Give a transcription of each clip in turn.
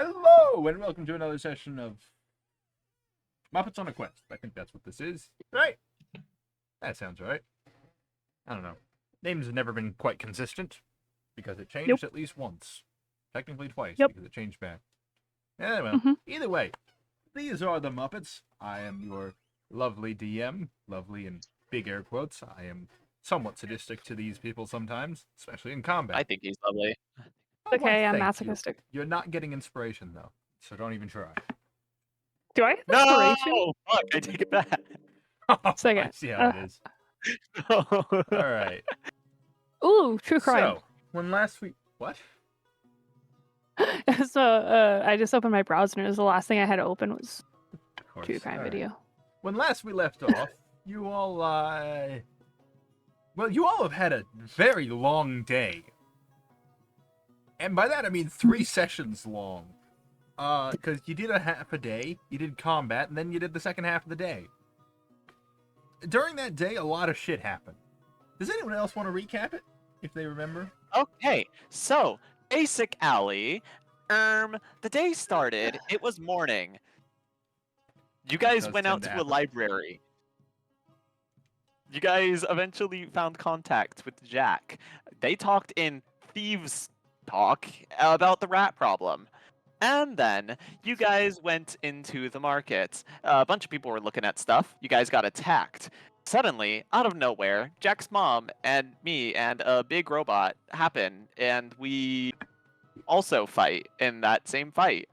Hello, and welcome to another session of Muppets on a Quest. I think that's what this is. Right? That sounds right. I don't know. Names have never been quite consistent because it changed at least once. Technically twice because it changed back. Anyway, either way, these are the Muppets. I am your lovely DM. Lovely in big air quotes. I am somewhat sadistic to these people sometimes, especially in combat. I think he's lovely. Okay, I'm thank masochistic. You're not getting inspiration, though, so don't even try. Do I have No, inspiration? fuck! I take it back. Second. I see how it is. No. All right. Ooh, true crime. So, when last week... What? So, I just opened my browser and it was the last thing I had open was Of course. true crime All right. video. When last we left off, you all, well, you all have had a very long day. And by that, I mean 3 sessions long. Because you did a half a day, you did combat, and then you did the second half of the day. During that day, a lot of shit happened. Does anyone else want to recap it, if they remember? Okay, so Basic Alley. The day started. It was morning. You guys Does went tend out to to a happen. library. You guys eventually found contact with Jack. They talked in thieves' talk about the rat problem. And then you guys went into the market. A bunch of people were looking at stuff. You guys got attacked. Suddenly, out of nowhere, Jack's mom and me and a big robot happen, and we also fight in that same fight.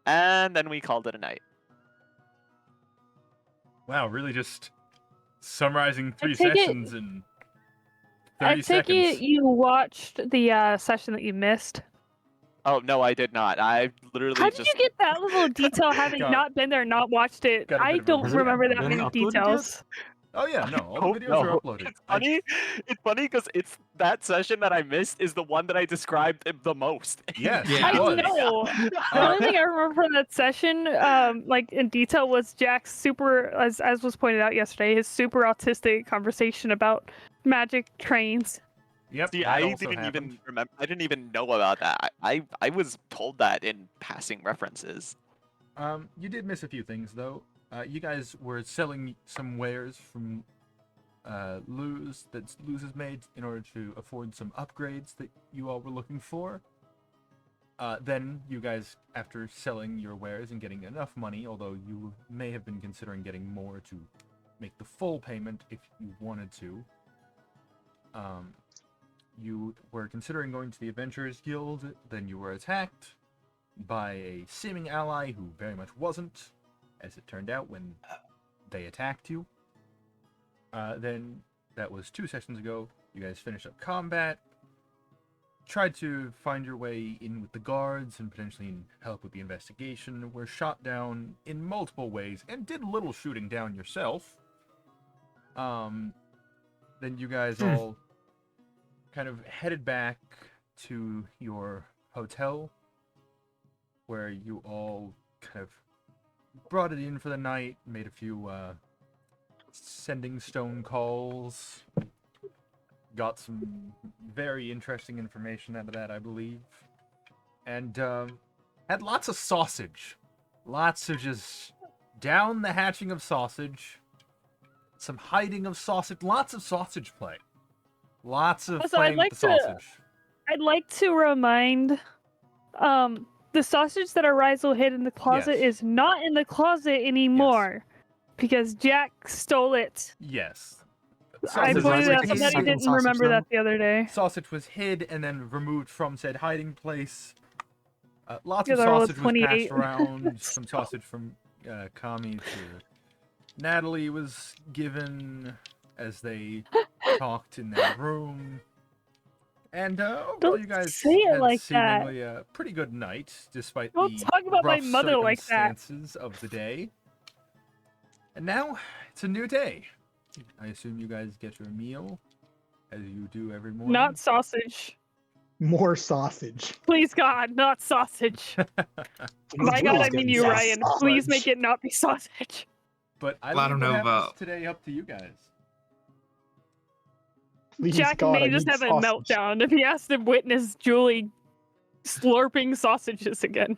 And then we called it a night. Wow, really just summarizing 3 take it- sessions in I 30 take seconds. it you watched the session that you missed. Oh, no, I did not. I literally How just... did you get that little detail having Got- not been there, not watched it? got a I bit of a don't recap. remember that Been many uploaded yet? details. Oh yeah, no, all Oh, the videos no. are uploaded. It's funny. It's funny because it's that session that I missed is the one that I described the most. Yes, Yeah. it I was. know. The only thing I remember from that session, like in detail, was Jack's super, as was pointed out yesterday, his super autistic conversation about magic trains. Yep, See, that I also didn't happened. even remember. I didn't even know about that. I was told that in passing references. You did miss a few things though. You guys were selling some wares from Luz that Luz has made in order to afford some upgrades that you all were looking for. Then you guys, after selling your wares and getting enough money, although you may have been considering getting more to make the full payment if you wanted to, you were considering going to the Adventurers Guild. Then you were attacked by a seeming ally who very much wasn't, as it turned out when they attacked you. Then, that was 2 sessions ago, you guys finished up combat, tried to find your way in with the guards and potentially help with the investigation, were shot down in multiple ways, and did a little shooting down yourself. Then you guys all kind of headed back to your hotel, where you all kind of brought it in for the night, made a few sending stone calls, got some very interesting information out of that, I believe, and had lots of sausage. Lots of just down the hatching of sausage, some hiding of sausage, lots of sausage play. Lots of Also, playing with the sausage. I'd like to remind, the sausage that Arizel hid in the closet Yes. is not in the closet anymore, because Jack stole it. Yes. I Sausage pointed was out hid. that he didn't remember that the other day. Sausage was hid and then removed from said hiding place. Lots Yeah, of that was sausage was 28. passed around. Some sausage from Kami to Natalie was given as they talked in that room. And overall, Don't you guys say it had like that. seemingly a pretty good night, despite Don't the talk about my rough mother like that. circumstances of the day. And now, it's a new day. I assume you guys get your meal, as you do every morning. Not sausage. More sausage. Please, God, not sausage. By God, I mean you, Yes, Ryan. Please make sausage. it not be sausage. But I Well, I leave don't what know happens about- today up to you guys. Please, Jack God, may I just need have a sausage. meltdown if he has to witness Julie slurping sausages again.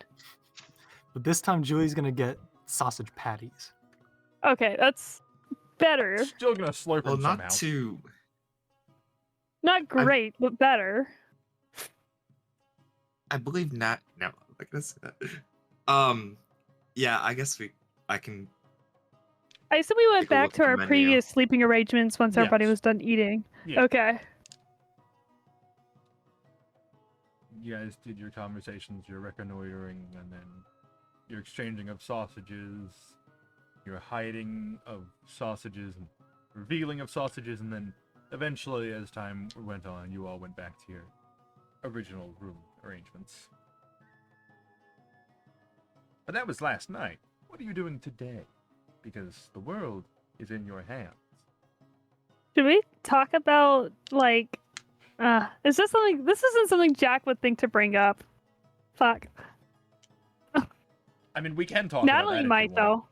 But this time, Julie's gonna get sausage patties. Okay, that's better. Still gonna slurp Well, them not somehow. too. Not great, but better. I believe not. No, like this. Yeah, I guess I can. I assume we went Take a look back at to the our menu. previous sleeping arrangements once everybody Yes. was done eating. Yeah. Okay. You guys did your conversations, your reconnoitering, and then your exchanging of sausages, your hiding of sausages, and revealing of sausages, and then eventually, as time went on, you all went back to your original room arrangements. But that was last night. What are you doing today? Because the world is in your hands. Should we talk about like is this something this isn't something Jack would think to bring up. Fuck. I mean, we can talk Natalie about that might though.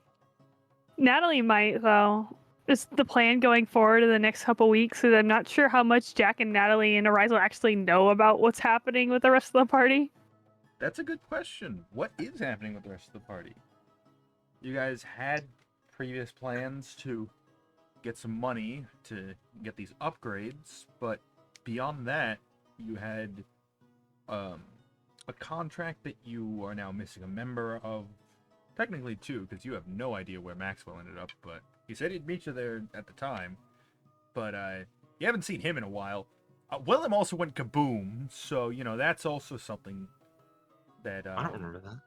Natalie might though. Is the plan going forward in the next couple weeks? Because I'm not sure how much Jack and Natalie and Arizal actually know about what's happening with the rest of the party. That's a good question. What is happening with the rest of the party? You guys had previous plans to get some money to get these upgrades, but beyond that, you had a contract that you are now missing a member of. Technically two, because you have no idea where Maxwell ended up, but he said he'd meet you there at the time. But you haven't seen him in a while. Willem also went kaboom, so, you know, that's also something that... I don't remember that.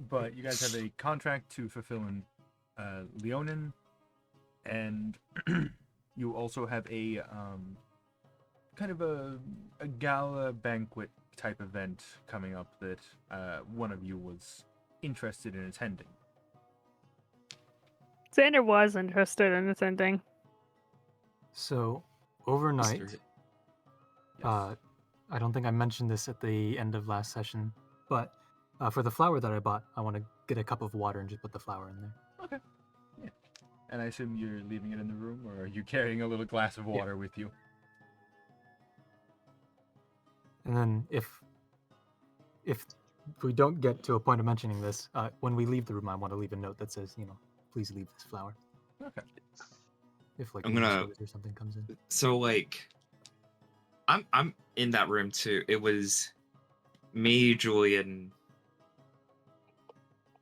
But you guys have a contract to fulfill in Leonin, and you also have a kind of a gala banquet type event coming up that one of you was interested in attending. Xander was interested in attending. So overnight, Mr. Yes. I don't think I mentioned this at the end of last session, but for the flour that I bought, I want to get a cup of water and just put the flour in there. Okay. Yeah. And I assume you're leaving it in the room, or are you carrying a little glass of water with you? And then if we don't get to a point of mentioning this, when we leave the room, I want to leave a note that says, you know, please leave this flour. Okay. If like I'm room gonna- service or something comes in. So like, I'm in that room too. It was me, Julian,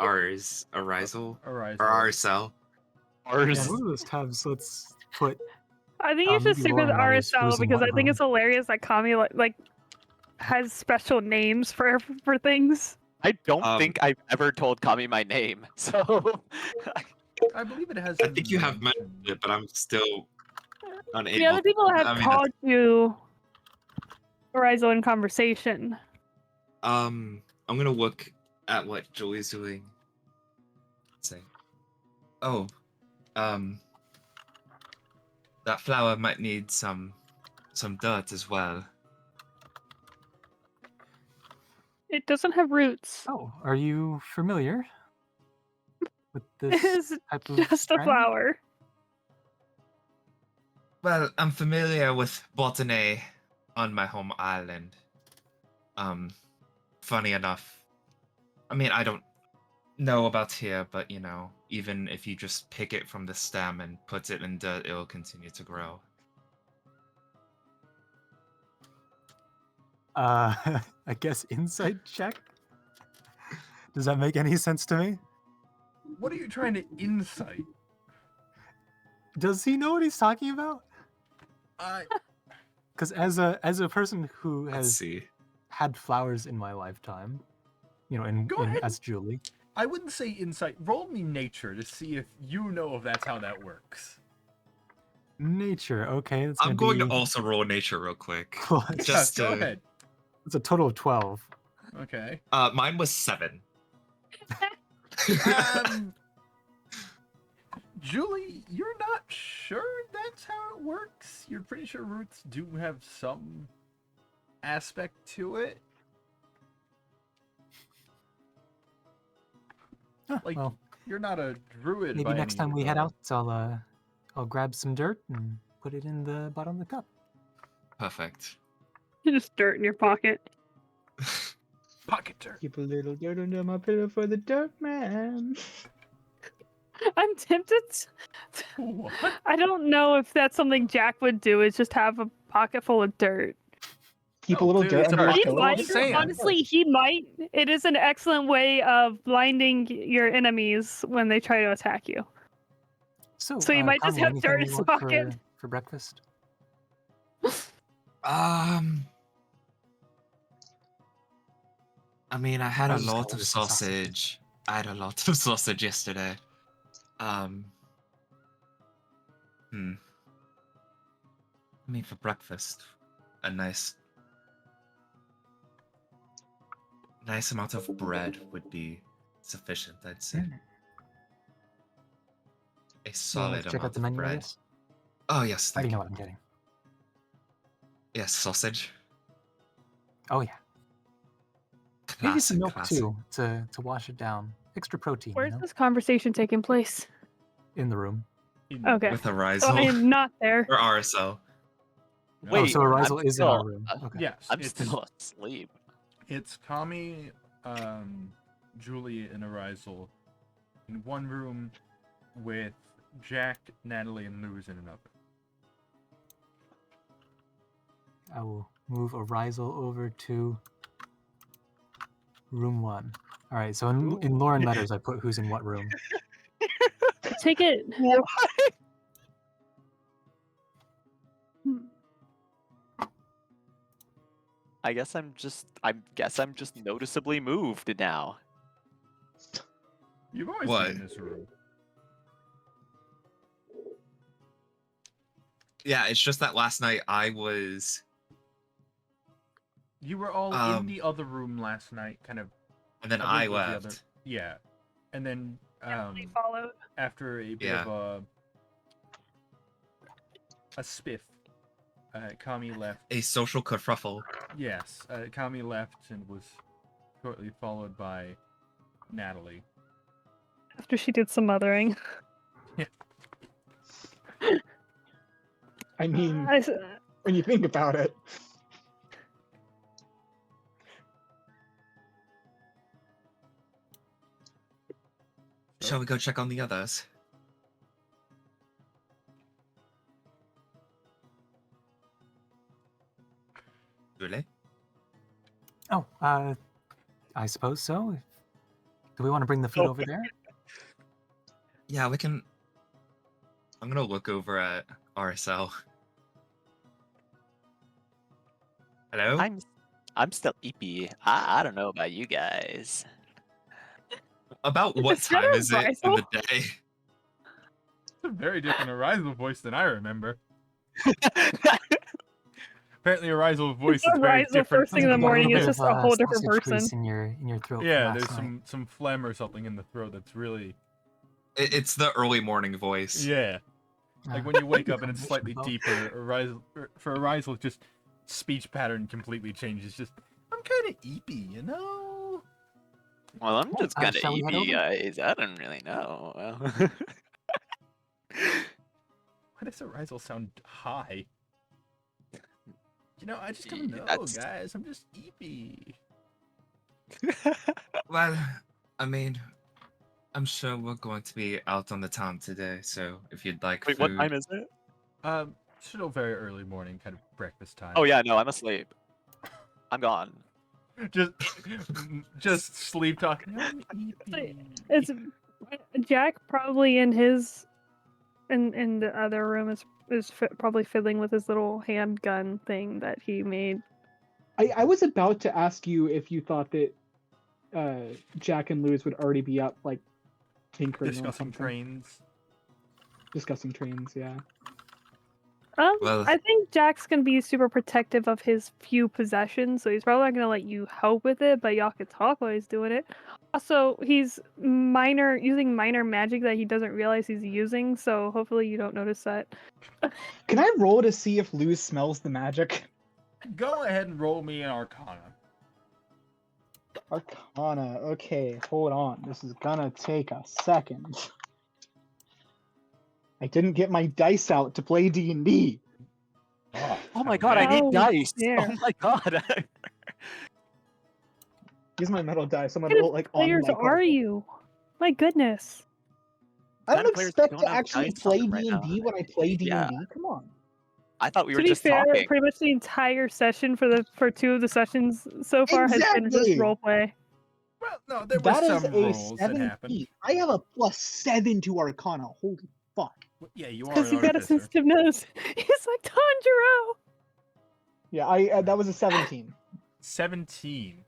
Arizal, Alright. or Arcel. Yeah, Ours. one of those tabs. Let's put. I think you should stick with Lauren Myers, RSL Bruce, and because I think Whitehorn. it's hilarious that Kami like has special names for things. I don't Um, think I've ever told Kami my name, so I believe it has. I think you have mentioned it, but I'm still unable. The other people have I mean, called you Horizon in conversation. I'm gonna look at what Julie's doing. Say, oh, that flower might need some dirt as well. It doesn't have roots. Oh, are you familiar with It this is type of just a strand? flower. Well, I'm familiar with botany on my home island. Funny enough, I mean, I don't know about here, but you know, even if you just pick it from the stem and put it in dirt, it'll continue to grow. I guess insight check. Does that make any sense to me? What are you trying to insight? Does he know what he's talking about? I Because as a person who Let's has see. had flowers in my lifetime, you know, Go ahead. as Julie, I wouldn't say insight. Roll me nature to see if you know if that's how that works. nature. Okay, that's I'm going to be also roll nature real quick. plus. Just Go to- ahead. It's a total of 12. Okay. Mine was 7. Julie, you're not sure that's how it works? You're pretty sure roots do have some aspect to it? Huh, Like, well, You're not a druid. maybe by next any time we head regard. out, I'll grab some dirt and put it in the bottom of the cup. Perfect. Just dirt in your pocket. Pocket Pocket dirt. Keep a little dirt under my pillow for the dirt man. I'm tempted. What? I don't know if that's something Jack would do. Is just have a pocket full of dirt. Keep a No, little dude, dirt it's a under his He pocket full pillow. of might. sand. Honestly, he might. It is an excellent way of blinding your enemies when they try to attack you. So you might just Kami, have anything dirt you in his want pocket. for breakfast? I mean, I had I a was just lot gonna of order some sausage. sausage. I had a lot of sausage yesterday. I mean, for breakfast, a nice amount of bread would be sufficient, I'd say. A You wanna solid check out amount the of menu, I bread. guess? Oh yes, I already thank know you. what I'm getting. Yes, sausage. Oh yeah. Maybe some Classic, milk classic. too to wash it down. Extra protein, Where's you know, this conversation taking place? in the room. Okay. With a So I Rizal am not there. or RSL. No. Oh, Wait, so I'm Arisal is in our still- room. Okay. Yes, I'm it's, still asleep. it's Kami, Julie, and Arisal in one room with Jack, Natalie, and Luz in another. I will move Arisal over to room 1. All right. So in Lauren letters, I put who's in what room. Take it. I guess I'm just noticeably moved now. You've always What? been in this room. Yeah, it's just that last night I was, You were all in the other room last night, kind of. and then Luke I was the other- left. Yeah, and then Natalie followed. after a bit Yeah. of a spiff, Kami left. A social kerfuffle. Yes, Kami left and was shortly followed by Natalie. After she did some mothering. I mean, I s- when you think about it. Shall we go check on the others? Julie? Oh, I suppose so. Do we want to bring the food over there? Yeah, we can. I'm gonna look over at RSL. Hello? I'm still eepy. I don't know about you guys. About what Is that time is it in the Rizal? day? It's a very different Arisal voice than I remember. Apparently, Arisal's voice is very Arisal different. first thing in the You got a morning little is bit just of, a whole different sausage grease person. in your throat. from Yeah, last there's night. some phlegm or something in the throat that's really It's the early morning voice. yeah. Like Ah, when you wake good up and it's combination slightly of both. deeper. For Arisal, just speech pattern completely changes. Just I'm kind of eepy, you know. Well, I'm Well, just kind of shall we head eepy, over? guys. I don't really know. Why does Arisal sound high? You know, I just don't know, That's- guys. I'm just eepy. Well, I mean, I'm sure we're going to be out on the town today, so if you'd like Wait, food. what time is it? Still very early morning, kind of breakfast time. Oh yeah, no, I'm asleep. I'm gone. just sleep talking. I'm eepy. It's Jack probably in his in the other room is probably fiddling with his little handgun thing that he made. I was about to ask you if you thought that Jack and Luz would already be up, like, tinkering or discussing something. trains. Discussing trains, yeah. Well- I think Jack's gonna be super protective of his few possessions, so he's probably not gonna let you help with it, but y'all can talk while he's doing it. Also, he's using minor magic that he doesn't realize he's using, so hopefully you don't notice that. Can I roll to see if Luz smells the magic? Go ahead and roll me an Arcana. Arcana. Okay, hold on. This is gonna take a second. I didn't get my dice out to play D&D. Oh my god, I need Oh, dice. dear. Oh my god. Use my metal die. Someone What kind will of like on players my are card. you? My goodness. I Kind don't of players expect don't to have actually dice on play them right now. D&D when I play Yeah. D&D. Come on. I thought we To were be just fair, talking. pretty much the entire session for 2 of the sessions so far has been just Exactly! roleplay. Well, no, there were That is some a rolls that 17. happened. I have a +7 to Arcana. Holy fuck. Well, yeah, you are Because an you've got a artificer. sensitive nose. He's like Tanjiro. Yeah, I that was a 17. 17.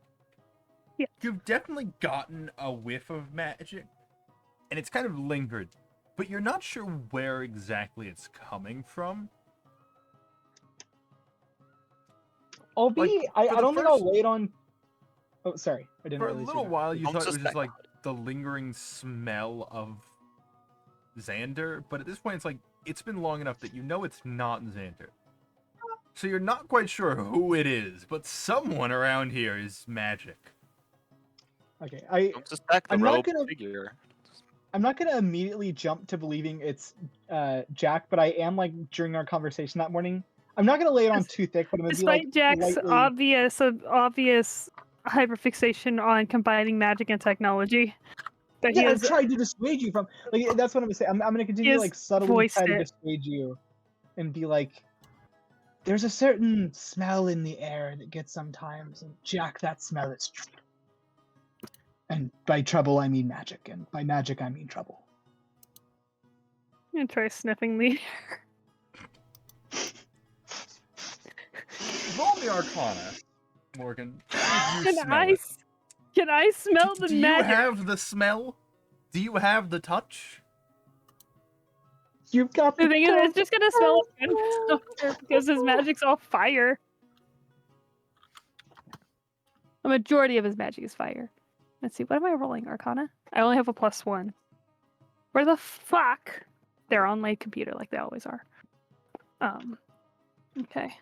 Yeah. You've definitely gotten a whiff of magic, and it's kind of lingered, but you're not sure where exactly it's coming from. I'll be. Like, I for the don't think I'll first- lay it on. Oh, sorry. I didn't For a really see little that. while, you Don't thought it was just suspect like the lingering smell of Xander, but at this point, it's like it's been long enough that you know it's not Xander. So you're not quite sure who it is, but someone around here is magic. Okay, Don't suspect the I'm not robe gonna- figure. I'm not gonna immediately jump to believing it's Jack, but I am like during our conversation that morning. I'm not gonna lay it on too thick, but I'm gonna be Despite like Jack's lightly... obvious hyperfixation on combining magic and technology, that he Yeah, I've has tried to dissuade you from. Like that's what I'm gonna say. I'm gonna continue to has like subtly voiced try to it. dissuade you, and be like, "There's a certain smell in the air that gets sometimes, and Jack, that smell is trouble. And by trouble I mean magic, and by magic I mean trouble." I'm gonna try sniffing the Roll me Arcana, Morgan. See if you Can smell I it. can I smell the Do you magic? have the smell? Do you have the touch? You've got The the thing is, it's just gonna smell like gunpowder because his magic's all fire. A majority of his magic is fire. Let's see, what am I rolling? Arcana? I only have a +1. Where the fuck? They're on my computer like they always are. Okay.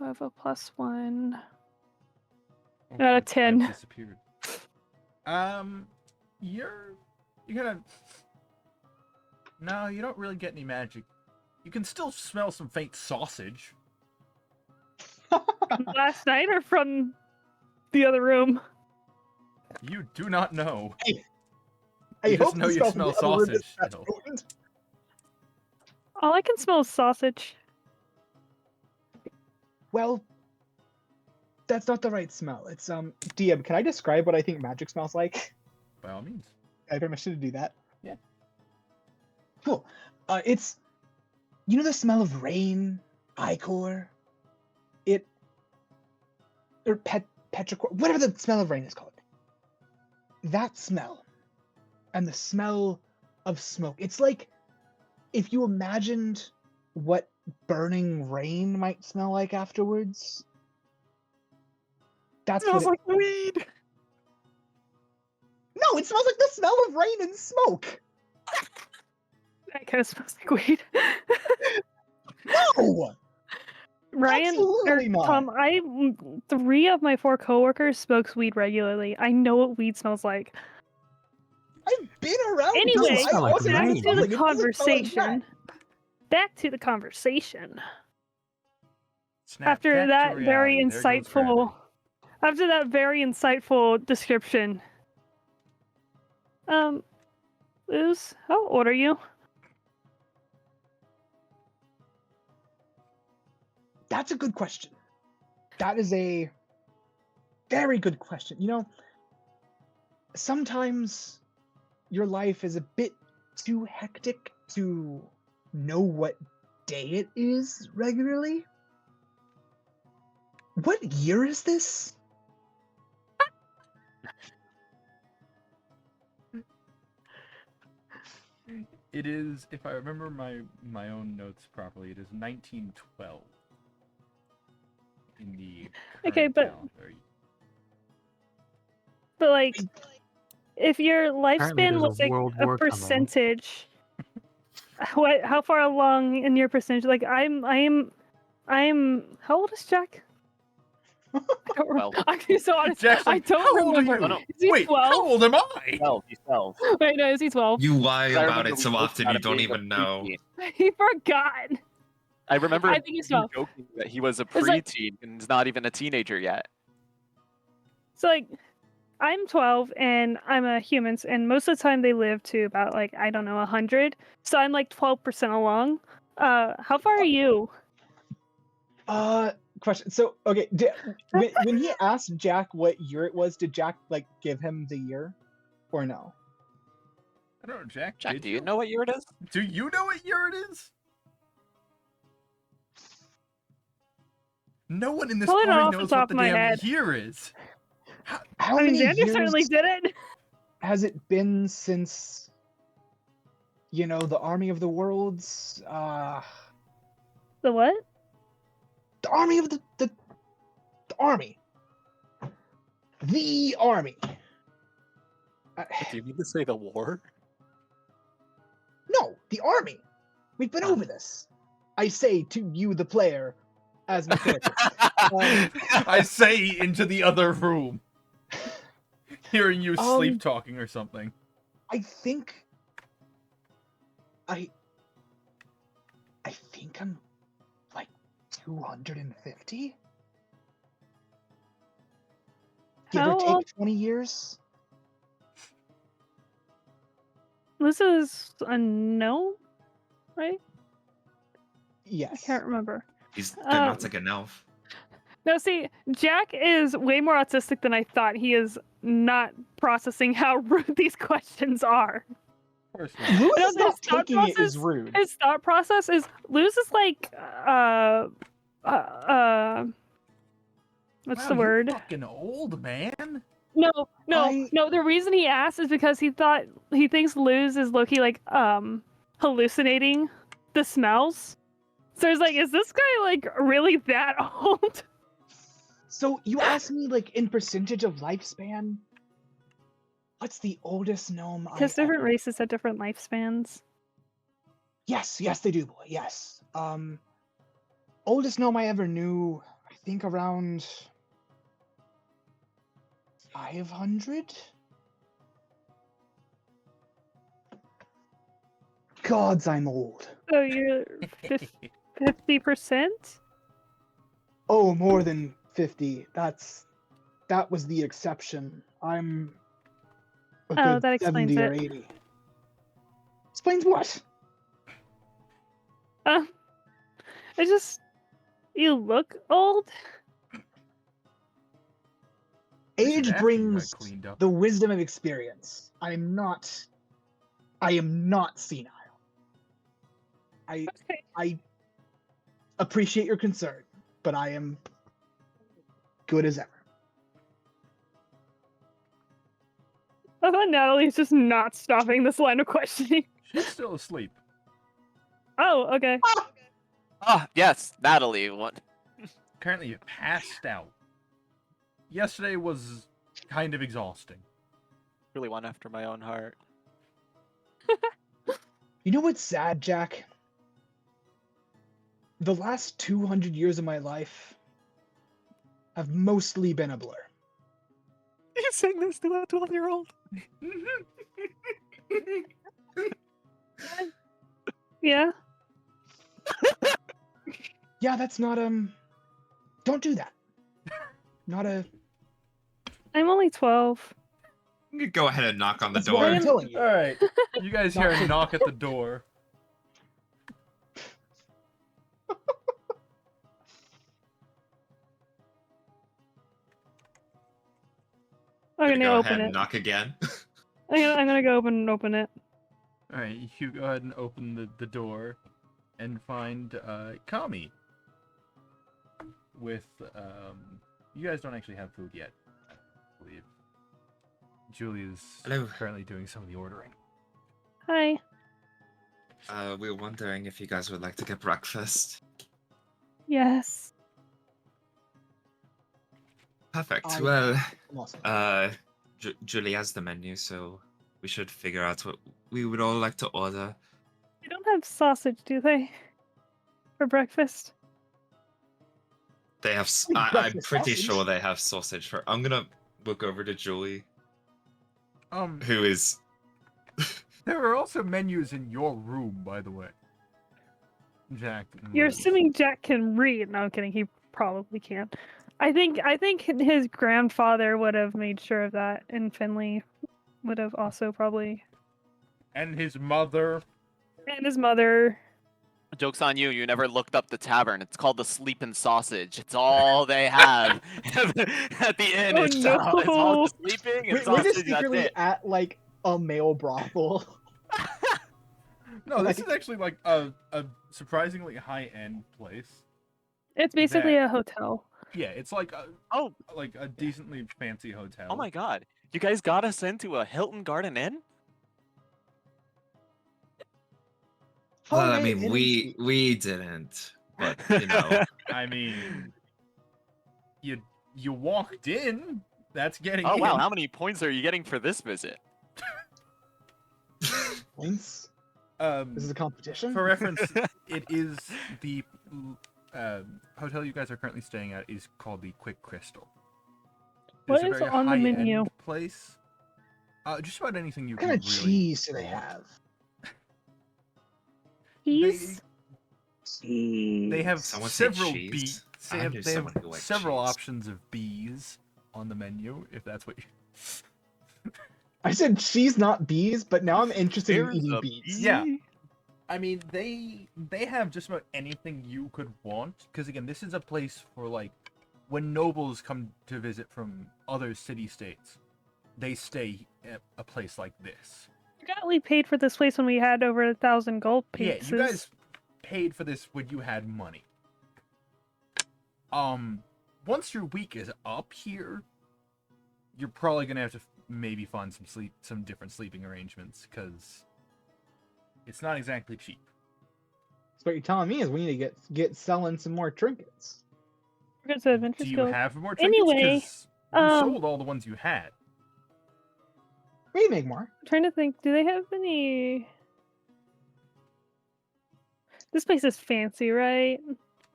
I have a +1. Oh, Got a that 10. Disappeared. You kind of. No, you don't really get any magic. You can still smell some faint sausage. Last night or from the other room? You do not know. I You just hope know the you smell smell from the other room sausage is that still. potent. All I can smell is sausage. Well, that's not the right smell. It's DM, can I describe what I think magic smells like? By all means. I have permission to do that. Yeah. Cool. It's, you know, the smell of rain, ichor, or petrichor, whatever the smell of rain is called. That smell, and the smell of smoke. It's like if you imagined what burning rain might smell like afterwards. That's what Smells it... like weed. No, it smells like the smell of rain and smoke. That kind of smells like weed. No. Ryan or Absolutely not. Tom, 3 of my 4 coworkers smokes weed regularly. I know what weed smells like. I've been around. Anyway, people. smell I like also know back what rain. it to smells the like. It doesn't smell like conversation. Back to the conversation. Snap, After back to that very reality. There goes gravity. insightful, after that very insightful description. Luz, how old are you? That's a good question. That is a very good question. You know, sometimes your life is a bit too hectic to know what day it is regularly. What year is this? It is, if I remember my own notes properly, it is 1912. In the Okay, current but- calendar. But like, if your Apparently lifespan there's was a like world a war coming. percentage, how far along in your percentage? Like, I'm. How old is Jack? I don't Well, remember. I'm being so honest. Jack's I like, don't how old are remember. you? No, no. Is he Wait, 12? how old am I? 12. He's 12. Wait, no, is he 12? You lie I about remember it we so joked often about you it don't being a even know. preteen. He forgot. I remember I think he's you 12. joking that he was a It's like- preteen and is not even a teenager yet. So like, I'm 12 and I'm a human, and most of the time they live to about like I don't know 100. So I'm like 12% along. How far are you? Question. So, okay, when he asked Jack what year it was, did Jack like give him the year, or no? I don't know, Jack. Jack, did do you know what year it is? Do you know what year it is? No one in this Probably not party off the knows top what of the my damn head. year is. How I mean, many Xander years certainly did it. has it been since, the Army of the Worlds? The what? The Army of the Army. The Army. Do you mean to say the war? No, the Army. We've been over this. I say to you, the player, as my character. I say into the other room, hearing you sleep Um, talking or something. I think I'm like 250. Give or How take old? 20 years. This is a no, right? I Yes. can't remember. He's Um, not like an elf. No, see, Jack is way more autistic than I thought. He is not processing how rude these questions are. Of course not. Lewis No, is not his thought taking it as process- rude. His thought process is Luz is like what's Wow, the you word? fucking old man. No, I- no. The reason he asked is because he thinks Luz is Loki like hallucinating the smells. So he's like, is this guy like really that old? So you asked me like in percentage of lifespan? What's the oldest gnome Because I different races have different lifespans. Yes, they do, boy. Yes. Oldest gnome I ever knew, I think around 500? Gods, I'm old. So you're 50%? Oh, more than 50. That was the exception. I'm a Oh, good that explains 70 or it. 80. Explains what? It's just you look old. This is Age after you got brings cleaned up. the wisdom of experience. I am not senile. Okay. I appreciate your concern, but I am good as ever. I thought Natalie's just not stopping this line of questioning. She's still asleep. Oh, okay. Ah, yes, Natalie. What? Currently, you passed out. Yesterday was kind of exhausting. Really one after my own heart. You know what's sad, Jack? The last 200 years of my life have mostly been a blur. You saying this to a 12-year-old? Yeah. Yeah, that's not don't do that. Not a I'm only 12. You could go ahead and knock on the That's what I'm door. telling you. All right, you guys hear a knock at the door. I'm Gonna gonna go open ahead it. and knock again. I'm gonna go open it. All right, you go ahead and open the door, and find Kami. With you guys don't actually have food yet, I believe. Julia's Hello. currently doing some of the ordering. Hi. We were wondering if you guys would like to get breakfast. Yes. Perfect. I- Well, I'm awesome. Julie has the menu, so we should figure out what we would all like to order. They don't have sausage, do they? For breakfast? They have. Wait, I'm breakfast pretty sausage? sure they have sausage for. I'm gonna look over to Julie, Um, who is. there are also menus in your room, by the way. Jack. and You're Liz. assuming Jack can read. No, I'm kidding. He probably can. I think his grandfather would have made sure of that, and Finley would have also probably, And his mother. and his mother. Joke's on you, you never looked up the tavern. It's called the Sleeping Sausage. It's all they have at the inn. Oh, It's all no. the sleeping and We're just sausage, that's secretly it. at like a male brothel. No, this Like- is actually like a surprisingly high-end place. It's basically a hotel. Yeah, it's like Oh, a decently fancy hotel. oh my god. You guys got us into a Hilton Garden Inn? Well, I Hooray, mean, Inn and we Suite. didn't, but you know. I mean, you walked in. That's getting. Oh wow, in. how many points are you getting for this visit? Points? Um, This is a competition? for reference, it is the hotel you guys are currently staying at is called the Quick Crystal. What It's a is very on the menu? high-end place. Just about anything you What kind can of really cheese do they want. have? He's They have Someone say several cheese? bees. I They knew have someone who liked several cheese. options of bees on the menu, if that's what you. I said cheese, not bees, but now I'm interested in There's eating a bees. Yeah. bee. I mean, they have just about anything you could want. Because again, this is a place for like when nobles come to visit from other city-states, they stay at a place like this. forgot we paid for this place when we had over 1,000 gold pieces. Yeah, you guys paid for this when you had money. Once your week is up here, you're probably gonna have to maybe find some different sleeping arrangements because it's not exactly cheap. So what you're telling me is we need to get selling some more trinkets. We're to Adventure Do you Guild. have more trinkets? Anyway, 'Cause you um, sold all the ones you had. We can make more. I'm trying to think. Do they have any? This place is fancy, right?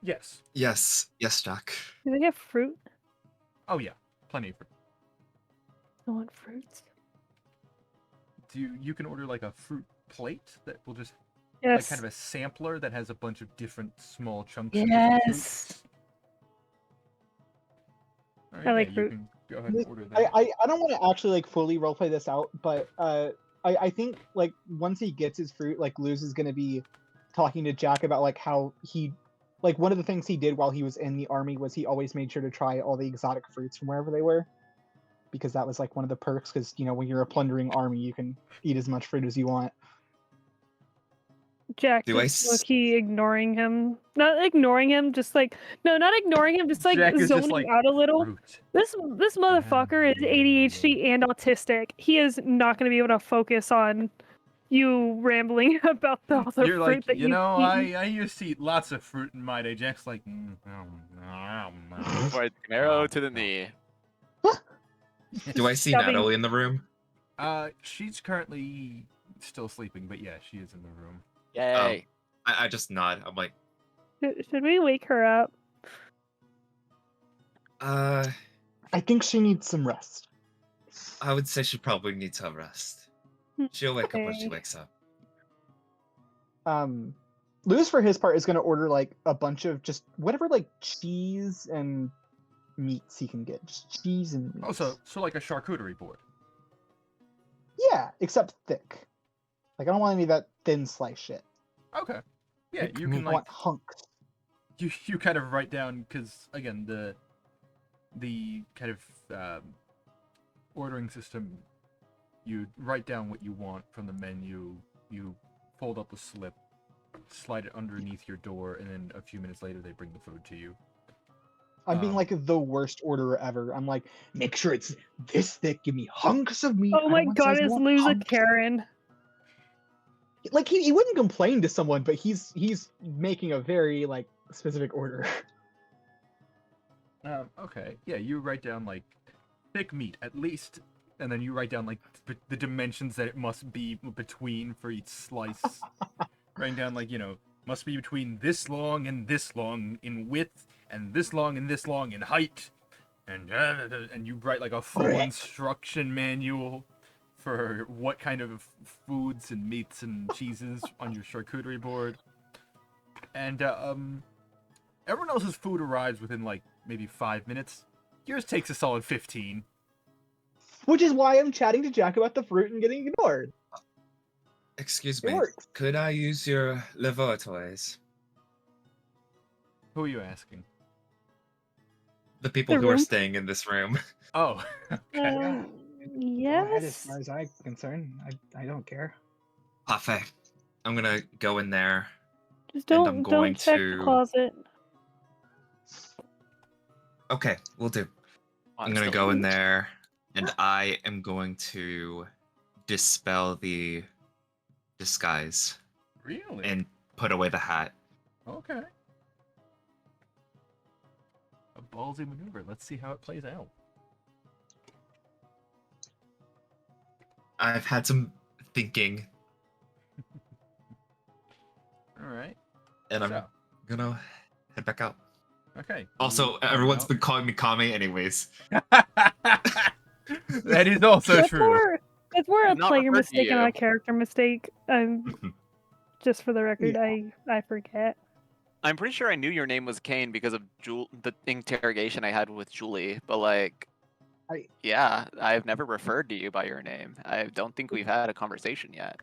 Yes. Yes, yes, Jack. Do they have fruit? Oh yeah, plenty of fruit. I want fruits. You can order like a fruit plate that will just Yes. like kind of a sampler that has a bunch of different small chunks of different Yes. fruits. All I right, like yeah, fruit. You can go ahead and order that. I don't want to actually like fully roleplay this out, but I think like once he gets his fruit, like Luz is gonna be talking to Jack about like how he like one of the things he did while he was in the army was he always made sure to try all the exotic fruits from wherever they were. Because that was like one of the perks, because you know, when you're a plundering army, you can eat as much fruit as you want. Jack Do I is s- low-key ignoring him. Not ignoring him, just like no, not ignoring him, just like Jack is zoning just like, out a little. fruit. This motherfucker is ADHD and autistic. He is not going to be able to focus on you rambling about all the You're fruit like, that you you've know, eaten. I used to eat lots of fruit in my day. Jack's like, Right, arrow to the knee. Do I see Shoving- Natalie in the room? She's currently still sleeping, but yeah, she is in the room. Yay. I just nod. I'm like, Should we wake her up? uh, I think she needs some rest. I would say she probably needs some rest. She'll wake up when she Okay. wakes up. Luz for his part is gonna order like a bunch of just whatever like cheese and meats he can get. Just cheese and meats. Also, so like a charcuterie board. Yeah, except thick. Like I don't want any of that thin slice shit. Okay. Yeah, Thick you meat. can I like want hunks. you kind of write down because again the kind of ordering system, you write down what you want from the menu, you fold up the slip, slide it underneath your door, and then a few minutes later they bring the food to you. I'm being Um, like the worst orderer ever. I'm like, make sure it's this thick. Give me hunks of meat. Oh I my don't want god, size, I is want Luz a hunks." Karen? Like he wouldn't complain to someone, but he's making a very like specific order. Okay, yeah, you write down like thick meat at least, and then you write down like the dimensions that it must be between for each slice. Writing down like, you know, must be between this long and this long in width, and this long and this long in height, and you write like a full instruction manual for what kind of foods and meats and cheeses on your charcuterie board. And everyone else's food arrives within like maybe 5 minutes. Yours takes a solid 15. Which is why I'm chatting to Jack about the fruit and getting ignored. Excuse It me. works. Could I use your laboratories? Who are you asking? The people The who are room? staying in this room. Oh, okay. Yeah. Go ahead, as Yes. far as I'm concerned. I don't care. Parfait. I'm gonna go in there. Just And I'm don't going check to- the closet. Okay, we'll do. I'm gonna still- go in there, and I am going to dispel the disguise Really? and put away the hat. Okay. A ballsy maneuver. Let's see how it plays out. I've had some thinking, All right. and I'm So, gonna head back out. okay. Also, you everyone's head been calling me Kami anyways. out. That is also That's true. more a I've not player referred to mistake and you. not a character mistake. Just for the record, I forget. I'm pretty sure I knew your name was Kane because of the interrogation I had with Julie, but like, yeah, I've never referred to you by your name. I don't think we've had a conversation yet.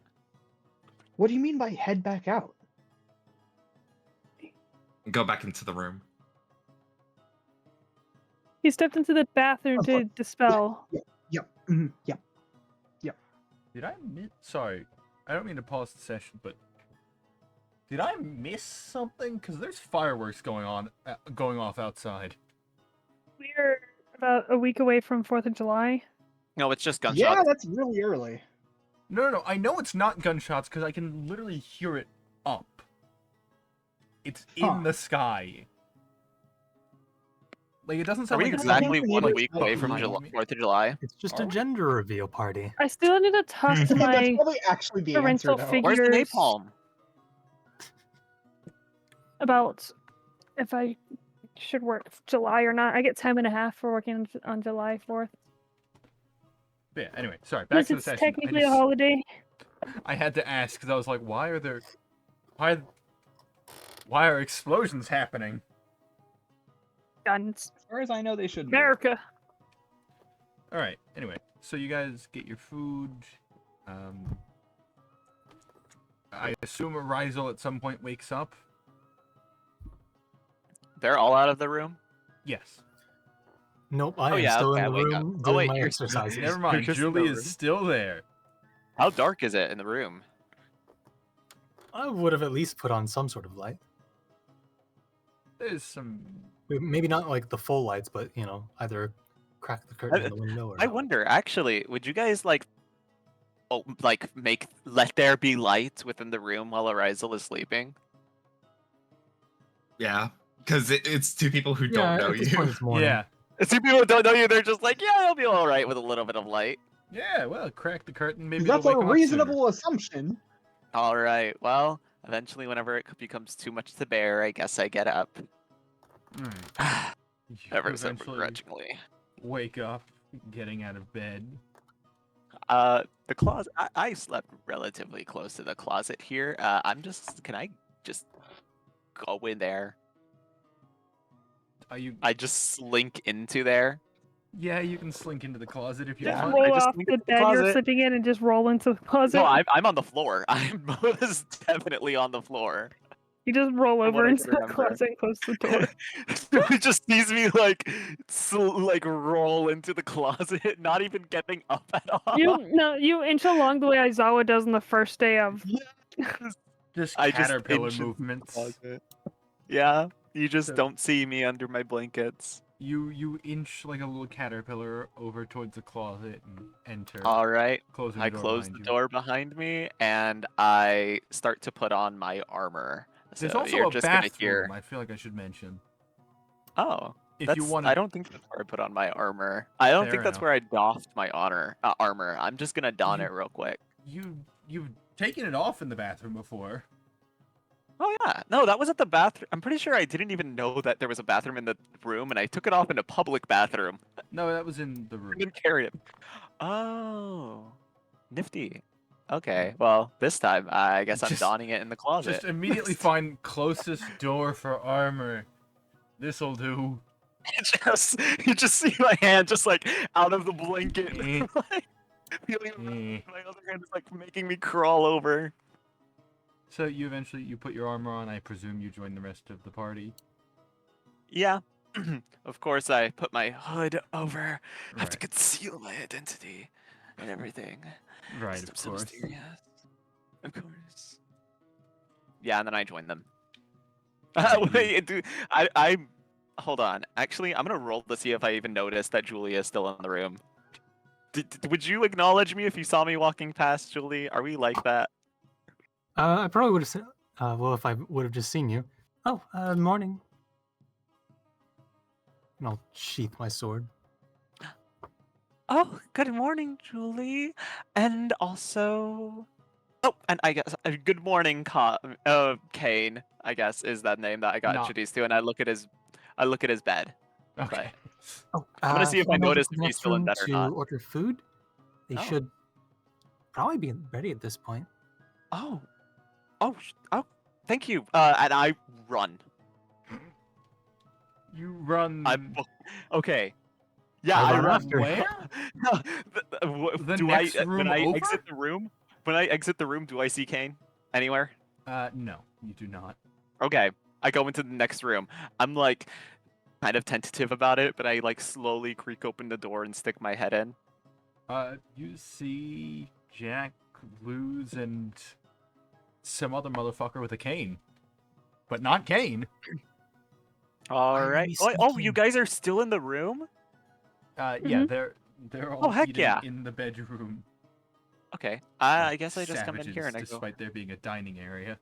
What do you mean by head back out? Go back into the room. He stepped into the bathroom Of to course. dispel. Yep. Mhm, yep. Did I miss? Sorry, I don't mean to pause the session, but did I miss something? Because there's fireworks going off outside. We're about a week away from 4th of July. No, it's just gunshots. Yeah, that's really early. No. I know it's not gunshots because I can literally hear it up. It's Huh. in the sky. Like it doesn't Are sound we like exactly it's 1 like week like away from light. 4th of July? It's just Are a we? gender reveal party. I still need to talk to That's my probably actually the answer, parental though. figure. Where's the Figures. napalm? about if I should work July or not. I get time and a half for working on July 4th. Yeah. Anyway, sorry. Back Because to the it's session. technically a holiday. I had to ask because I was like, why are explosions happening? Guns. As far as I know, they should be. America. All right. Anyway, so you guys get your food. I assume Arizel at some point wakes up. They're all out of the room? Yes. Nope, I Oh, am yeah, still okay, in I the wake up. room Oh, doing wait, my you're- exercises. Never mind. just in the Julie room. is still there. How dark is it in the room? I would have at least put on some sort of light. There's some. Maybe not like the full lights, but either crack the curtain in the window or I not. wonder, actually, would you guys let there be light within the room while Arizel is sleeping? Yeah, because it's two people who don't know at this point you. it's morning. Yeah. Some people who don't know you, they're just like, yeah, it'll be all right with a little bit of light. Yeah. Well, crack the curtain. Maybe That's they'll a wake 'em up reasonable assumption. All right. Well, eventually, whenever it becomes too much to bear, I guess I get up. sooner. Hmm. You Ever so eventually begrudgingly. wake up, getting out of bed. The closet. I slept relatively close to the closet here. Can I just go in there? Are you? I just slink into there. Yeah, you can slink into the closet if you Yeah. Just want. roll I just off sneak the into the bed you're closet. sleeping in and just roll into the closet. No, I'm on the floor. I'm most definitely on the floor. You just roll From what over I into can the remember. closet and close the door. He just sees me like roll into the closet, not even getting up at all. You inch along the way Aizawa does on the first day of. Just I just caterpillar inch into the movements. closet. Yeah, you just So- don't see me under my blankets. You inch like a little caterpillar over towards the closet and enter. All right, Closing I the door close behind the you. door behind me and I start to put on my armor. There's So also you're a just gonna bathroom. hear. I feel like I should mention. Oh, If you that's, want I to, don't think that's where I put on my armor. I don't Fair think that's enough. where I doffed my armor. I'm just gonna don You- it real quick. you've taken it off in the bathroom before. Oh yeah, no, that was at the bathroom. I'm pretty sure I didn't even know that there was a bathroom in the room, and I took it off in a public bathroom. No, that was in the room. I didn't carry it. Oh, nifty. Okay, well, this time I guess I'm Just- donning it in the closet. Just immediately find closest door for armor. This'll do. You just see my hand just like out of the blanket. Eh. like, feeling Eh. my other hand is like making me crawl over. So you eventually you put your armor on. I presume you join the rest of the party. Yeah. Of course, I put my hood over. I have to Right. conceal my identity and everything. Right, 'cause of I'm so course. mysterious. Of course. Yeah, and then I join them. Right, you- Wait, dude, I hold on. Actually, I'm gonna roll to see if I even noticed that Julia is still in the room. Would you acknowledge me if you saw me walking past, Julie? Are we like that? I probably would have said, well, if I would have just seen you. Oh, morning. And I'll sheath my sword. Oh, good morning, Julie. And also, oh, and I guess good morning, Kane. I guess is that name that I got Not- introduced to, and I look at his bed. Okay. Oh, I'm gonna see if I someone over notice to if the he's next still in room bed or to not. order food. They Oh. should probably be ready at this point. Oh, oh, thank you. And I run. You run. Okay. Yeah, I I run run. after. Where? The do next I room when I over? exit the room? When I exit the room, do I see Kane anywhere? No, you do not. Okay, I go into the next room. I'm like kind of tentative about it, but I like slowly creak open the door and stick my head in. You see Jack, Luz, and some other motherfucker with a cane, but not Kane. All Why are right. we Oh, you sneaking? guys are still in the room? Yeah, they're all heck eating yeah. in the bedroom. Okay. like I guess I just come in savages, here and I go. despite there being a dining area.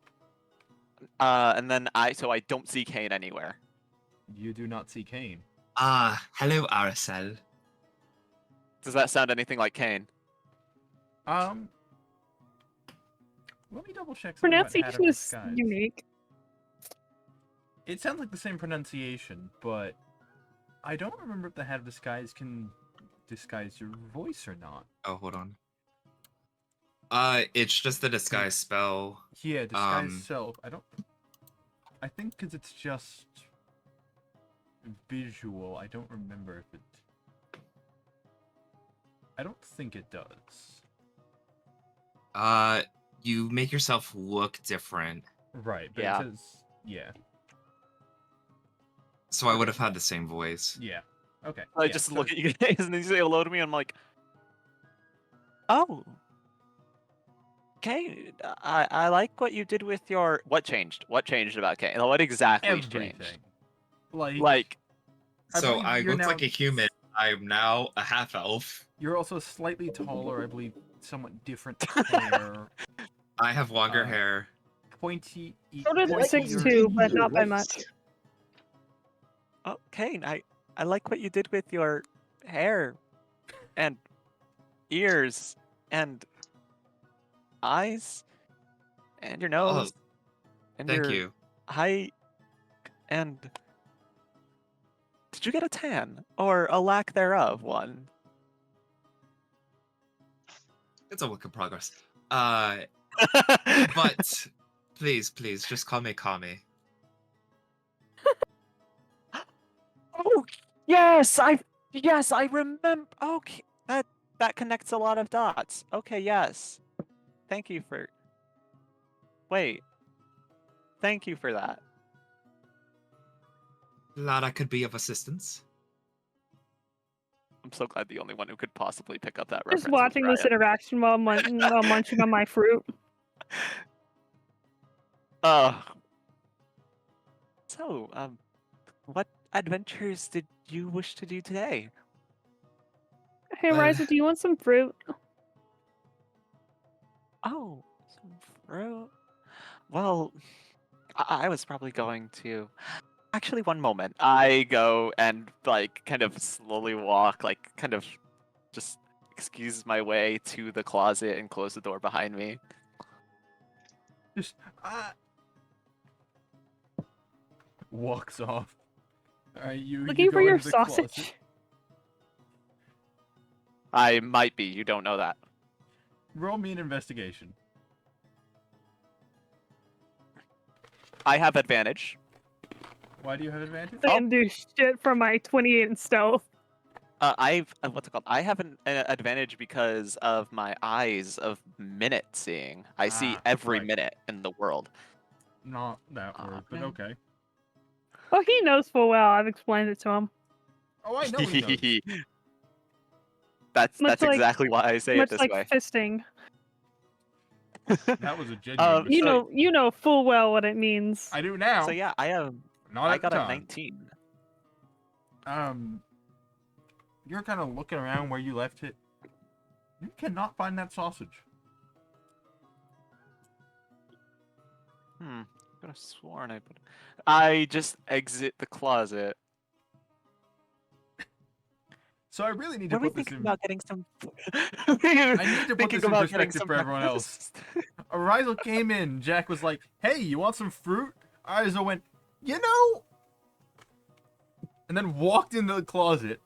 And then I don't see Kane anywhere. You do not see Kane. Hello, Aracel. Does that sound anything like Kane? Let me double check something about Hat Pronunciation of is Disguise. unique. It sounds like the same pronunciation, but I don't remember if the Hat of Disguise can disguise your voice or not. Oh, hold on. It's just the disguise spell. Yeah, disguise self. I think because it's just visual. I don't remember if it. I don't think it does. You make yourself look different. Right, but Yeah. it says yeah, So I would have had the same voice. yeah. Okay. I yeah, just so- look at you guys and then you say hello to me. I'm like, oh, Kane. I like what you did with your. What changed? What changed about Kane? What exactly everything. changed? Like I So believe I you're look now- like a human. I'm now a half elf. you're also slightly taller. I believe somewhat different hair, I have longer Uh, hair. pointy. So did pointy 6'2", ears. but not by Right. much. Oh, Kane. I like what you did with your hair, and ears, and eyes, and your nose, and Thank your you. height, and. Did you get a tan or a lack thereof one? It's a work in progress. But please, just call me Kami. Oh yes, I remember. Okay, that connects a lot of dots. Okay, yes. Thank you for. Wait. Thank you for that. Glad I could be of assistance. I'm so glad the only one who could possibly pick up that reference. Just was watching this Brian. interaction while munching on my fruit. So, what adventures did you wish to do today? Hey, Well- Ryza, do you want some fruit? Oh, some fruit. Well, I was probably going to. Actually, one moment. I go and like kind of slowly walk, like kind of just excuse my way to the closet and close the door behind me. Just walks off. Alright, you Looking go for your into the closet. sausage. I might be. You don't know that. Roll me an investigation. I have advantage. Why do you have advantage? I didn't do shit for my 28 in stealth. I've what's it called? I have an advantage because of my eyes of minute seeing. I see Ah, every right. minute in the world. Not that Aw, word, but man. okay. Oh, he knows full well. I've explained it to him. Oh, I know he knows. That's Much like- exactly why I say it Much this like way. fisting. That was a genuine mistake. You know full well what it means. I do now. So yeah, Not I at the got a time. 19. You're kind of looking around where you left it. You cannot find that sausage. I could have sworn I put. I just exit the closet. So I really need to What are we put this thinking in. about getting some? I need to put this in perspective for everyone else. breakfast. Arizel came in. Jack was like, "Hey, you want some fruit?" Arizel went, "You know," and then walked into the closet.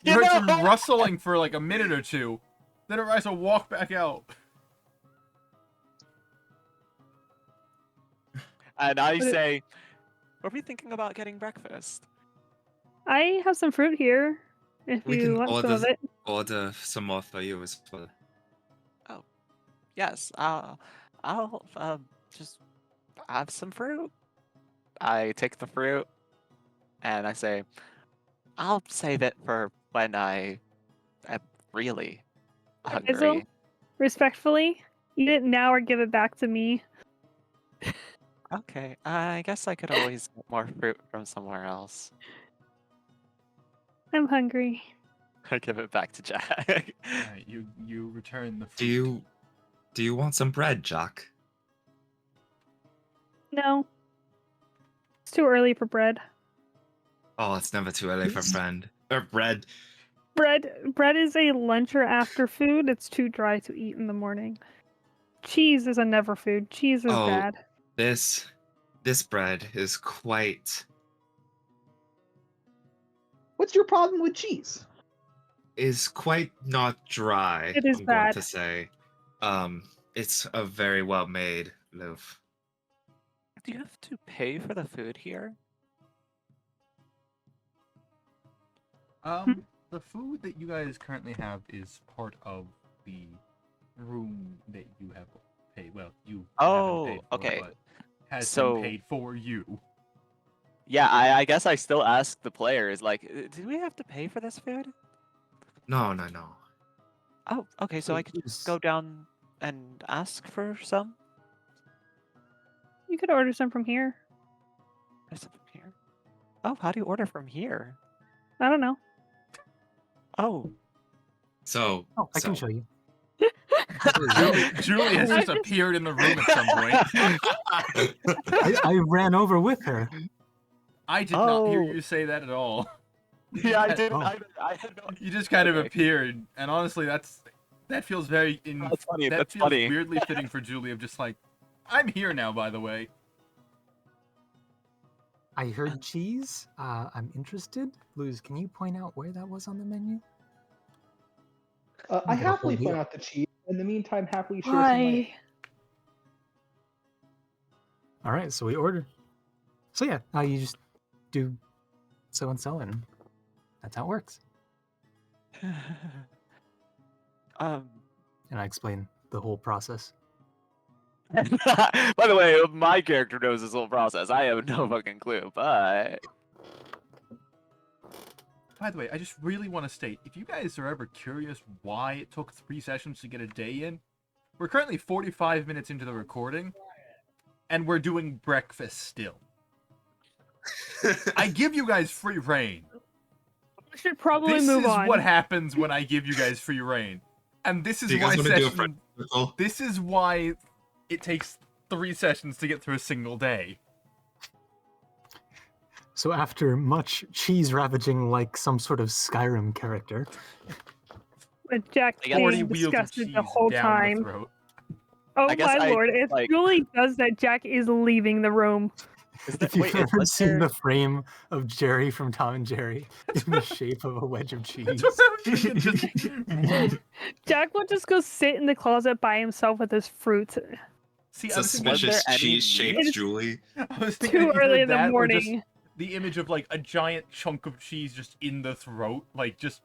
You heard some rustling for like a minute or two. Then Arizel walked back out. And I But it- say, "Are we thinking about getting breakfast?" I have some fruit here. If We you can want some of it. order some more for you as well. Yes, I'll just have some fruit. I take the fruit, and I say, "I'll save it for when I am really hungry." Respectfully, eat it now or give it back to me. Okay, I guess I could always get more fruit from somewhere else. I'm hungry. I give it back to Jack. Alright, you return the fruit. Do you want some bread, Jack? No. It's too early for bread. Oh, it's never too early for bread. Bread is a lunch or after food. It's too dry to eat in the morning. Cheese is a never food. Cheese is Oh. bad. This bread is quite What's your problem with cheese? not dry. It is I'm bad. going to say, it's a very well made loaf. Do you have to pay for the food here? The food that you guys currently have is part of the room that you have paid. Well, you haven't paid for, okay. but has So- been paid for you. Yeah, I guess I still ask the players, like, do we have to pay for this food? No. Oh, okay, so I could just go down and ask for some? You could order some from here. There's some from here. Oh, how do you order from here? I don't know. Oh, So, Oh, I can show you. Julie has I just just- appeared in the room at some point. I ran over with her. I did not hear Oh. you say that at all. yeah, I didn't. Oh. I had no. You just kind of Okay. appeared, and honestly, that feels very That's funny. that That's feels funny. weirdly fitting for Julie of just like, I'm here now, by the way. I heard cheese. I'm interested. Luz, can you point out where that was on the menu? I Get a happily whole point deal. out the cheese. In the meantime, happily share some of my Why? All right, so we order. So yeah, you just do so and so, and that's how it works. um. And I explain the whole process. By the way, my character knows this whole process. I have no fucking clue, but By the way, I just really want to state, if you guys are ever curious why it took 3 sessions to get a day in, we're currently 45 minutes into the recording, and we're doing breakfast still. I give you guys free reign. We should probably This move is on. what happens when I give you guys free reign. And this is Do you why guys want to do a session... practical? This is why it takes 3 sessions to get through a single day. So after much cheese ravaging like some sort of Skyrim character, With Jack I got 40 being wheels of disgusted cheese the whole down time. the throat. Oh I guess my I lord, if like- Julie does that, Jack is leaving the room. if you've wait, ever was seen there- the frame of Jerry from Tom and Jerry in the shape of a wedge of cheese, Just- Jack will just go sit in the closet by himself with his fruit. See, I was thinking, Was there Suspicious any cheese shaped meat? Julie. I was thinking Too either early in the that or just morning. the image of like a giant chunk of cheese just in the throat, like just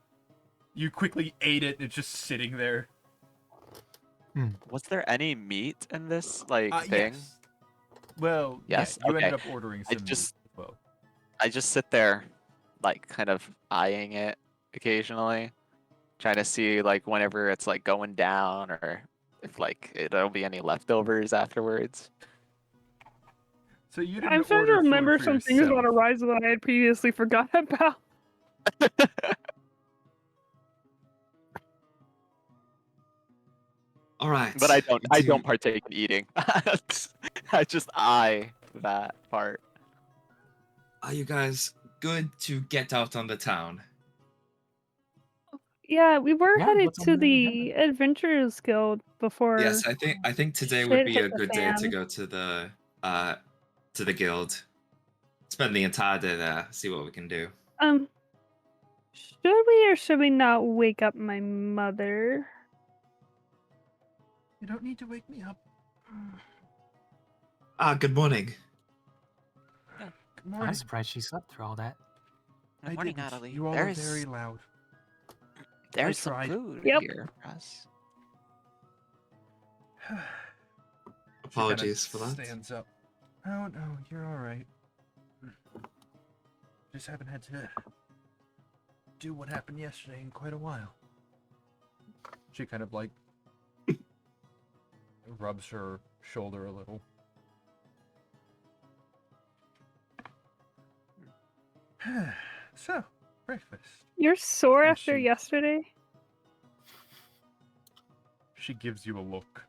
you quickly ate it and it's just sitting there. Was there any meat in this thing? Yes. Well, Yes, yeah, you ended okay. up ordering I some meat just- as well. I just sit there, like kind of eyeing it occasionally, trying to see like whenever it's like going down or if like there'll be any leftovers afterwards. So you didn't I'm starting to order food remember for some things about yourself. Arisal that I had previously forgotten about. All right. But I do- don't partake in eating. I just eye that part. Are you guys good to get out on the town? Yeah, we were Yeah, headed what's on to the the Adventurers Guild before. Yes, I think today shit would be hit a the good day to fan. go to the guild. Spend the entire day there, see what we can do. Should we or should we not wake up my mother? You don't need to wake me up. Good morning. Good I'm morning. surprised she slept through all that. Good I morning, didn't. Natalie. You all are very loud. There's some tried. food Yep. here for us. She kinda Apologies for that. Stands up. Oh no, you're all right. Just haven't had to do what happened yesterday in quite a while. She kind of like rubs her shoulder a little. So, breakfast. You're sore And after she- yesterday? She gives you a look.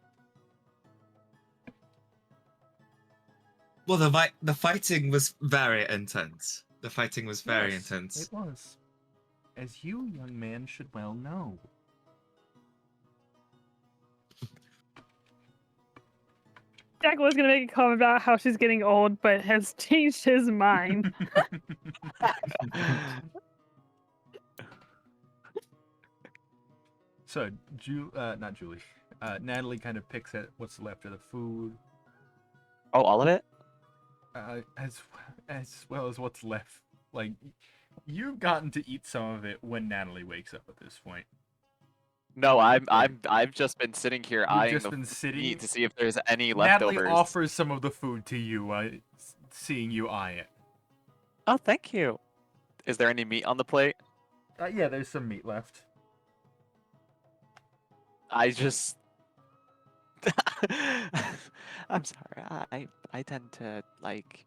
Well, the fighting was very intense. The fighting was very Yes, intense. It was. As you, young man, should well know. Jack was gonna make a comment about how she's getting old, but has changed his mind. So, not Julie. Natalie kind of picks at what's left of the food, Oh, all of it? as well as what's left. Like, you've gotten to eat some of it when Natalie wakes up at this point. No, I've just been sitting here You've eyeing just the been sitting. meat to see if there's any Natalie leftovers. offers some of the food to you, seeing you eye it. Oh, thank you. Is there any meat on the plate? Yeah, there's some meat left. I just I'm sorry. I tend to like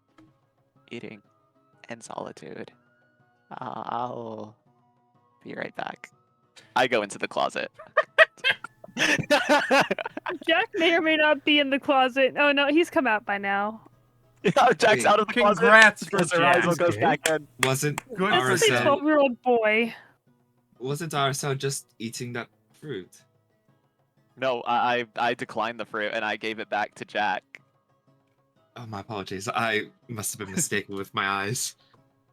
eating in solitude. I'll be right back. I go into the closet. Jack may or may not be in the closet. Oh no, he's come out by now. Jack's Wait, out of the closet. Congrats for Mr. Jack. Rizel goes Okay. back in. Wasn't Good for This is a Jack. RSL 12-year-old boy. wasn't RSL just eating that fruit? No, I declined the fruit and I gave it back to Jack. Oh, my apologies. I must have been mistaken with my eyes.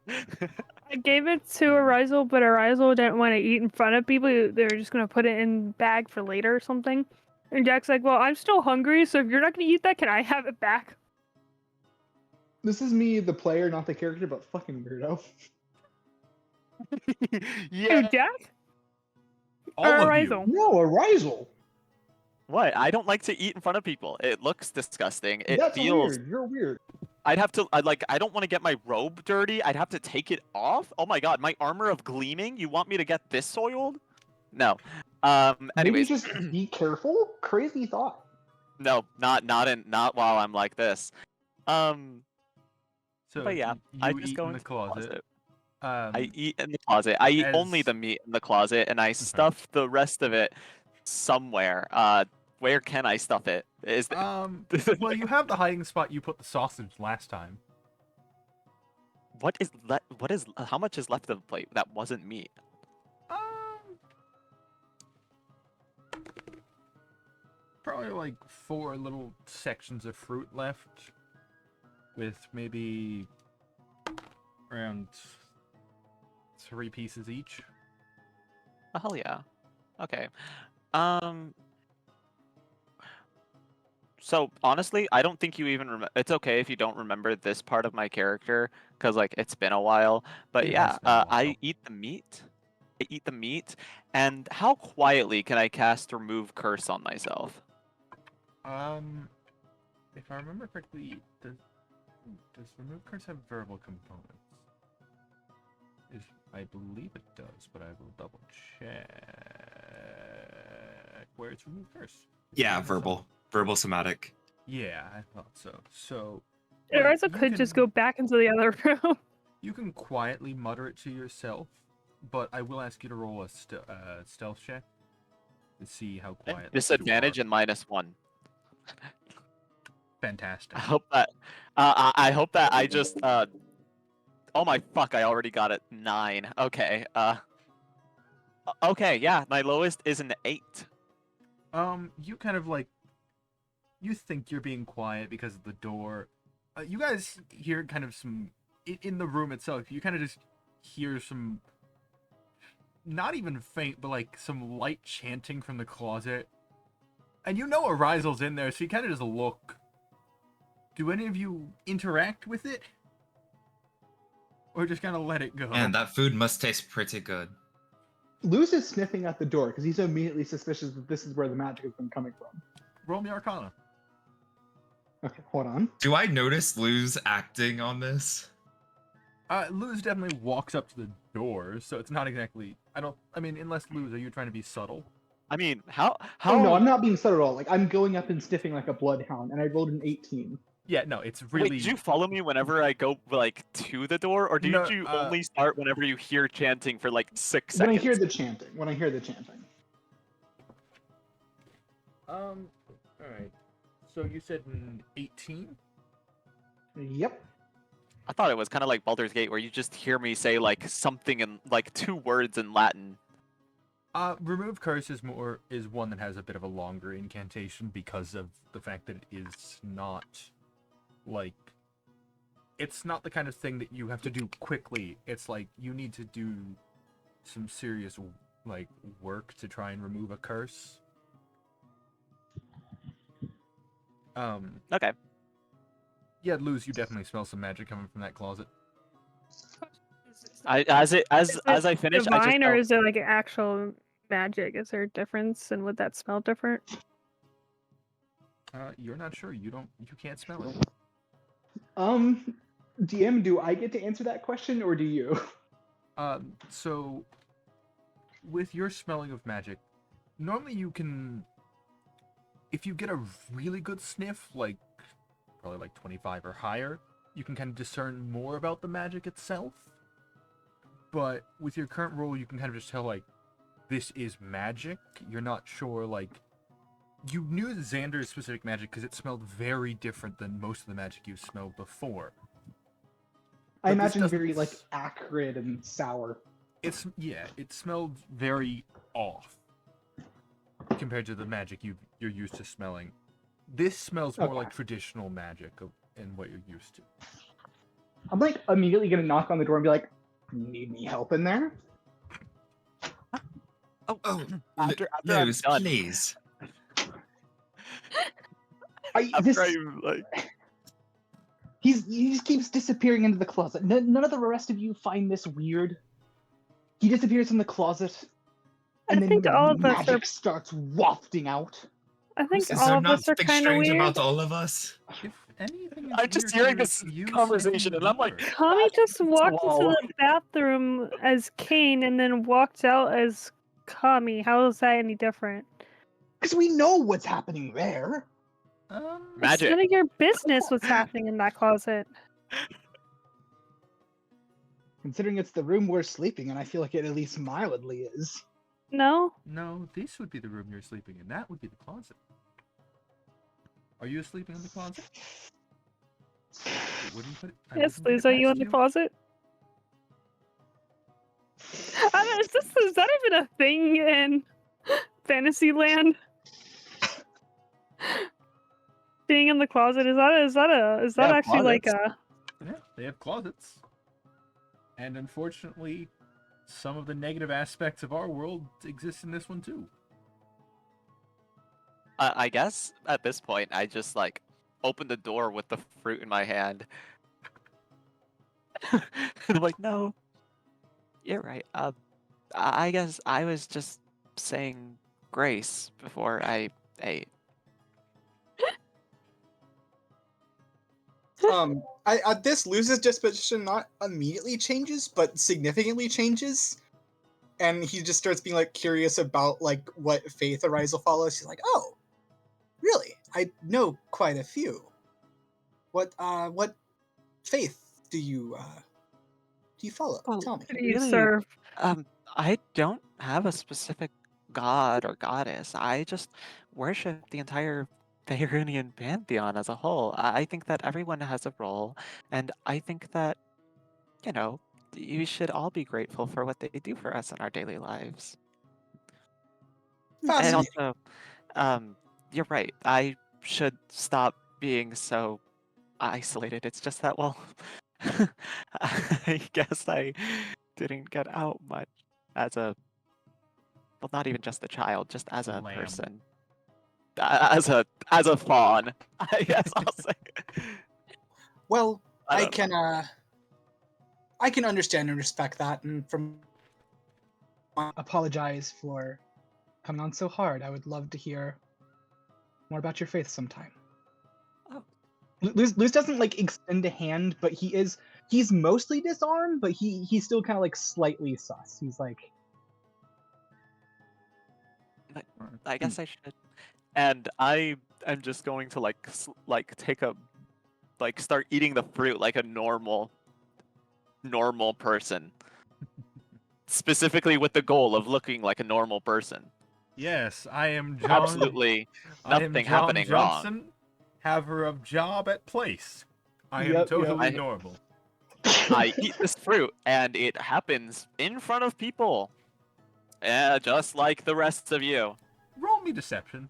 I gave it to Arisal, but Arisal didn't want to eat in front of people. They were just gonna put it in bag for later or something. And Jack's like, "Well, I'm still hungry, so if you're not gonna eat that, can I have it back?" This is me, the player, not the character, but fucking weirdo. Who, Yeah. Jack? All Or of Arisal? you. No, Arisal. What? I don't like to eat in front of people. It looks disgusting. It That's feels. weird. You're weird. I'd have to. I don't want to get my robe dirty. I'd have to take it off. Oh my god, my armor of gleaming. You want me to get this soiled? No. Maybe Anyways, just be careful. Crazy thought. no, not while I'm like this. So But yeah, you I just eat go in the into closet. I eat in the closet. I eat only as- the meat in the closet, and I stuff the rest of it somewhere. Where can I stuff it? Is Well, you have the hiding spot you put the sausage last time. what is how much is left of the plate that wasn't meat? Probably like 4 little sections of fruit left, with maybe around 3 pieces each. Oh, hell yeah. Okay. So honestly, I don't think you even remember. It's okay if you don't remember this part of my character, because like it's been a while. But It yeah, has been a while. I eat the meat. I eat the meat. And how quietly can I cast remove curse on myself? If I remember correctly, does remove curse have verbal components? I believe it does, but I will double check. Where it's remove curse? It's Yeah, in the verbal. summon. Verbal somatic. Yeah, I thought so. So. Or like, also you could just can- go back into the other room. You can quietly mutter it to yourself, but I will ask you to roll a stealth check to see how quiet. Disadvantage and -1. Fantastic. I hope that. I hope that I just. Oh my fuck! I already got it. 9. Okay. Okay. Yeah, my lowest is an 8. You kind of like. You think you're being quiet because of the door. You guys hear kind of some in the room itself. You kind of just hear some. Not even faint, but like some light chanting from the closet. And you know Arizel's in there, so you kind of just look. Do any of you interact with it? Or just kind of let it go? And that food must taste pretty good. Luz is sniffing at the door because he's immediately suspicious that this is where the magic has been coming from. Roll me Arcana. Okay, hold on. Do I notice Luz acting on this? Luz definitely walks up to the door, so it's not exactly. I mean, unless Luz, are you trying to be subtle? I mean, how? Oh no, I'm not being subtle at all. Like I'm going up and sniffing like a bloodhound, and I rolled an 18. Yeah, no, it's really. Wait, do you follow me whenever I go like to the door, or do No, you only start whenever you hear chanting for like 6 seconds? When I hear the chanting. All right. So you said an 18. Yep. I thought it was kind of like Baldur's Gate, where you just hear me say like something in like 2 words in Latin. Remove curse is one that has a bit of a longer incantation because of the fact that it is not like it's not the kind of thing that you have to do quickly. It's like you need to do some serious like work to try and remove a curse. Okay. Yeah, Luz, you definitely smell some magic coming from that closet. As I finish, I just divine, or go, is there like an actual magic? Is there a difference, and would that smell different? You're not sure. You can't smell it. DM, do I get to answer that question or do you? So with your smelling of magic, normally you can, if you get a really good sniff, like probably like 25 or higher, you can kind of discern more about the magic itself. But with your current roll, you can kind of just tell like this is magic. You're not sure, like you knew Xander's specific magic because it smelled very different than most of the magic you've smelled before. I But this imagine doesn't very like acrid and sour. it smelled very off compared to the magic you're used to smelling. This smells more like traditional magic and what you're used to. I'm like immediately gonna knock on the door and be like, "Need any help in there?" Oh, after I'm Luz, done. please. After I'm like, He just keeps disappearing into the closet. None of the rest of you find this weird. He disappears from the closet, and I then think all of us magic are. starts wafting out. I think Is all there of not us are something kind of strange weird. about all of us? If anything is I'm just weird hearing here, this you conversation, sniffing and I'm like, deeper. Kami just walked into wall. the bathroom as Kane and then walked out as Kami. How is that any different? Because we know what's happening there. It's Magic. none of your business what's happening in that closet. Considering it's the room we're sleeping in, I feel like it at least mildly is. No? No, this would be the room you're sleeping in. That would be the closet. Are you sleeping in the closet? I Yes, wouldn't put Liz, it are you past in the closet? Is that even a thing in Fantasyland? Being in the closet, is that Yeah, actually like closets. a Yeah, they have closets. And unfortunately, some of the negative aspects of our world exist in this one too. I guess at this point, I just like open the door with the fruit in my hand. And I'm like, no, you're right. I guess I was just saying grace before I ate. At this, Luz's disposition not immediately changes, but significantly changes, and he just starts being like curious about like what faith Arisal follows. He's like, "Oh, really? I know quite a few. What faith do you follow? Well, Tell me." Who do you really, serve? I don't have a specific god or goddess. I just worship the entire Faerunian pantheon as a whole. I think that everyone has a role, and I think that, you know, you should all be grateful for what they do for us in our daily lives. And Fascinating. also, you're right. I should stop being so isolated. It's just that, well, I guess I didn't get out much as a, well, not even just a child, just as a Lamb. person, as a fawn. I guess I'll say. Well, I I don't know. can understand and respect that, and from apologize for coming on so hard. I would love to hear more about your faith sometime. Oh. Luz doesn't like extend a hand, but he's mostly disarmed, but he's still kind of like slightly sus. He's like, I guess I should. And I am just going to like take a start eating the fruit like a normal person. Specifically with the goal of looking like a normal person. Yes, I am John. Absolutely I am nothing John happening wrong. Johnson, haver of job at place. I am Yep, totally yep. normal. I eat this fruit and it happens in front of people. Just like the rest of you. Roll me deception.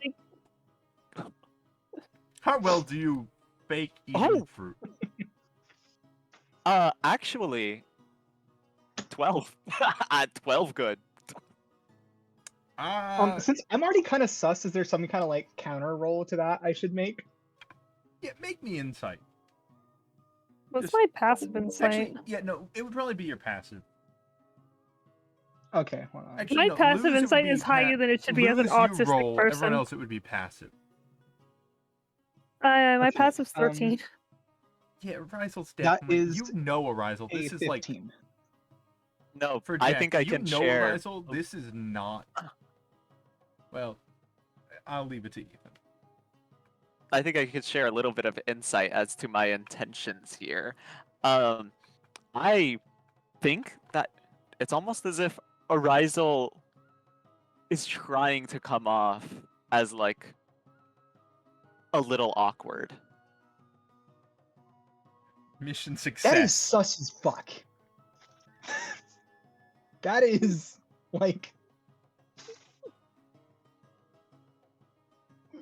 How well do you fake eating Oh! fruit? Actually 12. 12 good. since I'm already kind of sus, is there some kind of like counter roll to that I should make? Yeah, make me insight. What's Just- my passive insight? Actually, yeah, no, it would probably be your passive. Okay, hold on. Actually, My no, passive lose, it would insight be is higher than it should be as an lose, you autistic roll, person. Everyone else, it would be passive. My Okay, passive's 13. Yeah, Arisel's That definitely. is You know Arisel. a This is like 15. No, for I Jack, think I you can know share. Arisel. This is not. Well, I'll leave it to Ethan. I think I could share a little bit of insight as to my intentions here. I think that it's almost as if Arisel is trying to come off as like a little awkward. Mission success. That is sus as fuck. That is like,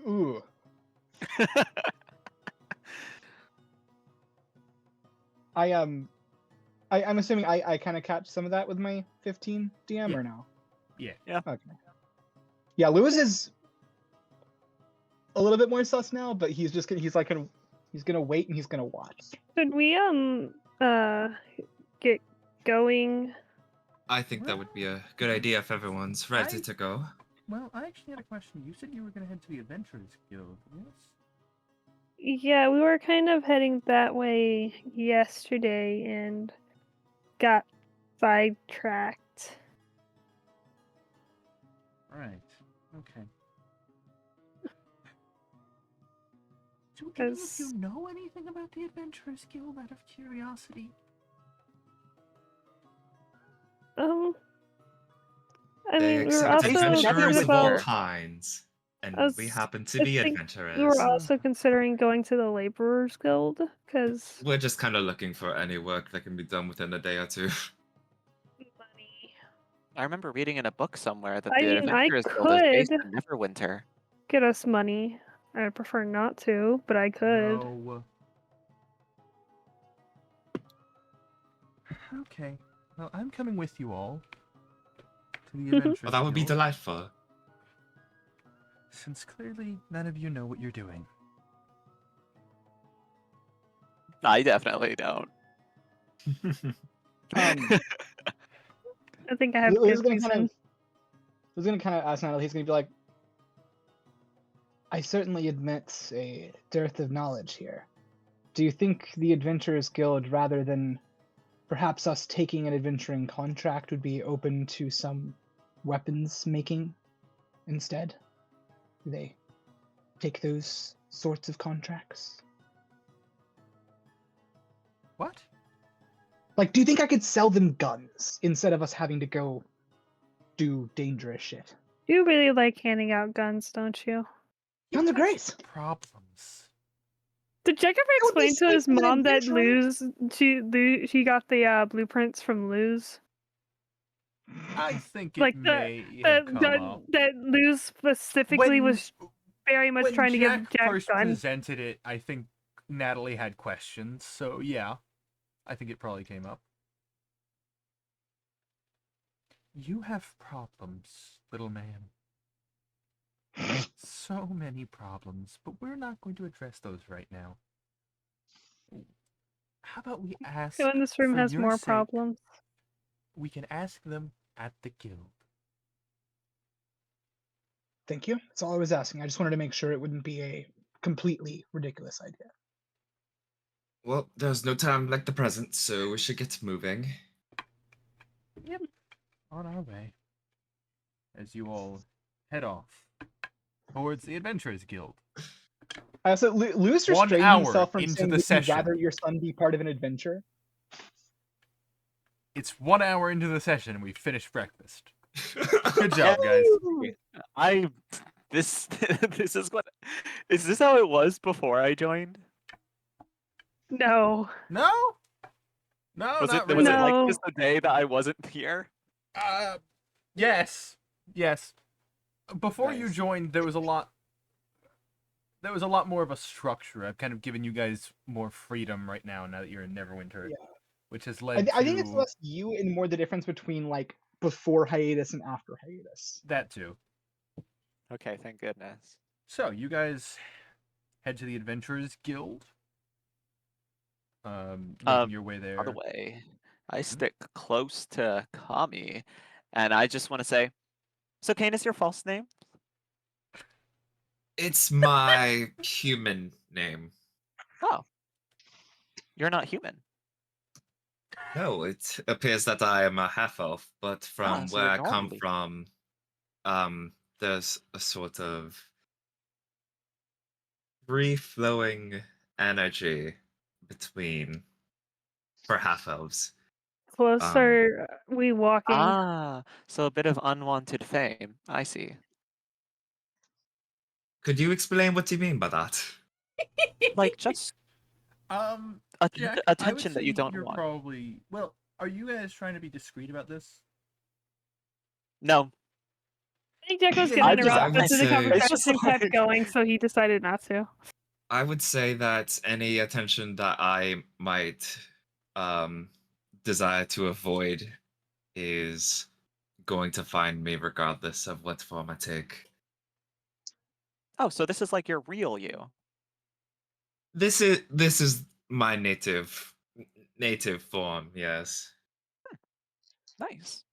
ooh. I'm assuming I kind of catch some of that with my 15 DM Yeah. or no? Yeah. Okay. Yeah, Lewis is a little bit more sus now, but he's gonna wait and he's gonna watch. Should we get going? I think that would be a good idea if everyone's ready to go. Well, I actually had a question. You said you were going to head to the Adventurers Guild, yes? Yeah, we were kind of heading that way yesterday and got sidetracked. Right. Okay. Do any of you know anything about the Adventurers Guild out of curiosity? I They mean, we were accept also adventurers thinking adventurers of all about. kinds, and I was we happen to I be think adventurers. We were also considering going to the Laborers Guild because We're just kind of looking for any work that can be done within a day or two. money. I remember reading in a book somewhere that I the mean, I Adventurers Guild is based could in Neverwinter. get us money. I'd prefer not to, but I could. No. Okay. Well, I'm coming with you all to the Adventurers Well, that would be Guild. delightful. since clearly none of you know what you're doing. I definitely don't. Um, I think I have Lou's good gonna reason. kind of ask Natalie. He's gonna be like, I certainly admit a dearth of knowledge here. Do you think the Adventurers Guild, rather than perhaps us taking an adventuring contract, would be open to some weapons making instead? Do they take those sorts of contracts? What? Like, do you think I could sell them guns instead of us having to go do dangerous shit? You really like handing out guns, don't you? Guns are That's great. Problems. Did Jack ever would be explain to sweet his for an mom that adventurer. she got the blueprints from Luz? I think it Like may have come up. that Luz specifically When, was very much when trying to Jack give Jack first gun. presented it, I think Natalie had questions, so yeah, I think it probably came up. You have problems, little man. So many problems, but we're not going to address those right now. How about we ask Who in this room for has your more sake, problems? we can ask them at the guild. Thank you. That's all I was asking. I just wanted to make sure it wouldn't be a completely ridiculous idea. Well, there's no time like the present, so we should get moving. Yep. On our way. As you all head off towards the Adventurers Guild. So Lou's 1 restrained hour himself from into saying, the would you session. rather your son be part of an adventure? It's 1 hour into the session and we finished breakfast. Good job, guys. This is this how it was before I joined? No. No? No, Was not it really. like No. just the day that I wasn't here? Yes. Yes. Before you Nice. joined, there was a lot more of a structure. I've kind of given you guys more freedom right now that you're in Neverwinter. Yeah. Which has led I think it's to less you and more the difference between like before hiatus and after hiatus. that too. Okay, thank goodness. So, you guys head to the Adventurers Guild. Making your way there. By the way, I stick close to Kami, and I just want to say, so Kane is your false name? It's my human name. Oh, you're not human. No, it appears that I am a half-elf, but from so where you're I come normally- from, there's a sort of free-flowing energy between for half-elves. Closer we walking. Ah, so a bit of unwanted fame. I see. Could you explain what you mean by that? Like just Jack, attention I would that you say don't you're want. probably well. Are you guys trying to be discreet about this? No, I think Jack was I getting just- I interrupted, would so the say- conversation It's just kept like- going, so he decided not to. I would say that any attention that I might desire to avoid is going to find me regardless of what form I take. oh, so this is like your real you. This is my native form, yes. Nice.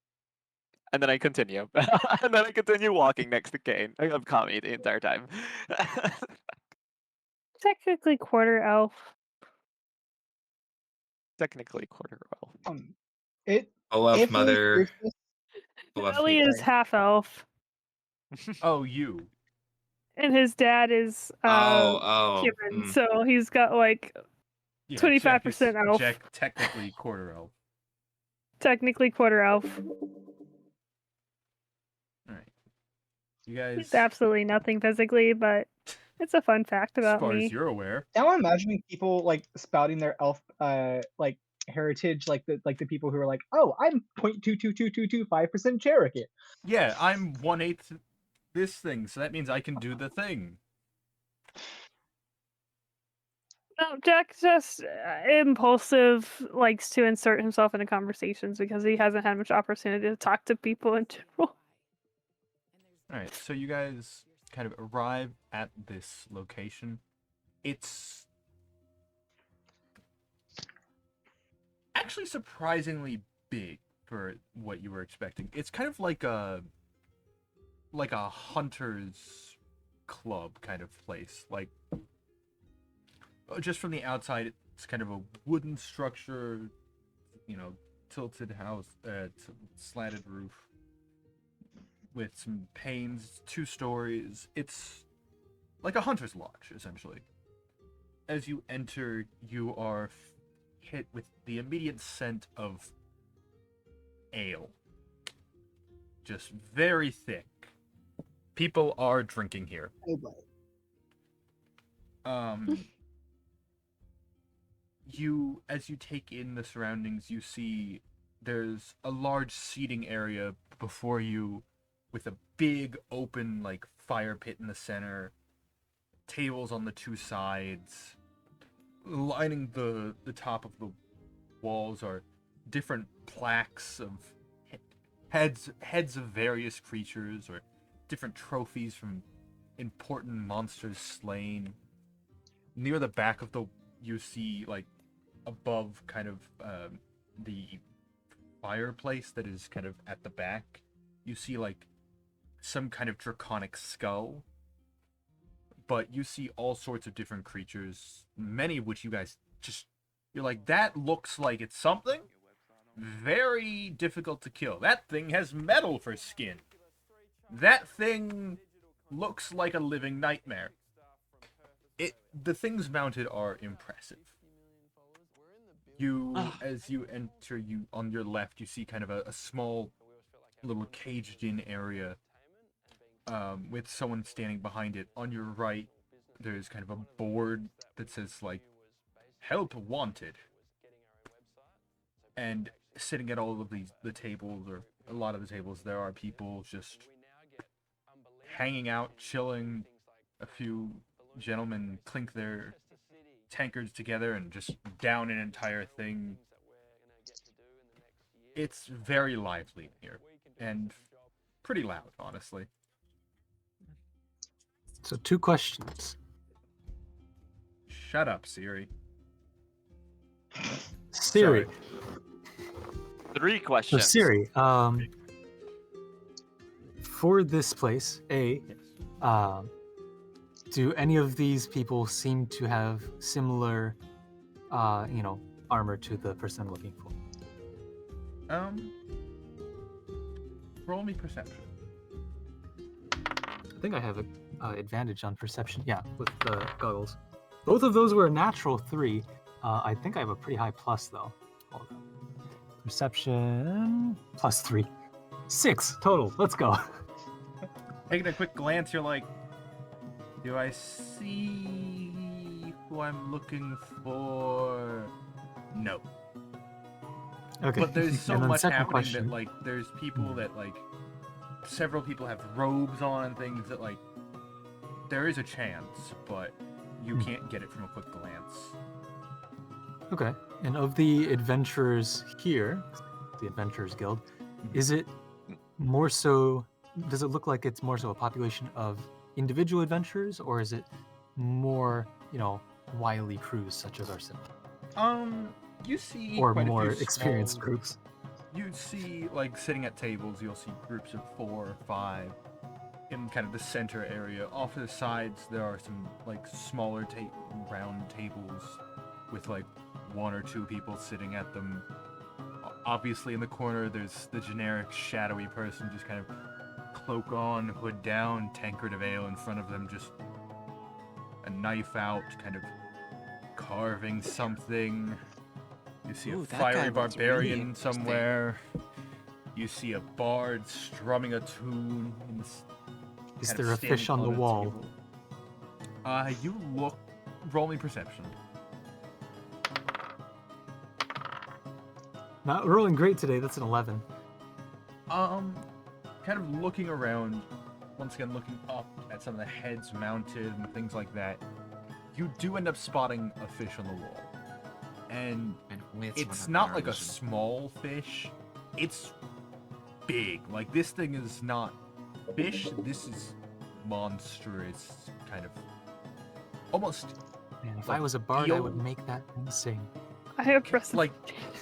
And then I continue. And then I continue walking next to Kane. I'm Kami the entire time. Technically quarter elf. Technically quarter elf. It Oh, elf if Lou's mother. useless- Oh, elf Ellie me- is half elf, Oh, you. and his dad is oh, human, so he's got like Yeah, 25% elf. Jack technically quarter elf. technically quarter elf. All right. You guys, He's absolutely nothing physically, but it's a fun fact as about far me. as you're aware, Now I'm imagining people like spouting their elf like heritage, like the people who are like, oh, I'm 0.222225% Cherokee. yeah, I'm 1/8 this thing, so that means I can do the thing. No, Jack just impulsive, likes to insert himself into conversations because he hasn't had much opportunity to talk to people in general. All right, so you guys kind of arrive at this location, it's actually surprisingly big for what you were expecting. It's kind of like a hunter's club kind of place. Like, just from the outside, it's kind of a wooden structure, tilted house, slanted roof with some panes, 2 stories. It's like a hunter's lodge, essentially. As you enter, you are hit with the immediate scent of ale. Just very thick. People are drinking here. Oh boy. As you take in the surroundings, you see there's a large seating area before you with a big open like fire pit in the center, tables on the 2 sides. Lining the top of the walls are different plaques of heads of various creatures or different trophies from important monsters slain. Near the back of you see like above kind of the fireplace that is kind of at the back, you see like some kind of draconic skull. But you see all sorts of different creatures, many of which you guys you're like, that looks like it's something very difficult to kill. That thing has metal for skin. That thing looks like a living nightmare. The things mounted are impressive. As you enter, on your left, you see kind of a small little caged-in area with someone standing behind it. On your right, there's kind of a board that says, like, help wanted. And sitting at all of the tables, or a lot of the tables, there are people just hanging out, chilling. A few gentlemen clink their tankards together and just down an entire thing. It's very lively here, and pretty loud, honestly. So 2 questions. Shut up, Siri. Siri. 3 So questions. Siri, for this place, do any of these people seem to have similar, armor to the person I'm looking for? Roll me perception. I think I have an advantage on perception. Yeah, with the goggles. Both of those were a natural 3. I think I have a pretty high plus though. Hold on. Perception +3. 6 total. Let's go. Taking a quick glance, you're like, do I see who I'm looking for? No. Okay. But there's so And then much second happening question. that, like, there's people that, like, several people have robes on and things that, like, there is a chance, but you can't get it from a quick glance. Okay. And of the adventurers here, the Adventurers Guild, is it more so? Does it look like it's more so a population of individual adventurers, or is it more, wily crews such as ourselves, You see or quite a more few experienced small- groups? You see, like, sitting at tables, you'll see groups of 4 or 5 in kind of the center area. Off to the sides, there are some, like, smaller round tables with, like, 1 or 2 people sitting at them. Obviously, in the corner, there's the generic shadowy person, just kind of cloak on, hood down, tankard of ale in front of them, just a knife out, kind of carving something. You see Ooh, a that fiery guy looks really barbarian interesting. somewhere. You see a bard strumming a tune. Is kind of there a fish on standing the wall? table. You look. Roll me perception. Not rolling great today. That's an 11. Kind of looking around, once again looking up at some of the heads mounted and things like that, you do end up spotting a fish on the wall. And it's not like a small fish, it's big. Like, this thing is not fish, this is monstrous kind of almost Man, if Like, I was a bard, I would feel- make that thing sing. I have pressed like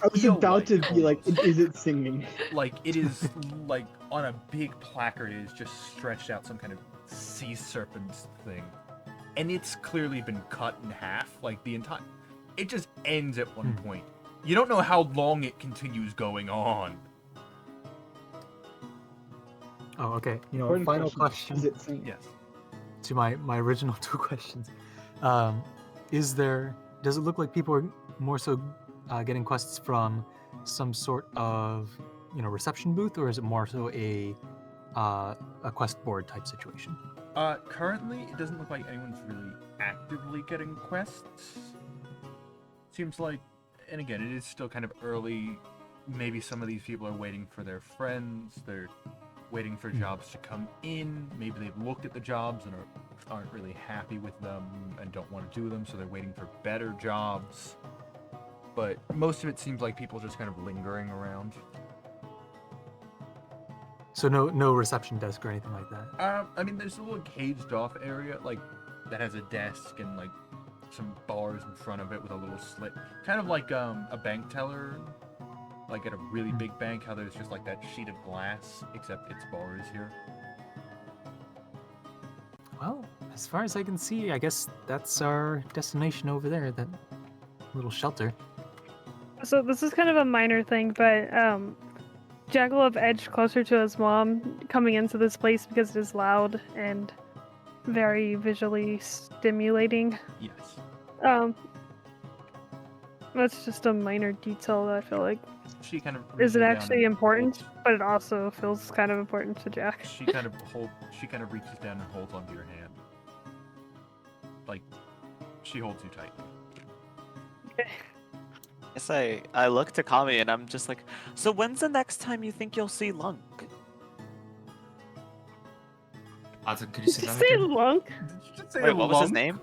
I was feel about to be like, almost. is it singing? Like it is like on a big placard. It is just stretched out some kind of sea serpent thing, and it's clearly been cut in half. Like the entire, it just ends at one point. You don't know how long it continues going on. Oh, okay. Important Final Is question it singing? Yes. to my original two questions. Does it look like people are more so getting quests from some sort of reception booth, or is it more so a quest board type situation? Currently, it doesn't look like anyone's really actively getting quests. Seems like, and again, it is still kind of early. Maybe some of these people are waiting for their friends. They're waiting for jobs to come in. Maybe they've looked at the jobs and aren't really happy with them and don't want to do them, so they're waiting for better jobs. But most of it seems like people just kind of lingering around. So no reception desk or anything like that. I mean, there's a little caged off area, like, that has a desk and, like, some bars in front of it with a little slit. Kind of like, a bank teller, like at a really big bank, how there's just, like, that sheet of glass, except its bars here. Well, as far as I can see, I guess that's our destination over there, that little shelter. So this is kind of a minor thing, but Jack will have edged closer to his mom coming into this place because it is loud and very visually stimulating. Yes. That's just a minor detail that I feel like She kind of isn't reaches down actually and important, holds- but it also feels kind of important to Jack. She kind of reaches down and holds onto your hand. Like, she holds you tight. Yes, I look to Kami and I'm just like, so when's the next time you think you'll see Lunk? Arthur, could you Did say you that say again? Lunk? Did you just say Wait, what was his lump? name?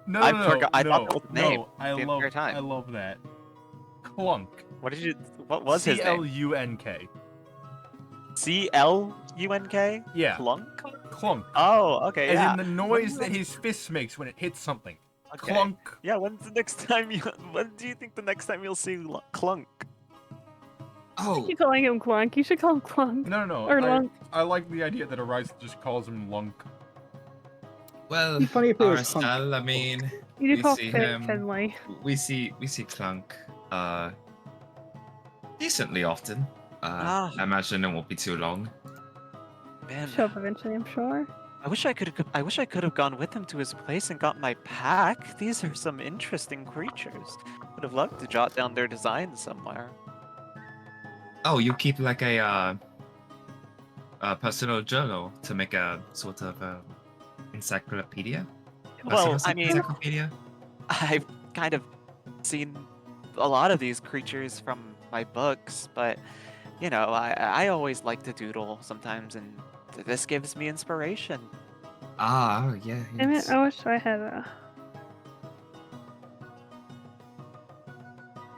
No, I no, forgot- I no, thought that was the name no, I the love, entire time. I love that. Clunk. What did you? What was his name? C-L-U-N-K. C-L-U-N-K? Yeah. Clunk? Clunk. Oh, okay, As yeah. in the noise When's that the- his fist makes when it hits something. Okay. Clunk. Yeah, when's the next time you? When do you think the next time you'll see Clunk? Oh, You're calling him Clunk. You should call him Clunk. No, no, Or no. Lunk. I like the idea that Arise just calls him Lunk. well, It'd be funny if it was Hunk. Arastal, I mean, You We do call see Fin- him. Finley. we see Clunk decently often. Ah. I imagine it won't be too long. Man, Show up eventually, I'm sure. I wish I could have gone with him to his place and got my pack. These are some interesting creatures. Would have loved to jot down their designs somewhere. Oh, you keep like a personal journal to make a sort of encyclopedia? Well, Personal I mean, encyclopedia? I've kind of seen a lot of these creatures from my books, but I always like to doodle sometimes, and this gives me inspiration. Ah, oh, yeah. Damn it, yes. I wish I had a.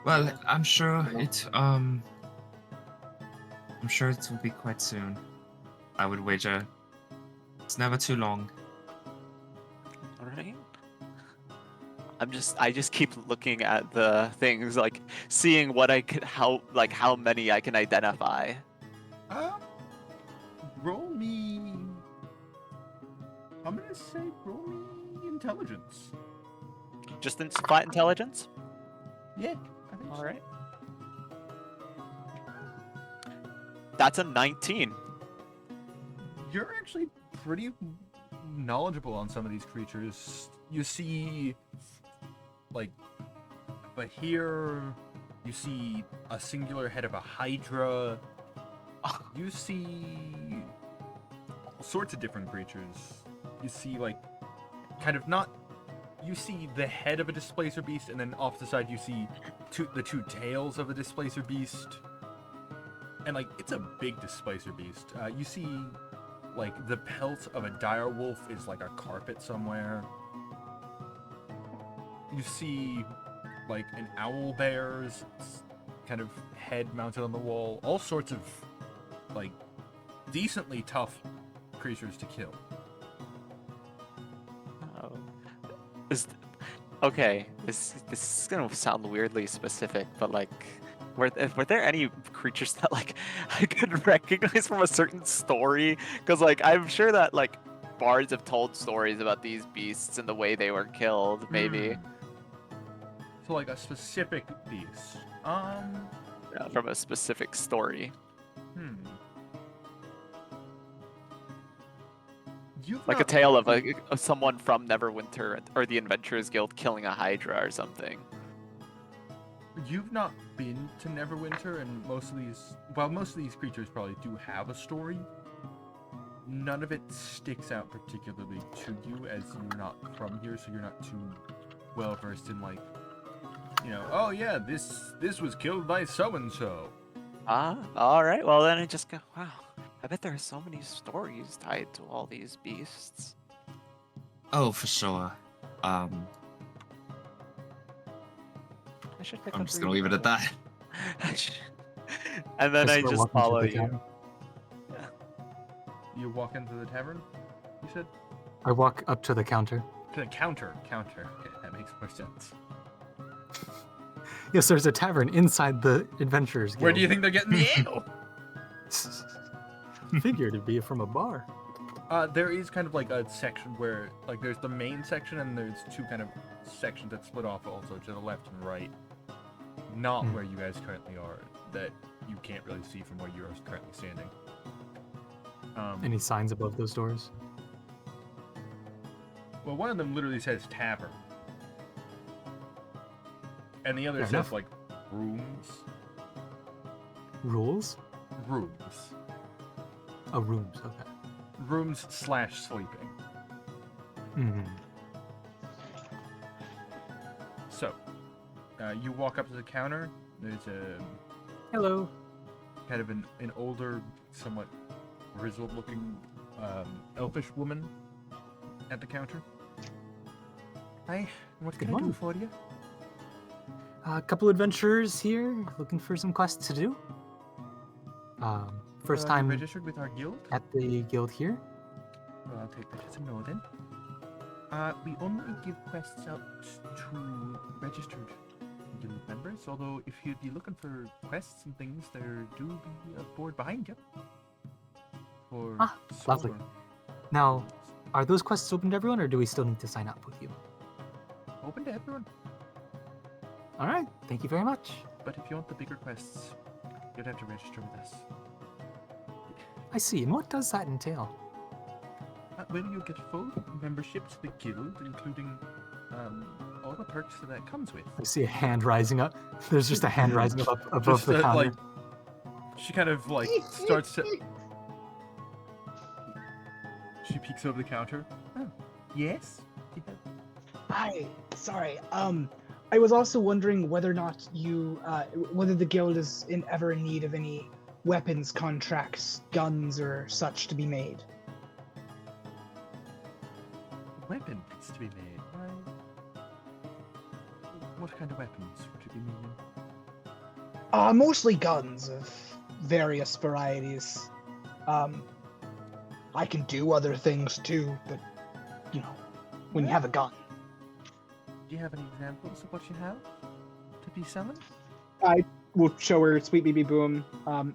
Well, I'm sure it will be quite soon. I would wager it's never too long. All right. I just keep looking at the things, like seeing what I could, how many I can identify. Roll me. I'm gonna say roll me intelligence. Just in flat intelligence. Yeah, I think All so. right. That's a 19. You're actually pretty knowledgeable on some of these creatures. You see, like, but here you see a singular head of a hydra. You see all sorts of different creatures. You see, like, kind of not. You see the head of a displacer beast, and then off the side you see the two tails of a displacer beast. And, like, it's a big displacer beast. You see, like, the pelt of a dire wolf is like a carpet somewhere. You see, like, an owl bear's kind of head mounted on the wall. All sorts of, like, decently tough creatures to kill. Is okay. This is gonna sound weirdly specific, but like, were there any creatures that like I could recognize from a certain story? Because like I'm sure that like bards have told stories about these beasts and the way they were killed. Maybe So like a specific beast. yeah, from a specific story, Hmm. You've like a not- tale of of someone from Neverwinter or the Adventurers Guild killing a Hydra or something. You've not been to Neverwinter, and most of these creatures probably do have a story. None of it sticks out particularly to you, as you're not from here, so you're not too well versed in like, oh yeah, this was killed by so and so. Ah, all right. Well, then I just go, wow. I bet there are so many stories tied to all these beasts. Oh, for sure. I should pick I'm up just gonna leave it at that. And then I start just walking to follow the you. tavern. You walk into the tavern, you said? I walk up to the counter. To the counter. Okay, that makes more sense. Yes, there's a tavern inside the Adventurers Guild. Where do you think they're getting the ale? Figured it'd be from a bar. There is kind of like a section where, like, there's the main section and there's two kind of sections that split off also to the left and right. Not where you guys currently are, that you can't really see from where you are currently standing. Any signs above those doors? Well, one of them literally says tavern. And the other Fair says, enough. like, rooms. Rules? Rooms. Oh, rooms. Okay. Rooms/sleeping. Hmm. So, you walk up to the counter. There's a Hello. kind of an older, somewhat grizzled-looking elfish woman at the counter. Hi, what Good can I do morning. for you? A couple adventurers here looking for some quests to do. First You time registered with our guild? at the guild here. Well, I'll take that as a no then. We only give quests out to registered guild members, although if you'd be looking for quests and things, there do be a board behind you. For lovely. silver. Now, are those quests open to everyone, or do we still need to sign up with you? Open to everyone, All right. Thank you very much. but if you want the bigger quests, you'd have to register with us. I see. And what does that entail? Well, you'll get full membership to the guild, including all the perks that comes with. I see a hand rising up. There's just a hand rising up above Just, the counter. like, she kind of like starts to. She peeks over the counter. Oh, yes. Hi, sorry. I was also wondering whether or not whether the guild is ever in need of any weapons contracts, guns, or such to be made. Weapons to be made. What kind of weapons would you be meaning? Mostly guns of various varieties. I can do other things too, but when you have a gun. Do you have any examples of what you have to be selling? We'll show her Sweet Baby Boom.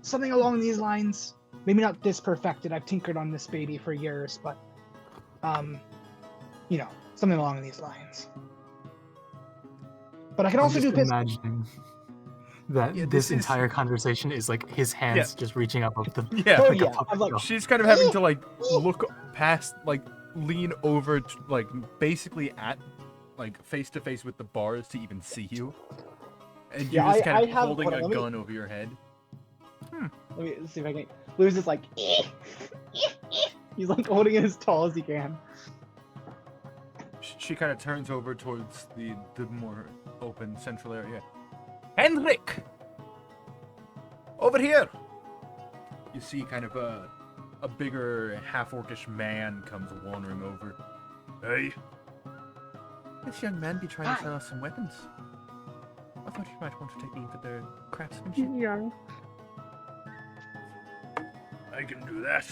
Something along these lines. Maybe not this perfected. I've tinkered on this baby for years, but something along these lines. But I can I'm also just do pistols. imagining that Yeah, this this is- entire conversation is like his hands just reaching up the Yeah. Oh like a yeah, puppet I'm like, dog. She's kind of having to like look past, like lean over, like basically at, like face to face with the bars to even see you. And you're Yeah, just kind I of have- holding hold on, a let me- gun over your head. let me see if I can. Lou's is like, he's like holding it as tall as he can. She kind of turns over towards the more open central area. Henrik! Over here! You see kind of a bigger half-orcish man comes wandering over. Hey. This young man be trying to sell us some weapons. I thought you might want to take a look at their craftsmanship. Yeah. I can do that.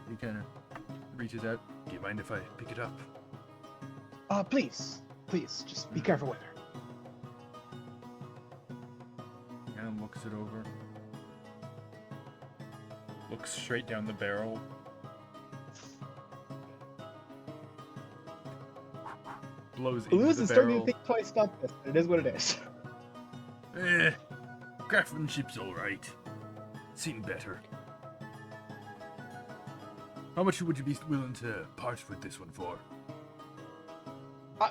He kind of reaches out. Do you mind if I pick it up? Please. please, just be careful with her. And looks it over. Looks straight down the barrel. Blows into Luz the is starting barrel. to think twice about this, but it is what it is. Craftsmanship's alright. Seen better. How much would you be willing to part with this one for?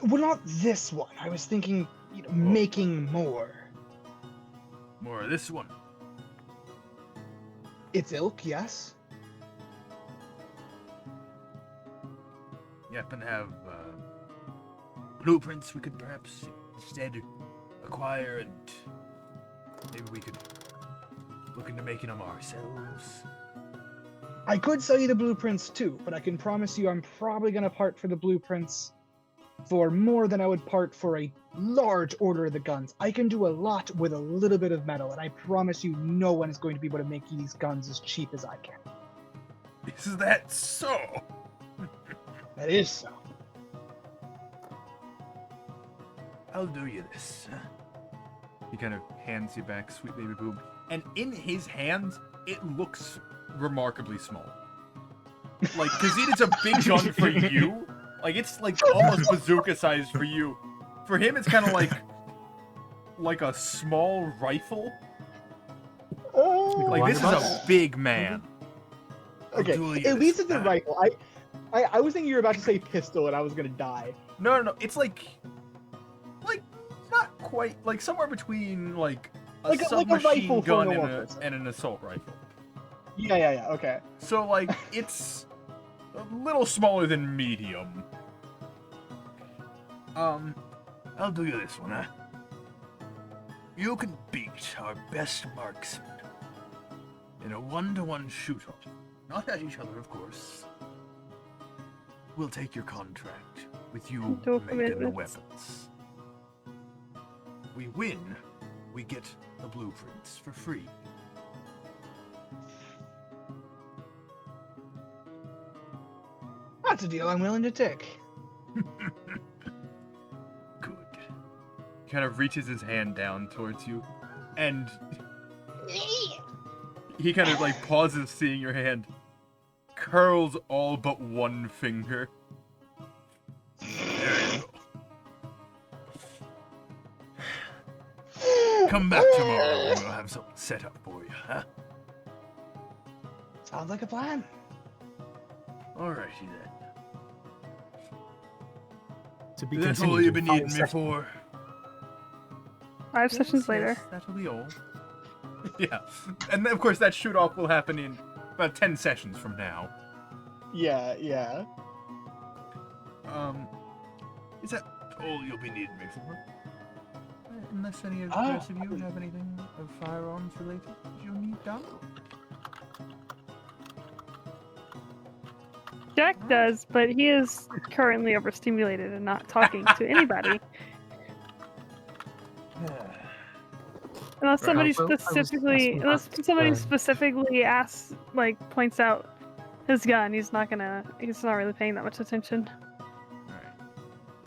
Well, not this one. I was thinking, making more. More of this one. It's ilk, yes. You happen to have blueprints we could perhaps instead acquire, and maybe we could look into making them ourselves. I could sell you the blueprints too, but I can promise you I'm probably going to part for the blueprints for more than I would part for a large order of the guns. I can do a lot with a little bit of metal, and I promise you no one is going to be able to make these guns as cheap as I can. Is that so? That is so. I'll do you this. He kind of hands you back Sweet Baby Boom, and in his hands, it looks remarkably small. Like, because it's a big gun for you. Like, it's like almost bazooka sized for you. For him, it's kind of like a small rifle. Like, this is a big man. Okay, I'll do you at this. least it's a rifle. I was thinking you were about to say pistol, and I was gonna die. No. It's like not quite, like somewhere between like a Like a submachine rifle for gun a and, normal person. and an assault rifle. Yeah, okay. So like it's a little smaller than medium. I'll do you this one, huh? You can beat our best marksman in a 1-to-1 shoot-off. Not at each other, of course. We'll take your contract with you Do a making the commitment. weapons. We win, we get the blueprints for free. That's a deal I'm willing to take. Good. Kind of reaches his hand down towards you, and he kind of like pauses seeing your hand, curls all but one finger. There you go. Come back tomorrow and we'll have something set up for you, huh? Sounds like a plan. Alrighty then. To be That's all continued you've in been five needing me sessions. for. 5 sessions later. Yes, that'll be all. Yeah. And then, of course, that shoot-off will happen in about 10 sessions from now. Yeah. Is that all you'll be needing me for? Unless any of the Ah, rest of you have anything of firearms related that you need done? Jack does, but he is currently overstimulated and not talking to anybody. Unless somebody Well, I was specifically, asking unless about, somebody uh, specifically asks, like, points out his gun, he's not really paying that much attention. Alright.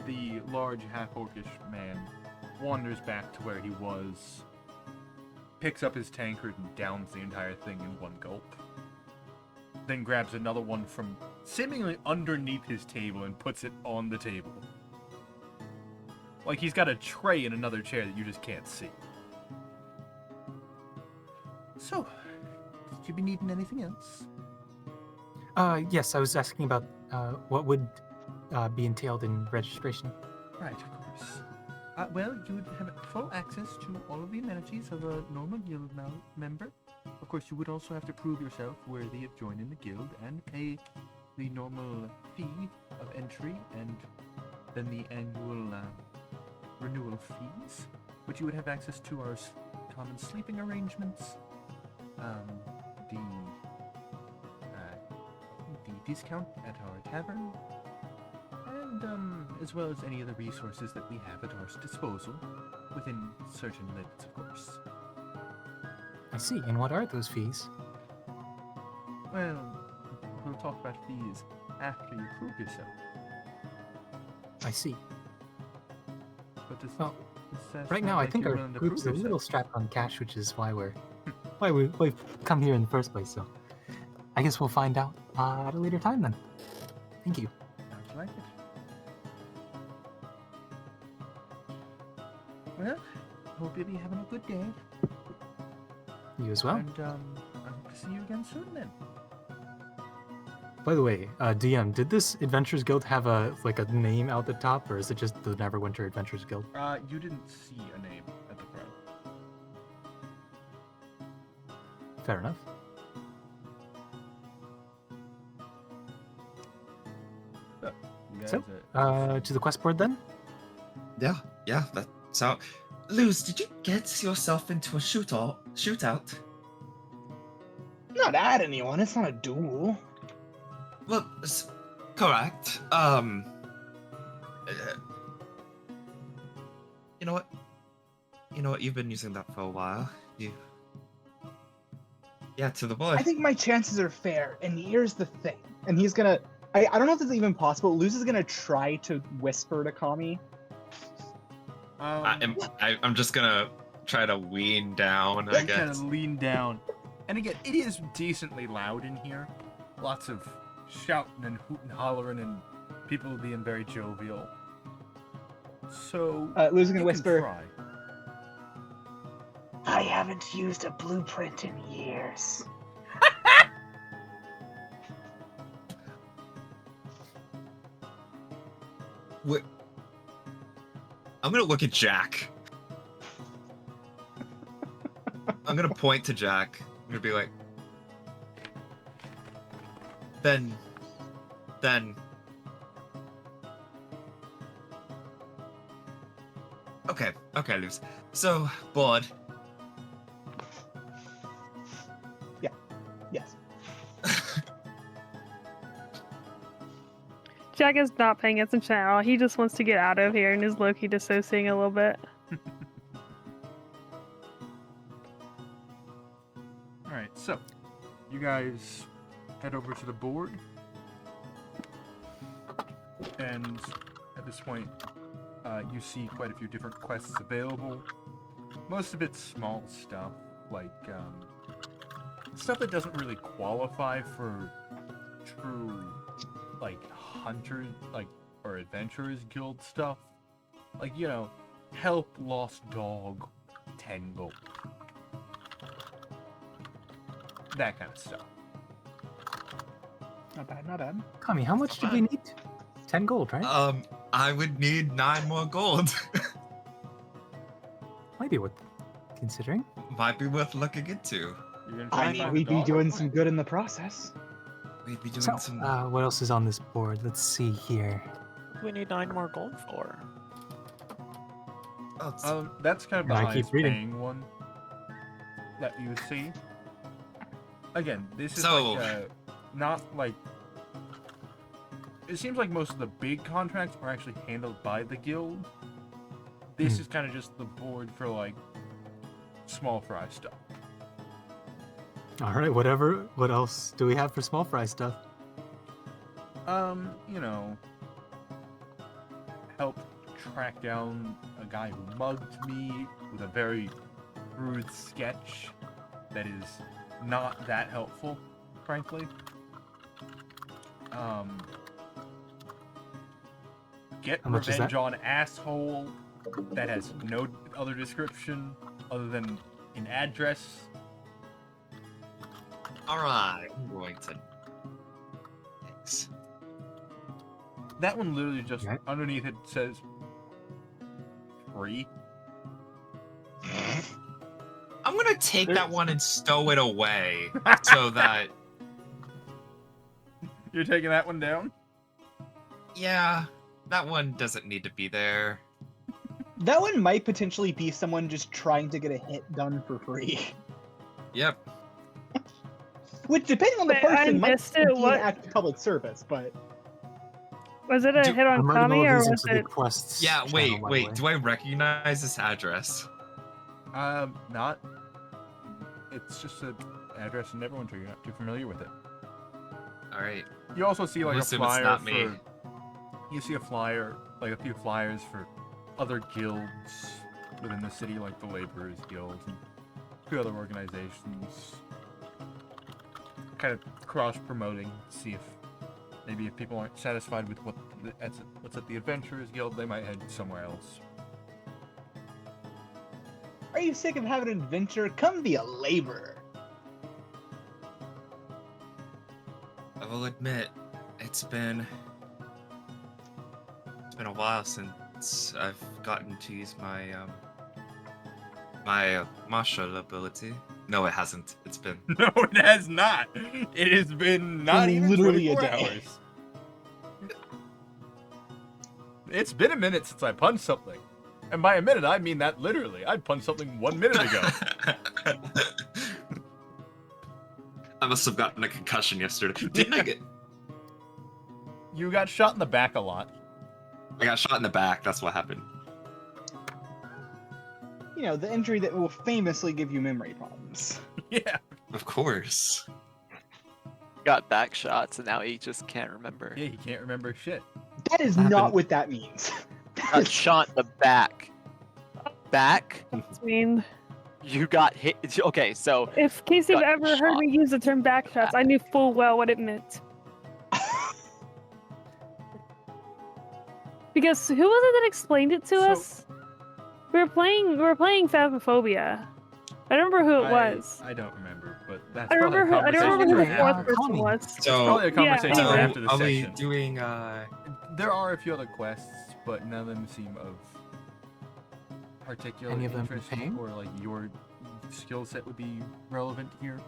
The large half-orcish man wanders back to where he was, picks up his tankard and downs the entire thing in one gulp. Then grabs another one from seemingly underneath his table and puts it on the table. Like he's got a tray in another chair that you just can't see. So, did you be needing anything else? Yes, I was asking about what would be entailed in registration. Right, of course. Well, you would have full access to all of the amenities of a normal guild member. Of course, you would also have to prove yourself worthy of joining the guild and pay the normal fee of entry and then the annual renewal fees. But you would have access to our common sleeping arrangements, the discount at our tavern, and as well as any other resources that we have at our disposal, within certain limits, of course. I see. And what are those fees? Well, we'll talk about these after you prove yourself. I see. Well, assessment right now, I like think you're our willing to group's a prove little yourself. strapped on cash, which is why we've come here in the first place. So, I guess we'll find out at a later time then. Thank you. Sounds like it. Well, hope you'll be having a good day. You as well. And I hope to see you again soon then. By the way, DM, did this Adventurers Guild have a name out the top, or is it just the Neverwinter Adventurers Guild? You didn't see a name at the front. Fair enough. You guys, So, to the quest board then. Yeah, that sound. Luz, did you get yourself into a shootout? Not at anyone. It's not a duel. Well, correct. You know what? You've been using that for a while. Yeah, to the boy. I think my chances are fair, and here's the thing. And he's gonna. I don't know if this is even possible. Luz is gonna try to whisper to Kami. I'm just gonna try to wean down, I You kind guess. of lean down. And again, it is decently loud in here. Lots of shouting and hooting, hollering, and people being very jovial. So, Luz is gonna you whisper. can try. I haven't used a blueprint in years. I'm gonna look at Jack. I'm gonna point to Jack. I'm gonna be like, then. Okay, Luz. So, bored. Yes. Jack is not paying attention at all. He just wants to get out of here and is low-key dissociating a little bit. Alright, so, you guys head over to the board. And at this point, you see quite a few different quests available. Most of it's small stuff, like stuff that doesn't really qualify for true, hunter, or adventurers guild stuff. Like, help lost dog, 10 gold. That kind of stuff. Not bad. Not bad. Kami, how much did we need? 10 gold, right? I would need 9 more gold. Might be worth considering. Might be worth looking into. You're gonna I try and mean, find we'd the be dog? doing some good in the process. We'd be doing So, some. what else is on this board? Let's see here. What do we need 9 more gold for? Oh, it's- That's kind of the And I keep highest reading. paying one that you see. Again, this is So- not like. It seems like most of the big contracts are actually handled by the guild. This is kind of just the board for small fry stuff. All right, whatever. What else do we have for small fry stuff? Help track down a guy who mugged me with a very crude sketch that is not that helpful, frankly. Get How much is revenge that? on asshole that has no other description other than an address. Alright, I'm going to. Thanks. That one literally just Okay. underneath it says free. I'm gonna take that one and stow it away so that. You're taking that one down? Yeah, that one doesn't need to be there. That one might potentially be someone just trying to get a hit done for free. Yep. Which, depending on the Wait, I person, might missed be it. an What- act of public service. But Was it a hit on I'm writing Kami, all or these was into the it... quests. Yeah, channel, wait, by the wait. way. Do I recognize this address? Not. It's just an address in Neverwinter. You're not too familiar with it. Alright. You also see We'll a assume it's flyer not for. me. You see a flyer, a few flyers for other guilds within the city, like the Laborers Guild and a few other organizations. Kind of cross-promoting, see if maybe if people aren't satisfied with what's at the Adventurers Guild, they might head somewhere else. Are you sick of having an adventure? Come be a laborer. I will admit, it's been a while since I've gotten to use my my martial ability. No, it hasn't. It's been No, it has not. It has been not even Literally a 24 day. hours. It's been a minute since I punched something. And by a minute, I mean that literally. I punched something 1 minute ago. I must have gotten a concussion yesterday. Didn't I get? You got shot in the back a lot. I got shot in the back. That's what happened. You know, the injury that will famously give you memory problems. Yeah. Of course. Got back shots, and now he just can't remember. Yeah, he can't remember shit. That is Happened. not what that means. Got shot in the back. Back? That's mean. You got hit. Okay, so If Casey Got ever heard shot. me use the term backshots, I knew full well what it meant. Because who was it that explained it to So- us? We were playing Phasmophobia. I don't remember who it was. I don't remember, but that's I probably remember a who I don't remember who the conversation fourth after. person Connie. was. So, Probably a conversation anyway. after the are we session. doing? There are a few other quests, but none of them seem of particular Any of them interest paying? or like your skill set would be relevant here.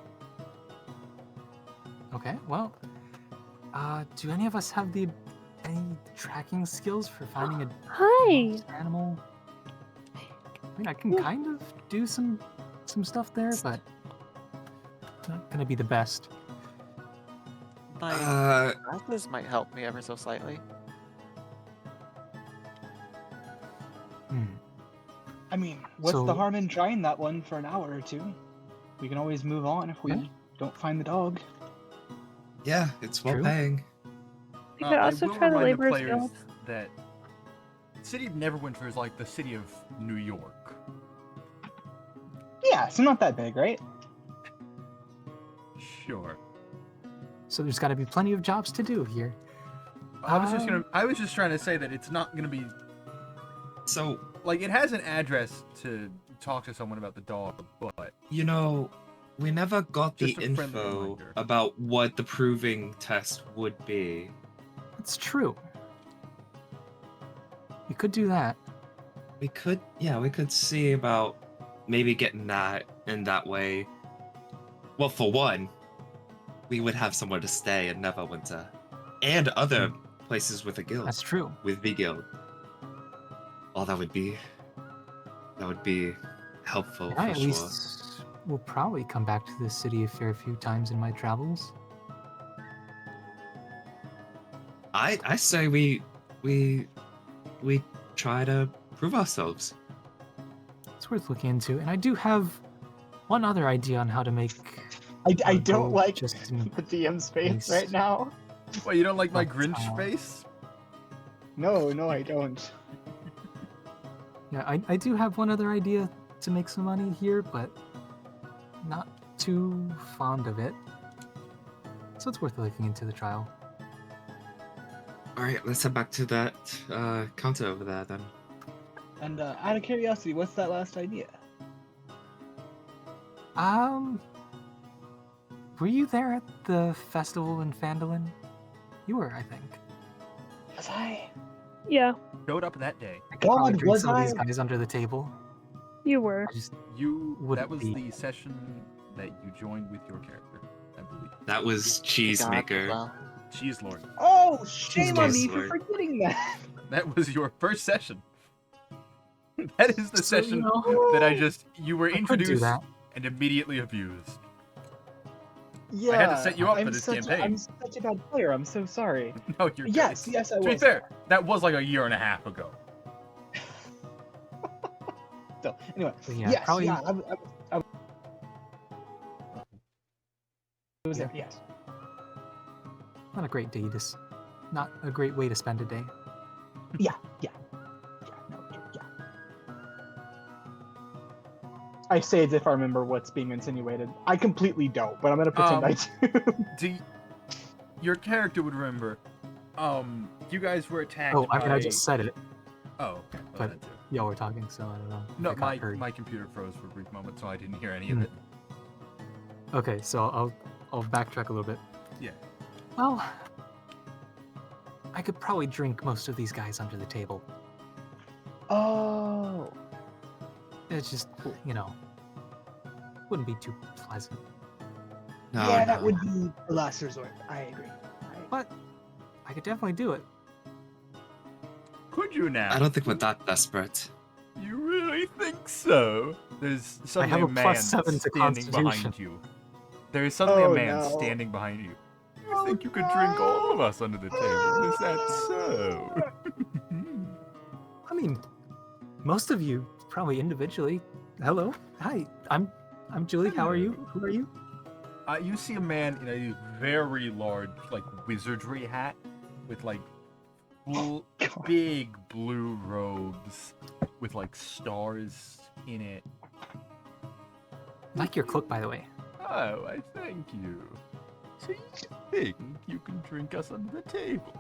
Okay, well, do any of us have any tracking skills for finding a Hi. monster animal? I mean, I can kind of do some stuff there, but not gonna be the best. my Uh, glasses might help me ever so slightly. Hmm. I mean, what's the So- harm in trying that one for an hour or two? We can always move on if we Yeah. don't find the dog. yeah, it's well True. paying. You could also try the Laborers players Guild. that City of Neverwinter is like the city of New York. Yeah, so not that big, right? Sure. So there's got to be plenty of jobs to do here. I was just trying to say that it's not gonna be So, like it has an address to talk to someone about the dog, but you know, we never got the Just a friendly info reminder. about what the proving test would be. It's true. We could do that. We could see about maybe getting that in that way. Well, for one, we would have somewhere to stay in Neverwinter, and other places with a guild, That's true. with the guild. Oh, that would be helpful I for at sure. least will probably come back to this city a fair few times in my travels. I say we try to prove ourselves. It's worth looking into, and I do have one other idea on how to make. I our don't gold like just in the DM's face Nice. right now. well, you don't like my But, Grinch face? No, I don't. Yeah, I do have one other idea to make some money here, but not too fond of it. So it's worth looking into the trial. All right, let's head back to that counter over there then. And out of curiosity, what's that last idea? Were you there at the festival in Phandalin? You were, I think. Was I? Yeah, Showed up that day. I could probably God, drink was some of these I? guys under the table. you were. I just That Wouldn't was be. the session that you joined with your character, I believe. That was Cheesemaker. Well, Cheese Lord. Oh, shame on Jesus, me for Lord. forgetting that. That was your first session. That is the So, you session know, that you were I could do introduced that. and immediately abused. Yeah, had to set you up I'm for this such campaign. I'm such a bad player. I'm so sorry. No, you're good. Yes, I To was. be fair, that was like a year and a half ago. So, anyway, But yeah, yes, probably. yeah, I was there. Yes. Not a great day not a great way to spend a day. Yeah. No, yeah. I say as if I remember what's being insinuated. I completely don't, but I'm gonna pretend I do. Your character would remember. You guys were attacked Oh, I by. mean, I just said it. Oh, okay. Well, But- that too. Y'all were talking, so I don't know. if No, I got heard. my computer froze for a brief moment, so I didn't hear any of Hmm. it. Okay, so I'll backtrack a little bit. Yeah. Well, I could probably drink most of these guys under the table. Oh. It's just, you know, wouldn't be too pleasant. No, yeah, no. that would be the last resort. I agree. But I could definitely do it. Could you now? I don't think we're that desperate. You really think so? There's suddenly have a a man +7 to standing behind Constitution. you. There is suddenly a Oh, man no. standing behind you. You Oh, think you could drink all of no. us under the table? Is that so? I mean, most of you probably individually. Hello, hi, I'm Julie. How are you? Who are you? You see a man in a very large, like, wizardry hat with, like, full, God. big blue robes with, like, stars in it. Like your cloak, by the way. Oh, I thank you. So you think you can drink us under the table?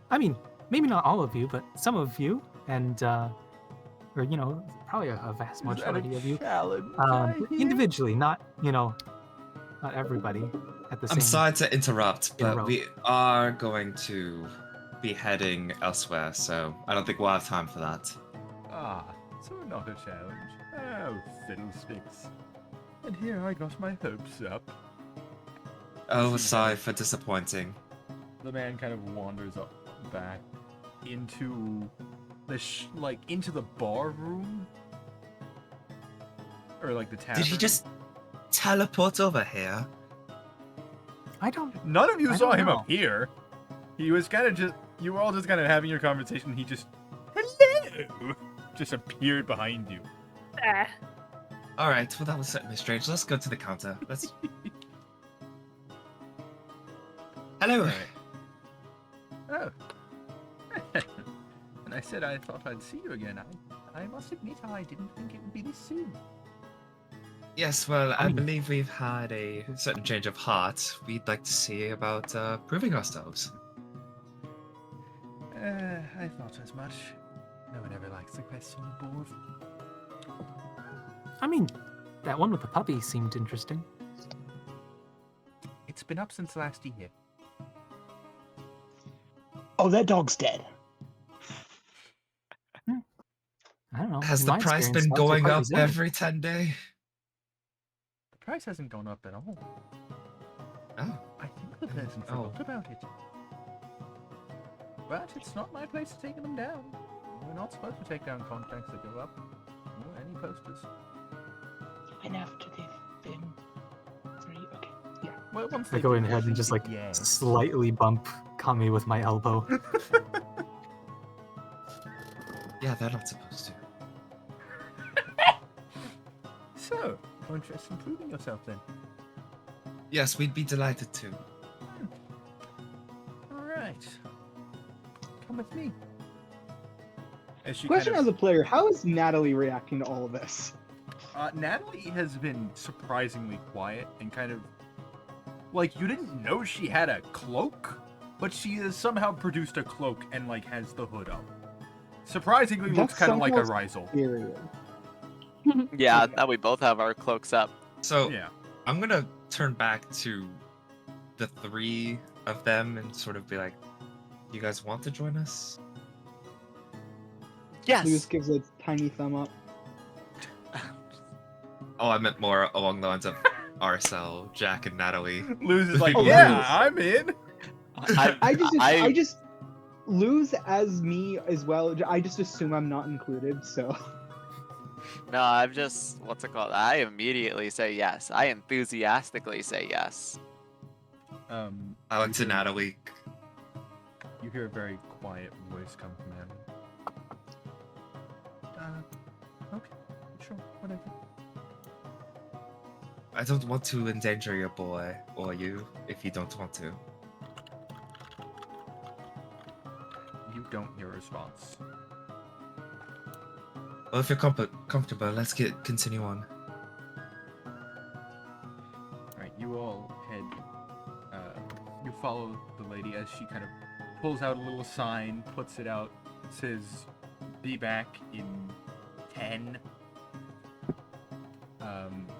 I mean, maybe not all of you, but some of you, and or you know, probably a vast Is that majority a of you, challenge I hear? individually, not not everybody at the same. I'm sorry to interrupt, in a but row. we are going to be heading elsewhere, so I don't think we'll have time for that. Ah, so not a challenge. Oh, fiddlesticks. And here I got my hopes up. Oh, sorry for disappointing. The man kind of wanders up back into the into the bar room, or like the tavern. Did he just teleport over here? I don't. None of you I saw don't him know. up here. He was kind of just. You were all just kind of having your conversation. He just. Hello! Just appeared behind you. Ah. Alright, well that was certainly strange. Let's go to the counter. Let's... Hello. Oh. And I said I thought I'd see you again. I must admit I didn't think it would be this soon. Yes, well, I I mean- believe we've had a certain change of heart. We'd like to see about proving ourselves. I thought as much. No one ever likes a question bored. I mean, that one with the puppy seemed interesting. It's been up since last year. Oh, that dog's dead. I don't know. Has in the my price experience, been dogs are going quite up resilient. every 10 day? The price hasn't gone up at all. Oh. I think the person Oh. forgot about it. But it's not my place to take them down. We're not supposed to take down contracts that go up. Or any posters. And after they've been 3. Okay. Yeah. Well, once I they go do, ahead and just like yeah. slightly bump Kami with my elbow. Yeah, they're not supposed to. So, no interest in proving yourself then? Yes, we'd be delighted to. Alright. Come with me. As she Question kind as a player, how is Natalie reacting to all of this? Natalie has been surprisingly quiet and kind of like you didn't know she had a cloak, but she has somehow produced a cloak and like has the hood up. Surprisingly, looks That's kind of like a somehow Rizal. Period. Yeah, Okay. now we both have our cloaks up. So, Yeah. I'm gonna turn back to the 3 of them and sort of be like, you guys want to join us? Yes. Luz gives a tiny thumb up. Oh, I meant more along the lines of RSL, Jack, and Natalie. Luz is like, Oh, yeah, Luz. I'm in. I just Luz as me as well. I just assume I'm not included, so No, I'm just, what's it called? I immediately say yes. I enthusiastically say yes. I went to you hear- Natalie. You hear a very quiet voice come from Natalie. Okay, sure, whatever. I don't want to endanger your boy or you if you don't want to. You don't hear a response. Well, if you're comfortable, let's continue on. Alright, you all head. You follow the lady as she kind of pulls out a little sign, puts it out, says, "Be back in 10."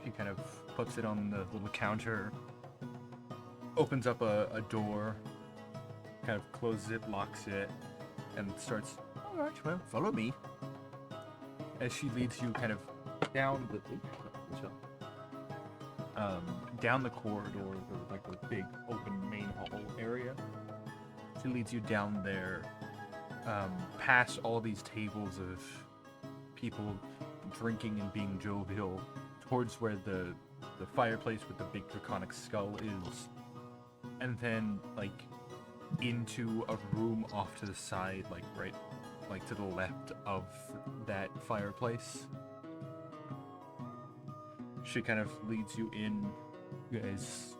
She kind of puts it on the little counter, opens up a door, kind of closes it, locks it, and starts, "Alright, well, follow me." As she leads you kind of down the down the corridor, like the big open main hall area. She leads you down there, past all these tables of people drinking and being jovial, towards where the fireplace with the big draconic skull is, and then like into a room off to the side, like right, like to the left of that fireplace. She kind of leads you in. You guys,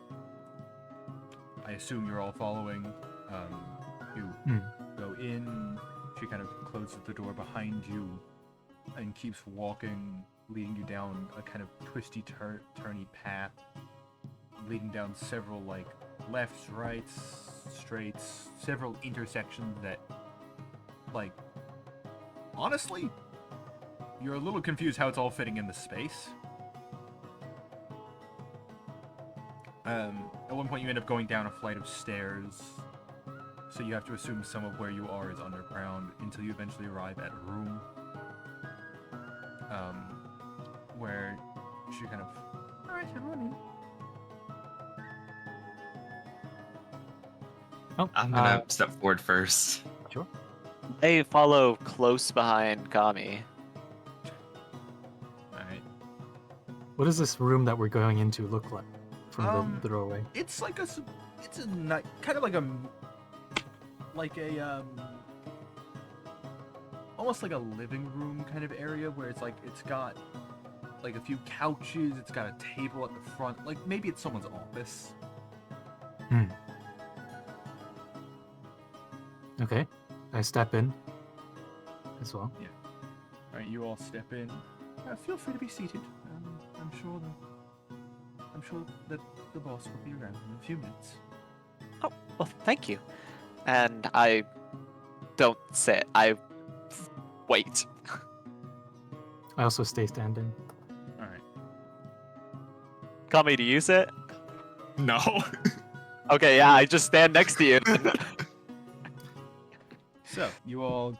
I assume you're all following. You go in. She kind of closes the door behind you and keeps walking, leading you down a kind of twisty, turny path, leading down several like lefts, rights, straights, several intersections that, like, honestly, you're a little confused how it's all fitting in the space. At one point you end up going down a flight of stairs, so you have to assume some of where you are is underground until you eventually arrive at a room, where she kind of, "Alright, everyone in." Oh, I'm gonna step forward first. Sure. They follow close behind Kami. Alright. What does this room that we're going into look like from the Um, doorway? It's like it's a kind of like a almost like a living room kind of area where it's like it's got like a few couches, it's got a table at the front, like maybe it's someone's office. Okay, I step in as well. Alright, you all step in. Feel free to be seated. I'm sure that the boss will be around in a few minutes. Oh, well, thank you. And I don't sit. I wait. I also stay standing. Alright. Kami, do you sit? No. Okay, yeah, I just stand next to you. So, you all,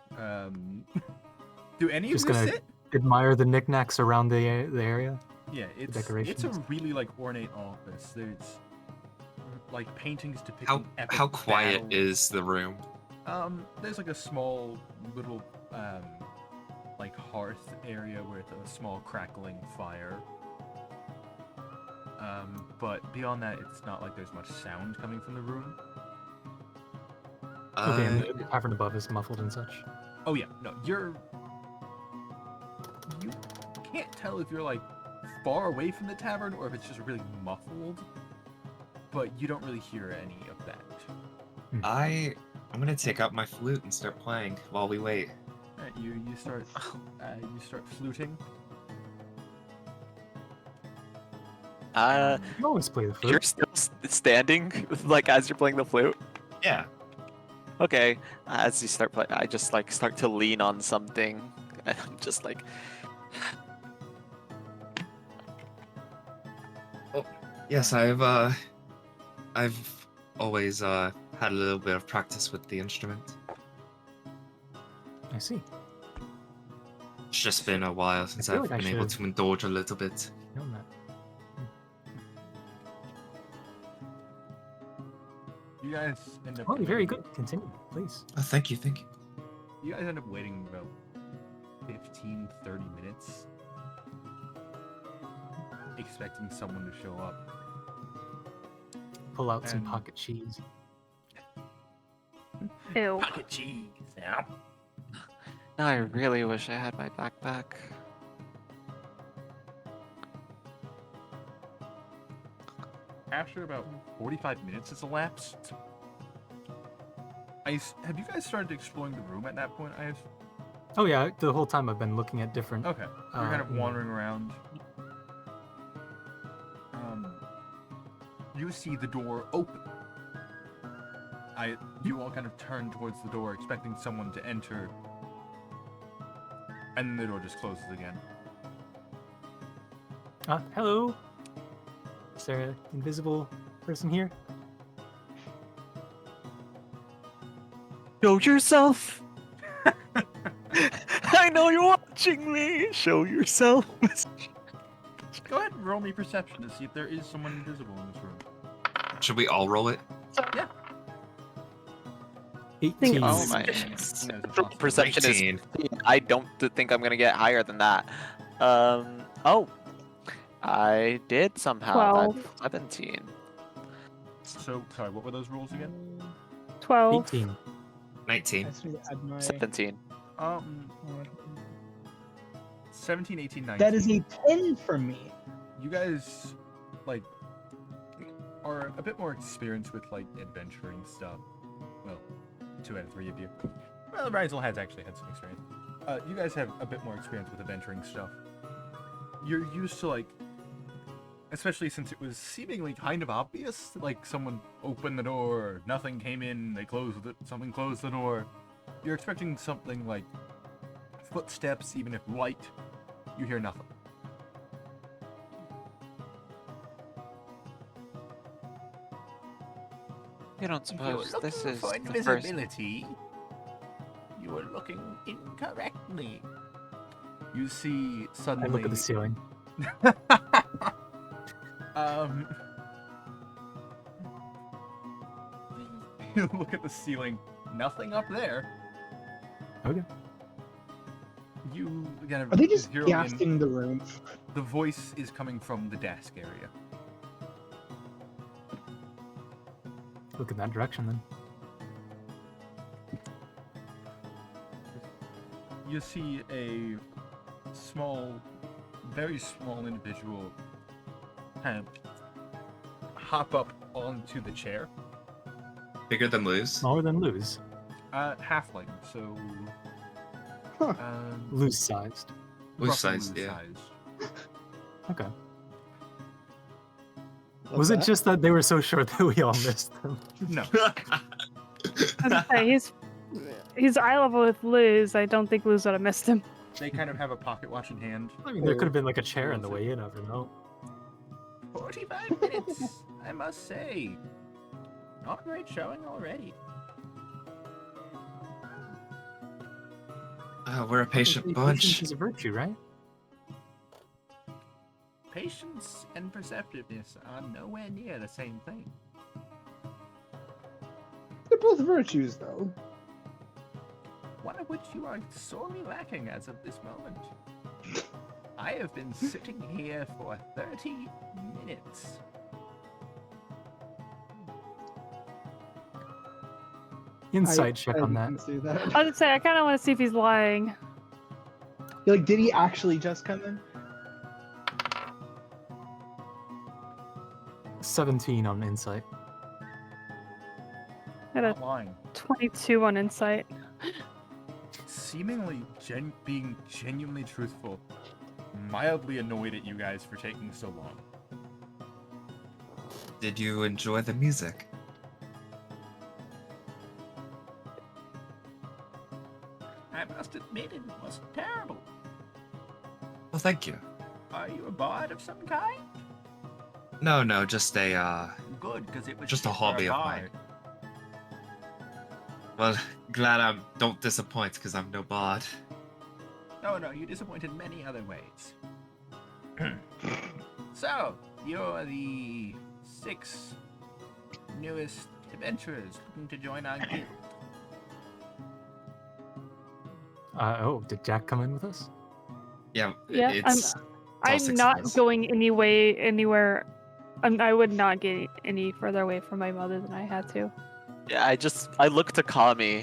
do any Just of you gonna- sit? Admire the knickknacks around the area. Yeah, it's a decorations. really like ornate office. There's like paintings depicting How epic how quiet battles. is the room? There's like a small little like hearth area with a small crackling fire. But beyond that, it's not like there's much sound coming from the room. Okay, and the tavern above is muffled and such. Oh yeah, no, you can't tell if you're like far away from the tavern or if it's just really muffled. But you don't really hear any of that. I'm gonna take out my flute and start playing while we wait. Alright, you start fluting. You always play the flute. You're still standing, like as you're playing the flute. Yeah. Okay, as you start playing, I just like start to lean on something, and I'm just like, Yes, I've always had a little bit of practice with the instrument. I see. It's just been a while since feel I've like I been able should- to indulge a little bit. Known that. You guys end up. Oh, very good. Continue, please. Oh, thank you, thank you. You guys end up waiting about 15, 30 minutes, expecting someone to show up. Pull out some And- pocket cheese. Ew. Pocket cheese. Yeah. now I really wish I had my backpack. After about 45 minutes has elapsed, have you guys started exploring the room at that point? Oh yeah, the whole time I've been looking at different. Okay. You're kind of you know, wandering around. You see the door open. You all kind of turn towards the door, expecting someone to enter, and then the door just closes again. Hello. Is there an invisible person here? Show yourself. I know you're watching me. Show yourself. Go ahead and roll me perception to see if there is someone invisible in this room. Should we all roll it? Yeah. 18. Oh my. There's a Perception is. 19. I don't think I'm gonna get higher than that. Oh, I did somehow. 12. That's 17. So, sorry, what were those rules again? 12. 18. 19. I just need to add my. 17. 17, 18, 19. That is a 10 for me. You guys, like, are a bit more experienced with, like, adventuring stuff. Well, 2 out of 3 of you. Well, Rizel has actually had some experience. You guys have a bit more experience with adventuring stuff. You're used to, like, especially since it was seemingly kind of obvious, like someone opened the door, nothing came in, they closed it, something closed the door. You're expecting something like footsteps, even if light. You hear nothing. You don't suppose this is for the first... invisibility, you are looking incorrectly. You see I suddenly. look at the ceiling. You look at the ceiling. Nothing up there. Okay. You kind of Are they just zero in. gassing the room? The voice is coming from the desk area. Look in that direction then. You see a small, very small individual kind of hop up onto the chair. Bigger than Luz. Smaller than Luz. Halfling, so Huh. Luz sized. Luz roughly sized, yeah. Okay. Love Was it that. just that they were so short that we all missed them? No. I was gonna say, he's eye level with Liz. I don't think Liz would have missed him. They kind of have a pocket watch in hand. I mean, there could have been like a chair in the way. You never know. 45 minutes, I must say. Not great showing already. We're a patient bunch. Patience is a virtue, right? Patience and perceptiveness are nowhere near the same thing. They're both virtues, though. One of which you are sorely lacking as of this moment. I have been sitting here for 30 minutes. Insight check on that. didn't see that. I was gonna say, I kind of want to see if he's lying. You're like, did he actually just come in? 17 on insight. I had a Not lying. 22 on insight. Seemingly being genuinely truthful, mildly annoyed at you guys for taking so long. Did you enjoy the music? I must admit it was terrible. Well, thank you. Are you a bard of some kind? No, just a, Good, because it was Just a shit for hobby of bard. well, glad I don't disappoint because I'm no bard. No, you disappointed many other ways. So, you're the 6 newest adventurers looking to join our guild. Oh, did Jack come in with us? Yeah, Yeah, it's I'm six of not us. going anywhere. I would not get any further away from my mother than I had to. Yeah, I look to Kami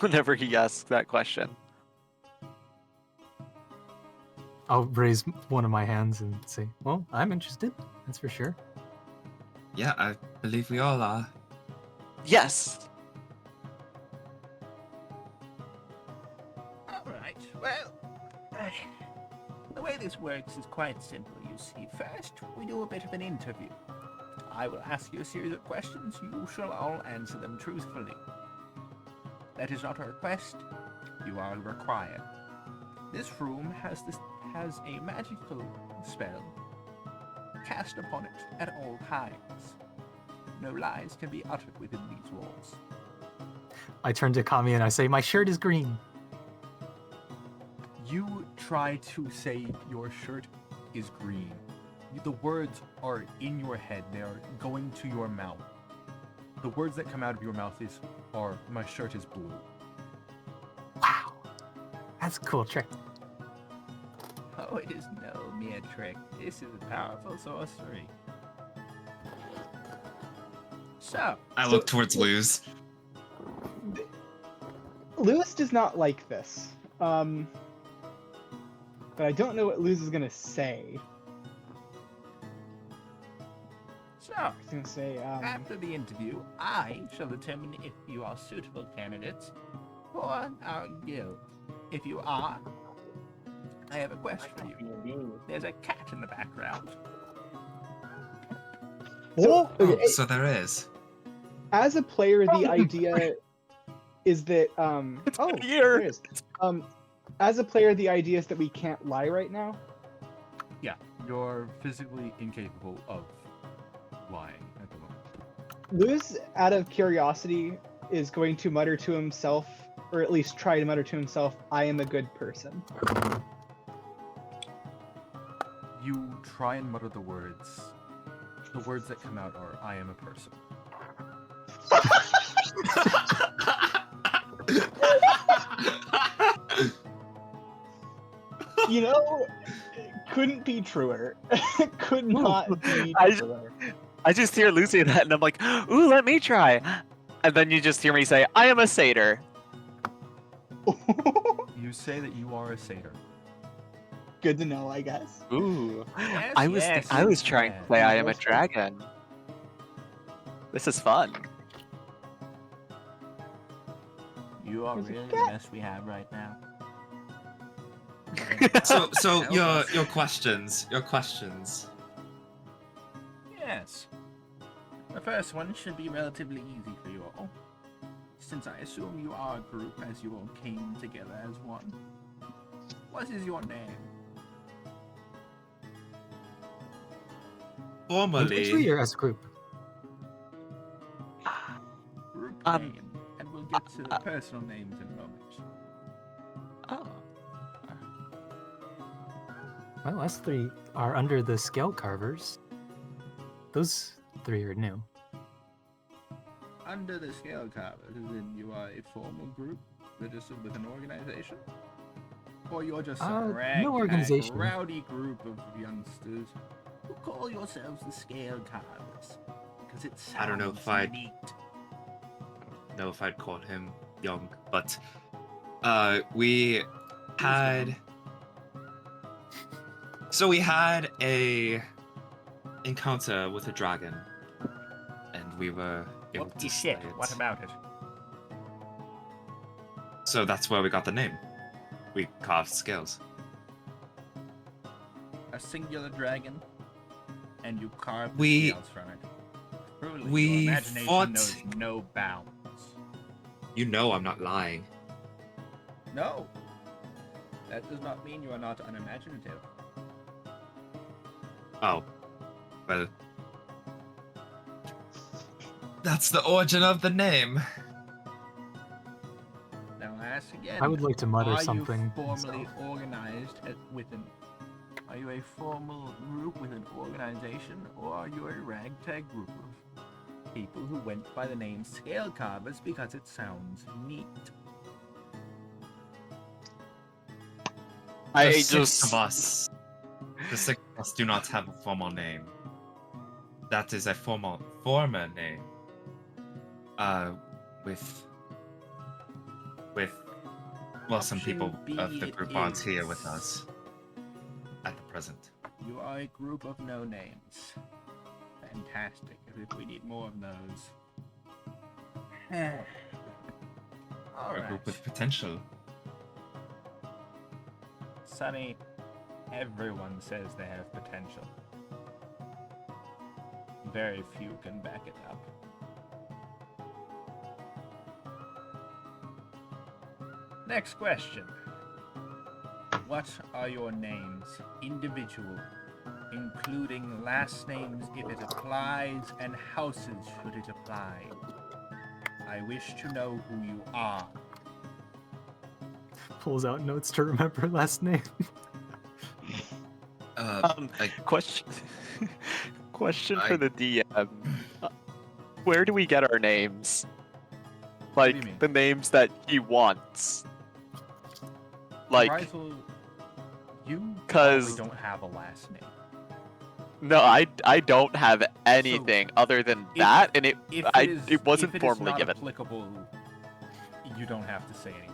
whenever he asks that question. I'll raise one of my hands and say, well, I'm interested. That's for sure. Yeah, I believe we all are. Yes. Alright, well, the way this works is quite simple, you see. First, we do a bit of an interview. I will ask you a series of questions. You shall all answer them truthfully. That is not a request. You are required. This room has a magical spell cast upon it at all times. No lies can be uttered within these walls. I turn to Kami and I say, my shirt is green. You try to say your shirt is green. The words are in your head. They are going to your mouth. The words that come out of your mouth are, my shirt is blue. Wow. That's a cool trick. Oh, it is no mere trick. This is a powerful sorcery. So, I look towards Luz. Lewis does not like this. But I don't know what Luz is gonna say. He's gonna say, after the interview, I shall determine if you are suitable candidates for our guild. If you are, I have a quest for you. There's a cat in the background. So, Oh, okay, so there is. as a player, the idea is that Here. there is. As a player, the idea is that we can't lie right now. Yeah, you're physically incapable of lying at the moment. Luz, out of curiosity, is going to mutter to himself, or at least try to mutter to himself, I am a good person. You try and mutter the words. The words that come out are, I am a person. You know, couldn't be truer. Could not be I truer. I just hear Lucy that, and I'm like, ooh, let me try. And then you just hear me say, I am a satyr. You say that you are a satyr. Good to know, I guess. Ooh. Yes, I was trying to play I am a Yes. dragon. This is fun. You are There's a really the cat. best we have right now. So your questions. Yes. The first one should be relatively easy for you all, since I assume you are a group as you all came together as one. What is your name? Formally, Individually or as a group? Group Um, name, and we'll get to the personal names in a moment. Oh. Well, us three are under the scale carvers. Those three are new. Under the scale carvers, as in you are a formal group registered with an organization? Or you're just some No ragtag, organization. rowdy group of youngsters who call yourselves the scale carvers? Because it sounds I don't know if I'd- neat. know if I'd call him young, but we had we had a encounter with a dragon, and we were able What to the shit? slay it. What about it? So that's where we got the name. We carved scales. A singular dragon, and you carve the We- scales from it. Truly, we your imagination fought- knows no bounds. You know I'm not lying. No, that does not mean you are not unimaginative. Oh, well, that's the origin of the name. Now I ask again. I would like to mutter are something. you formally myself. organized Are you a formal group with an organization, or are you a ragtag group of people who went by the name Scale Carvers because it sounds neat? I The six just of us. The six of us do not have a formal name. That is a former name. With well, some Option people of B the group aren't here with is- us at the present. You are a group of no names. Fantastic. As if we need more of those. A group Alright. with potential. Sonny, everyone says they have potential. Very few can back it up. Next question. What are your names, individual, including last names if it applies, and houses should it apply? I wish to know who you are. Pulls out notes to remember last name. I, Question. Question I- for the DM. Where do we get our names? What do you Like mean? the names that he wants. Like, Rysel, you 'cause- probably don't have a last name. no, I don't have anything other than if- that, and it If it wasn't if formally not given. applicable, you don't have to say anything.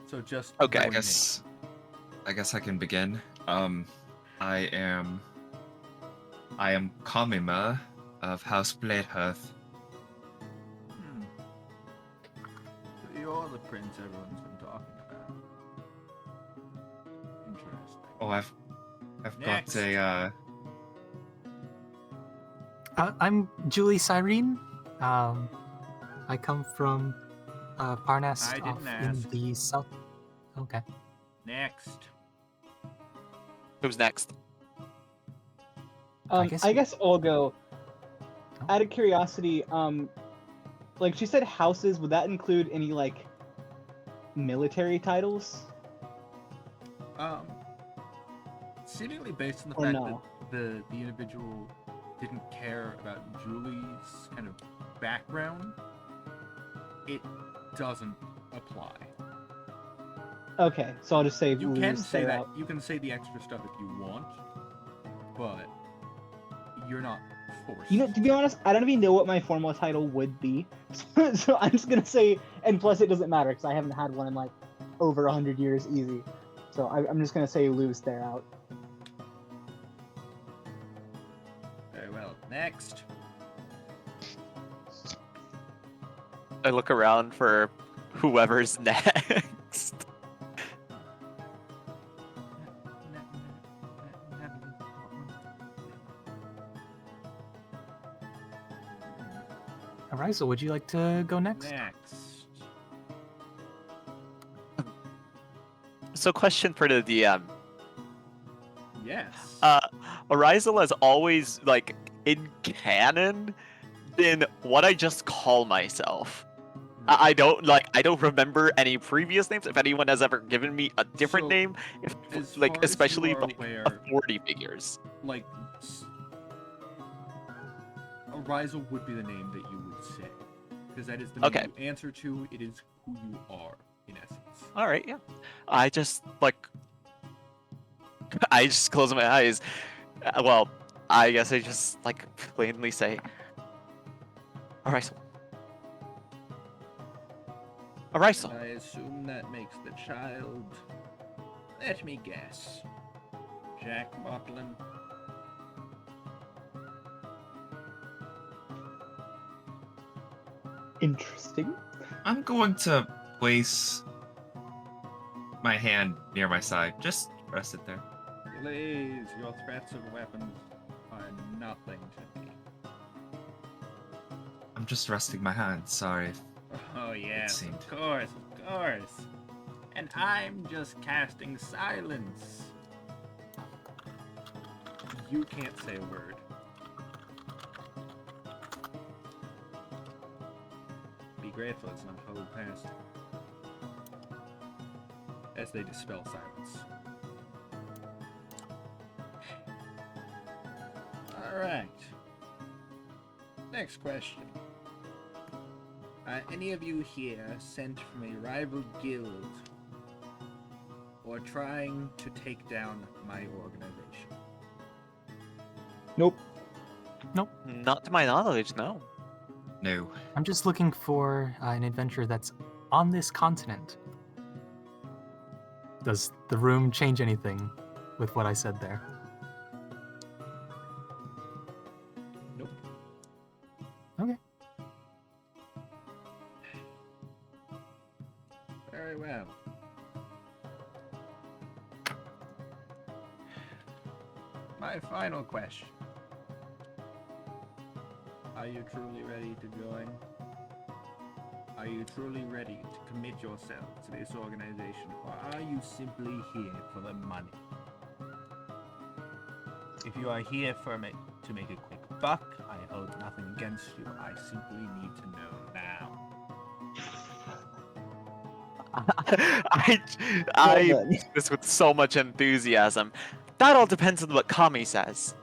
So just Okay. I your name. guess I can begin. I am Kamima of House Bladehearth. Hmm. So you're the prince everyone's been talking about. Interesting. Oh, I've Next. got a I'm Julie Cyrene. I come from Parnas I off didn't in ask. the south. Okay. Next. Who's next? I I guess guess, we- I'll go. Oh. Out of curiosity, like she said, houses. Would that include any like military Seemingly based on the Or fact no? that the individual didn't care about Julie's kind of background, it doesn't apply. Okay, so I'll just say You can Luz say that. out. You can say the extra stuff if you want, but you're not forced. You know, to be honest, I don't even know what my formal title would be, so I'm just gonna say. And plus, it doesn't matter because I haven't had one in like over 100 years, easy. So I'm just gonna say Luz there out. Very well. Next. I look around for whoever's next. Arisel, would you like to go next? Next. So, question for the DM. Yes. Arisel has always, like, in canon, been what I just call myself. I don't remember any previous names. If anyone has ever given me a different So, name, if as like far as you especially are like aware, authority figures. like Arisel would be the name that you would say, because that is the name Okay. you answer to. It is who you are, in essence. All right, yeah. I just like I just close my eyes. Well, I guess I just like plainly say, Arisel. Arisel. I assume that makes the child. Let me guess. Jack Motlin. Interesting. I'm going to place my hand near my side. Just rest it there. Please, your threats of weapons are nothing to me. I'm just resting my hand. Sorry. Oh yes, seemed- of course. And I'm just casting silence. You can't say a word. Be grateful it's not hold past. As they dispel silence. Alright. Next question. Are any of you here sent from a rival guild or trying to take down my organization? Nope. Not to my knowledge, no. No. I'm just looking for an adventure that's on this continent. Does the room change anything with what I said there? Nope. Okay. Very well. My final question. Are you truly ready to join? Are you truly ready to commit yourself to this organization, or are you simply here for the money? If you are here to make a quick buck, I hold nothing against you. I simply need to know now. I Well then. this with so much enthusiasm. That all depends on what Kami says.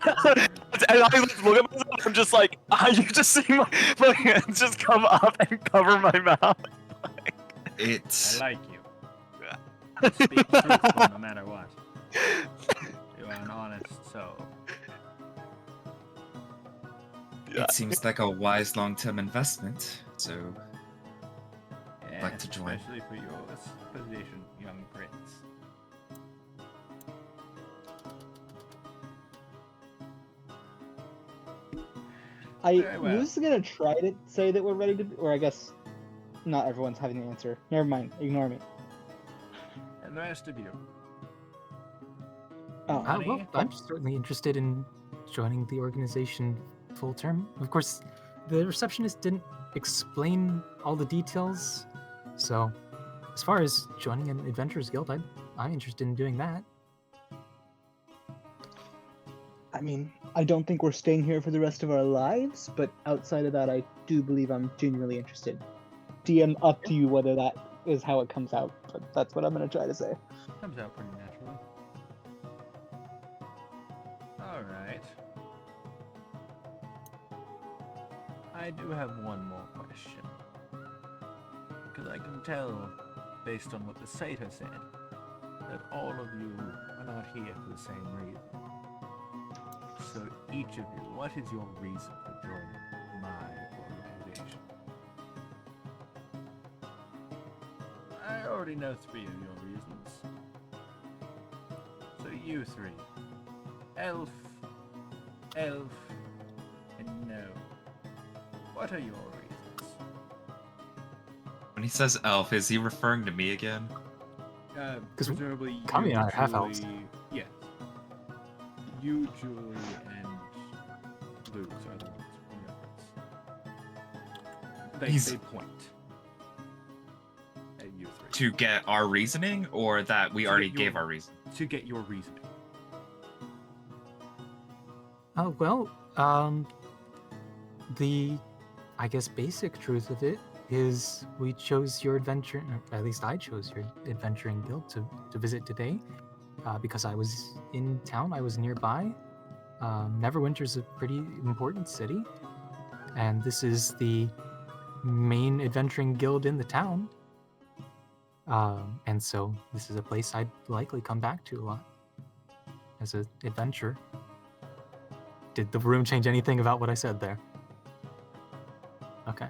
And I look at myself, I'm just like, you just see my hands just come up and cover my mouth. It's I like you. Speak truthful no matter what. You are an honest soul. it seems like a wise long-term investment. So Yes, like to join. especially for your position, young prince. Very well. Luz is gonna try to say that we're ready to, or I guess not everyone's having the answer. Never mind, ignore me. And the rest of you. Oh, Well, Honey? I'm certainly interested in joining the organization full term. Of course, the receptionist didn't explain all the details, so as far as joining an adventurers guild, I'm interested in doing that. I mean, I don't think we're staying here for the rest of our lives, but outside of that, I do believe I'm genuinely interested. DM up to you whether that is how it comes out, but that's what I'm gonna try to say. Comes out pretty naturally. Alright. I do have one more question. Because I can tell, based on what the satyr said, that all of you are not here for the same reason. So each of you, what is your reason for joining my organization? I already know 3 of your reasons. So you 3. Elf, and no. What are your reasons? when he says elf, is he referring to me again? 'Cause Presumably Kami you, and I are half-elves. Julie- Yes. You, Julie, and Luke are the ones who He's- they point at you 3 To get our reasoning, or that we To already get your- gave our reason? to get your reasoning. Well, the, I guess, basic truth of it is we chose your adventure, or at least I chose your adventuring guild to visit today, because I was in town, I was nearby. Neverwinter's a pretty important city, and this is the main adventuring guild in the town. And so this is a place I'd likely come back to a lot as an adventurer. Did the room change anything about what I said there? Okay.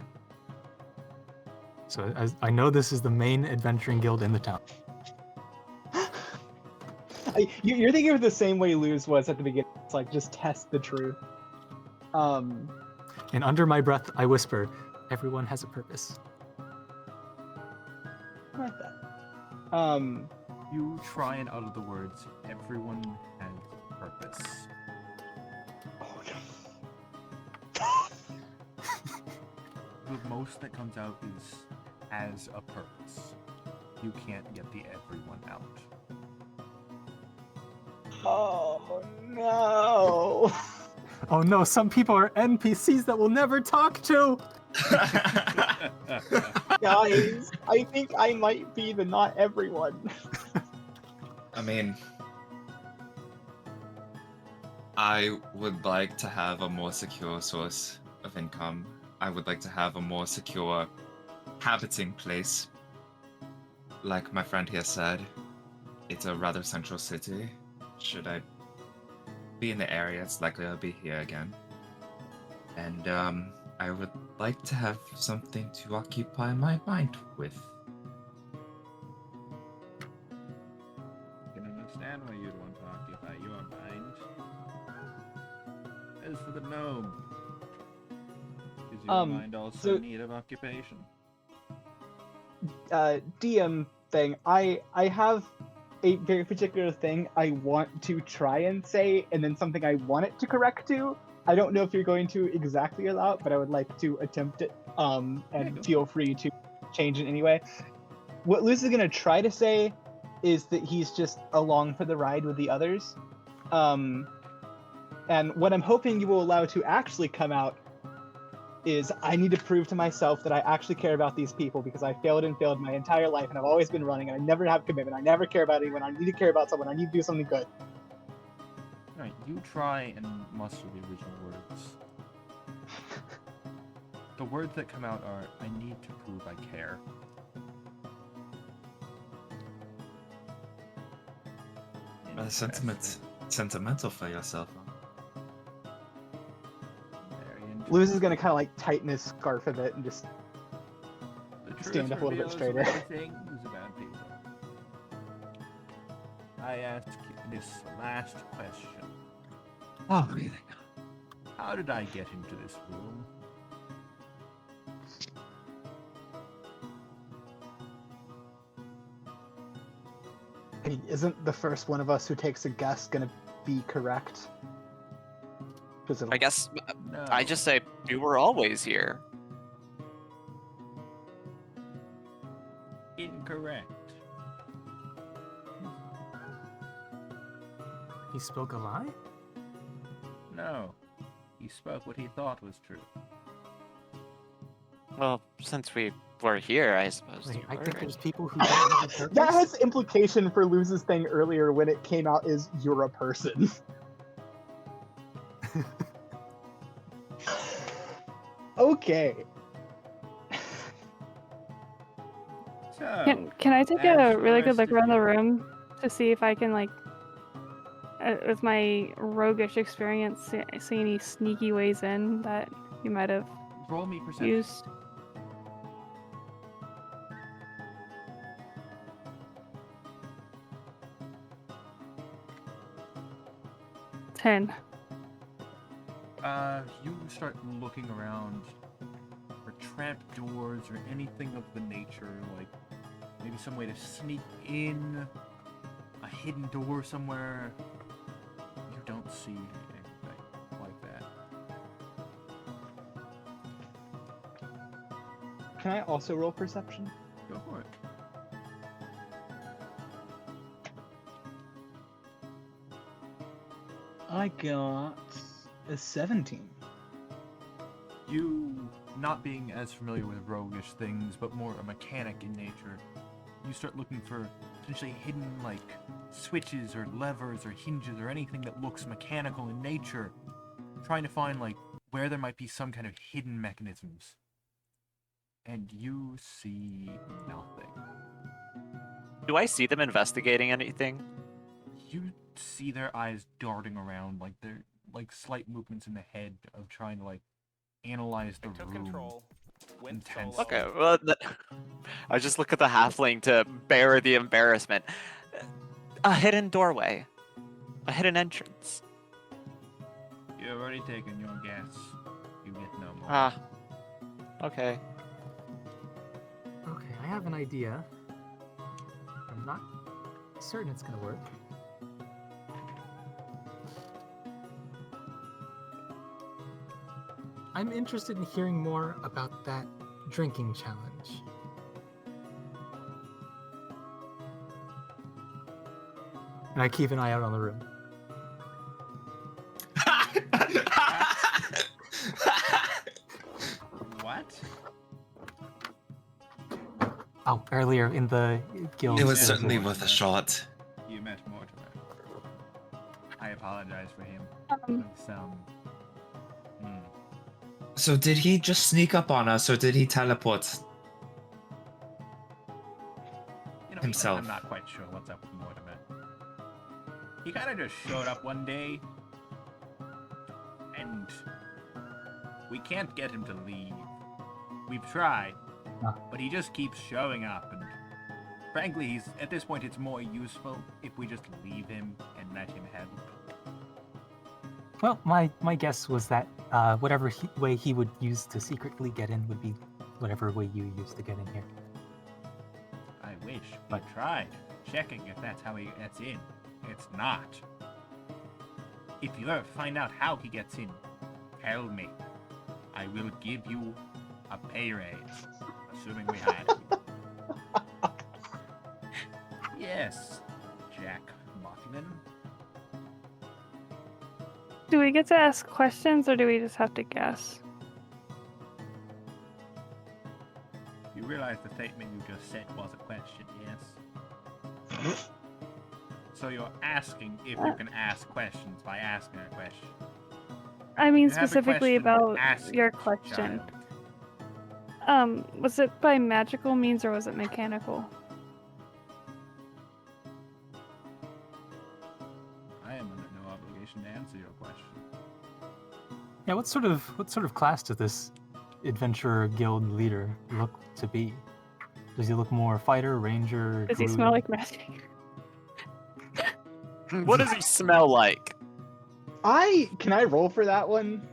So I know this is the main adventuring guild in the town. You're thinking of the same way Luz was at the beginning. It's like, just test the truth. And under my breath, I whisper, everyone has a purpose. I like that. You try and utter the words, everyone has purpose. Oh, The most that comes out is as a purpose. You can't get the everyone out. oh no. Oh no, some people are NPCs that we'll never talk to! Guys, I think I might be the not everyone. I mean, I would like to have a more secure source of income. I would like to have a more secure habiting place. Like my friend here said, it's a rather central city. Should I be in the area, it's likely I'll be here again. And I would like to have something to occupy my mind with. I can understand why you'd want to occupy your mind. As for the gnome, is your mind also so- in need of occupation? DM thing. I have a very particular thing I want to try and say, and then something I want it to correct to. I don't know if you're going to exactly allow it, but I would like to attempt it. And feel free to change in any way. What Luz is gonna try to say is that he's just along for the ride with the others. And what I'm hoping you will allow to actually come out is I need to prove to myself that I actually care about these people because I failed my entire life and I've always been running and I never have commitment. I never care about anyone. I need to care about someone. I need to do something good. Alright, you try and muster the original words. The words that come out are, I need to prove I care. Sentimental for yourself. Very interesting. Luz is gonna kind of like tighten his scarf a bit and just The truth stand up a little bit reveals straighter. many things about people. I ask you this last question. Oh, really? How did I get into this room? Hey, isn't the first one of us who takes a guess gonna be correct? 'Cause it'll- I guess No. I just say you were always here. Incorrect. He spoke a lie? No. He spoke what he thought was true. Well, since we were here, I suppose. Wait, you I were. think there's people who don't have a purpose. That has implication for Luz's thing earlier when it came out is you're a person. Okay. So, Can I take as a the really good rest look of around the you- room to see if I can, like, with my roguish experience, see any sneaky ways in that you might have roll me perception. used? Ten. You start looking around for trap doors or anything of the nature, like maybe some way to sneak in, a hidden door somewhere. You don't see anything like that. Can I also roll perception? Go for it. I got a 17. You, not being as familiar with roguish things, but more a mechanic in nature, you start looking for potentially hidden, like, switches or levers or hinges or anything that looks mechanical in nature, trying to find, like, where there might be some kind of hidden mechanisms. And you see nothing. Do I see them investigating anything? You see their eyes darting around, like they're like slight movements in the head of trying to like analyze the Took room. control. Went Intense. solo. Okay, well, I just look at the halfling to bear the embarrassment. A hidden doorway, a hidden entrance. You've already taken your guess. You get no more. Ah, okay. Okay, I have an idea. I'm not certain it's gonna work. I'm interested in hearing more about that drinking challenge. And I keep an eye out on the room. What? Oh, earlier in the guild. It was there certainly one. worth a shot. You met Mortimer. I apologize for him. Um, Some. So did he just sneak up on us, or did he teleport? You know, Himself. I'm not quite sure what's up with Mortimer. He kind of just showed up one day, and we can't get him to leave. We've tried, Huh. but he just keeps showing up, and frankly, he's at this point it's more useful if we just leave him and let him have it. Well, my guess was that whatever way he would use to secretly get in would be whatever way you used to get in here. I wish we But- tried. checking if that's how he gets in. It's not. If you ever find out how he gets in, tell me. I will give you a pay raise, assuming we had it. Yes, Jack Mothman. Do we get to ask questions or do we just have to guess? You realize the statement you just said was a question, yes? So you're asking if you can ask questions by asking a question. I mean You have a specifically question, about ask your it, question. child. Was it by magical means or was it mechanical? I am under no obligation to answer your question. Yeah, what sort of class does this adventurer guild leader look to be? Does he look more fighter, ranger, Does he druid? smell like magic? What does he smell like? Can I roll for that one?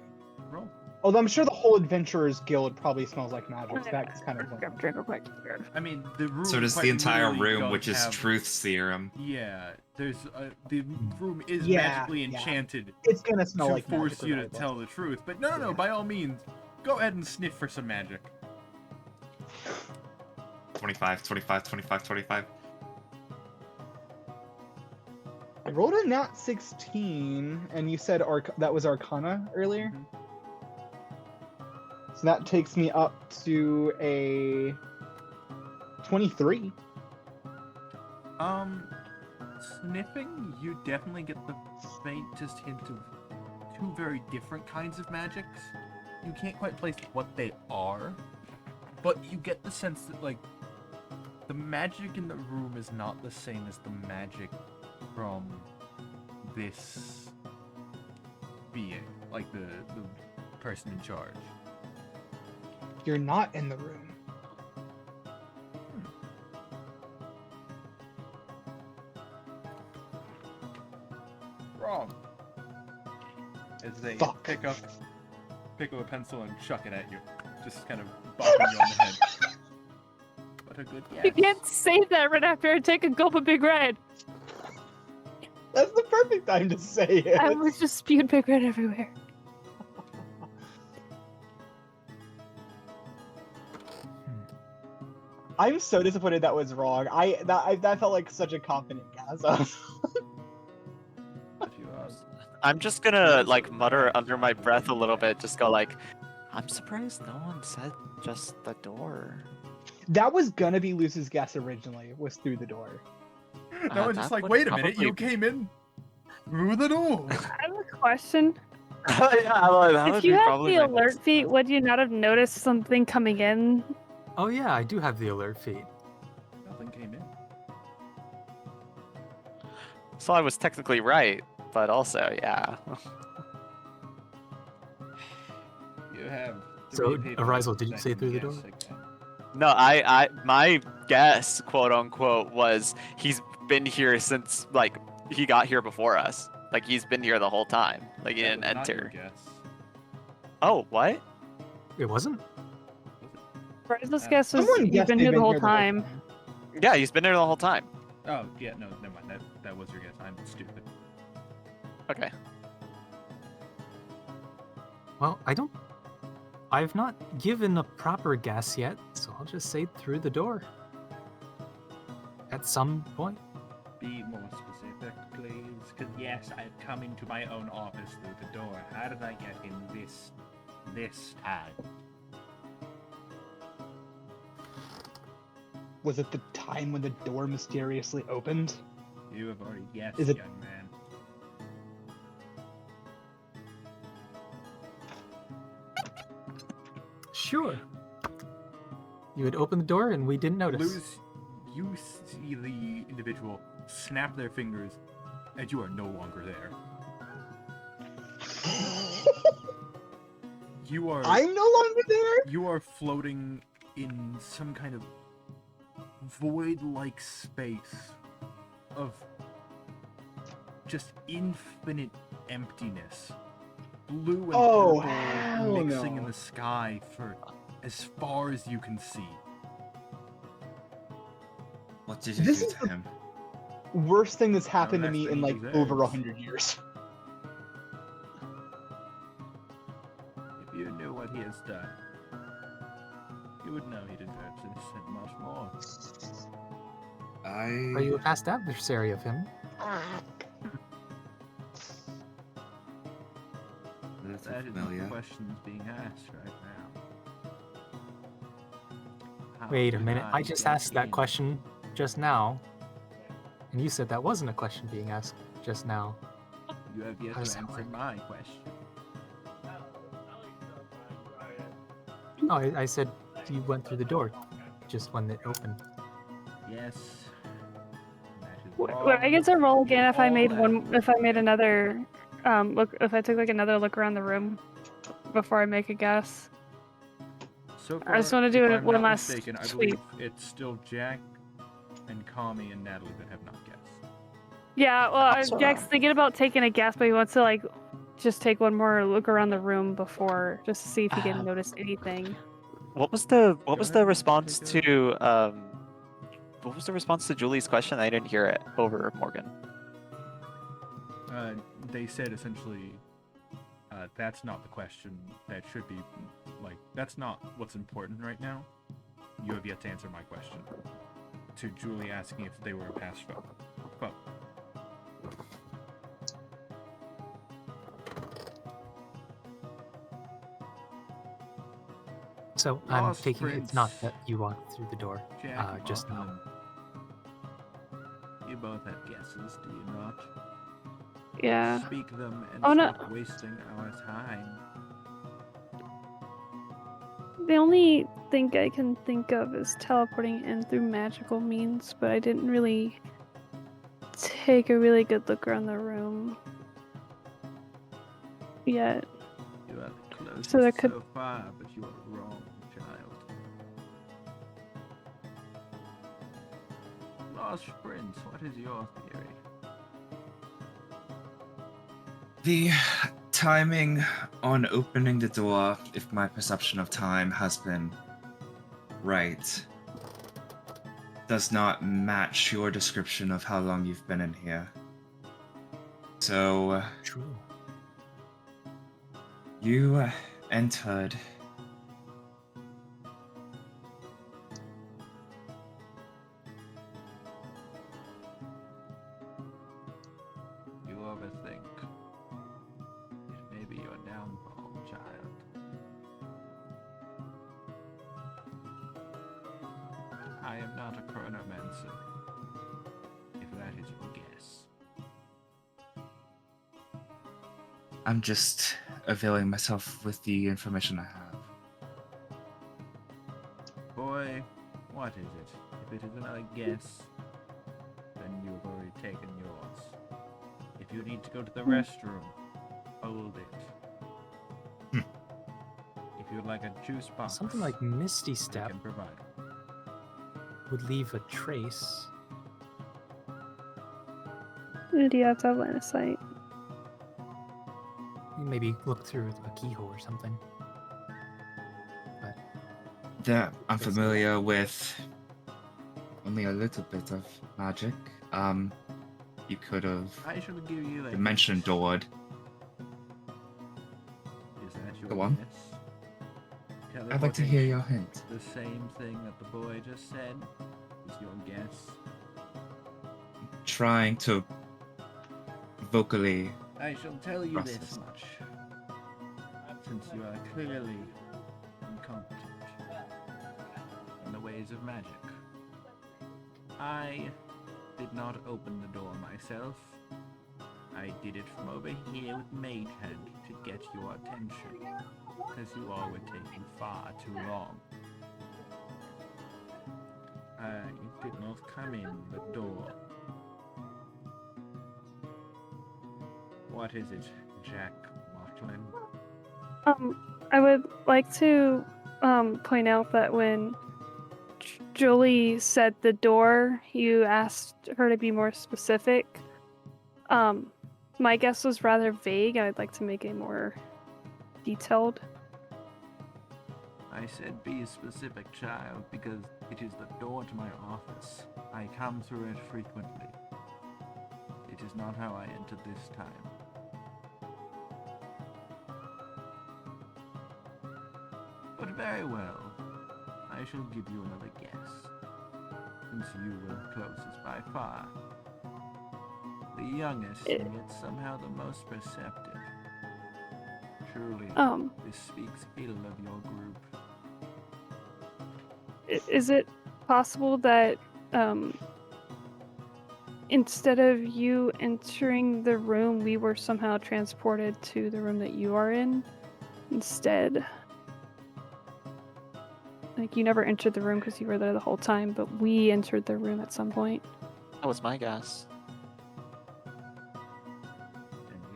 Roll. Although I'm sure the whole Adventurers Guild probably smells like magic. So that's kind of Grab a drink real quick. I mean, the room. So does quite the entire literally room, does which is have- truth serum. Yeah, the room is Yeah, magically yeah. enchanted it's gonna smell to like force magic you to regardless. tell the truth. But no, Yeah. by all means, go ahead and sniff for some magic. 25, 25, 25, 25. I rolled a nat 16, and you said that was Arcana earlier. Mhm. So that takes me up to a 23. Sniffing, you definitely get the faintest hint of two very different kinds of magics. You can't quite place what they are, but you get the sense that, like, the magic in the room is not the same as the magic from this being, like the person in charge. You're not in the room. Wrong. As they Fuck. pick up a pencil and chuck it at you, just kind of bopping you on the head. What a good guess. You can't say that right after I take a gulp of Big Red. That's the perfect time to say it. I was just spewed Big Red everywhere. I'm so disappointed that was wrong. That felt like such a confident guess. If you I'm just gonna like mutter under my breath a little bit, just go like, I'm surprised no one said just the door. That was gonna be Luce's guess originally, was through the door. No one's just that like, would wait a minute, you probably- came in through the door. I have a question. Yeah, well, that If would you be had probably the my alert next- feat, would you not have noticed something coming in? Oh yeah, I do have the alert feed. Nothing came in. So I was technically right, but also, yeah. You have. So, three people Arisal, did you say second through the guess door? again. No, my guess, quote unquote, was he's been here since like he got here before us. Like he's been here the whole time. Like he That didn't was not your enter. guess. Oh, what? It wasn't? Bryce's guess was Someone you've guessed been they've here the whole here time. Yeah, he's been here the whole time. Oh, yeah, no, never mind. That was your guess. I'm stupid. Okay. Well, I've not given a proper guess yet, so I'll just say through the door. At some point. Be more specific, please. Because yes, I've come into my own office through the door. How did I get in this time? Was it the time when the door mysteriously opened? You have already guessed, Is it- young man. Sure. You had opened the door and we didn't notice. Luz, you see the individual snap their fingers, and you are no longer there. You are. I'm no longer there? You are floating in some kind of void-like space of just infinite emptiness. Blue and Oh, purple hell mixing in no. the sky for as far as you can see. What did you This do is to the- him? worst thing that's happened to less me than in he like over deserves. 100 years. If you knew what he has done, you would know he deserves this and much more. Are you a past adversary of him? That's That is not the familiar. questions being asked right now. How Wait a did minute. I I just get asked that in? question just now. And you said that wasn't a question being asked just now. You have yet How does to that answer work? my question. No, I said you went through the door just when it opened. Yes. That is Would wrong. I get to roll again if I All made accurate. if I made another look, if I took like another look around the room before I make a guess? So I just far, wanna do if it I'm one not last mistaken, I sweep. believe it's still Jack and Kami and Natalie that have not guessed. Yeah, well, Also, Jack's thinking about taking a guess, but he wants to like just take one more look around the room before, just to see if he can notice anything. What was the Go was ahead the and response take a- to what was the response to Julie's question? I didn't hear it over Morgan. They said essentially, that's not the question. That should be, like, that's not what's important right now. You have yet to answer my question. To Julie asking if they were a past foe. Foe. So I'm Lost taking it's not Prince. that you walked through the door Jack just now. Lachlan. You both have guesses, do you not? Yeah. Speak them and Oh, no. stop wasting our time. The only thing I can think of is teleporting in through magical means, but I didn't really take a really good look around the room yet. You are the closest So there could- so far, but you are wrong, child. Lost Prince, what is your theory? The timing on opening the door, if my perception of time has been right, does not match your description of how long you've been in here. So, True. you entered. You overthink. It may be your downfall, child. I am not a chronomancer, if that is your guess. I'm just availing myself with the information I have. Boy, what is it? If it is another guess, then you have already taken yours. If you need to go to the restroom, hold it. If you'd like a juice box, Something like Misty I Step can provide. would leave a trace. Do you have to have line of sight? Maybe look through a keyhole or something. But That I'm Basically. familiar with only a little bit of magic. You could have I shall give you a dimension hint. doored. Is that your Go on. guess? I'd like to hear Teleportation, your hint. The same thing that the boy just said is your guess. Trying to vocally. I shall tell you this Process. much. Since you are clearly incompetent in the ways of magic. I did not open the door myself. I did it from over here with Mage Hand to get your attention, because you all were taking far too long. I did not come in the door. What is it, Jack Marklin? I would like to point out that when Julie said the door, you asked her to be more specific. My guess was rather vague. I'd like to make it more detailed. I said be a specific, child, because it is the door to my office. I come through it frequently. It is not how I entered this time. But very well. I shall give you another guess, since you were the closest by far. The youngest, and yet somehow the most perceptive. Truly, this speaks ill of your group. Is it possible that instead of you entering the room, we were somehow transported to the room that you are in instead? Like, you never entered the room because you were there the whole time, but we entered the room at some point. That was my guess. And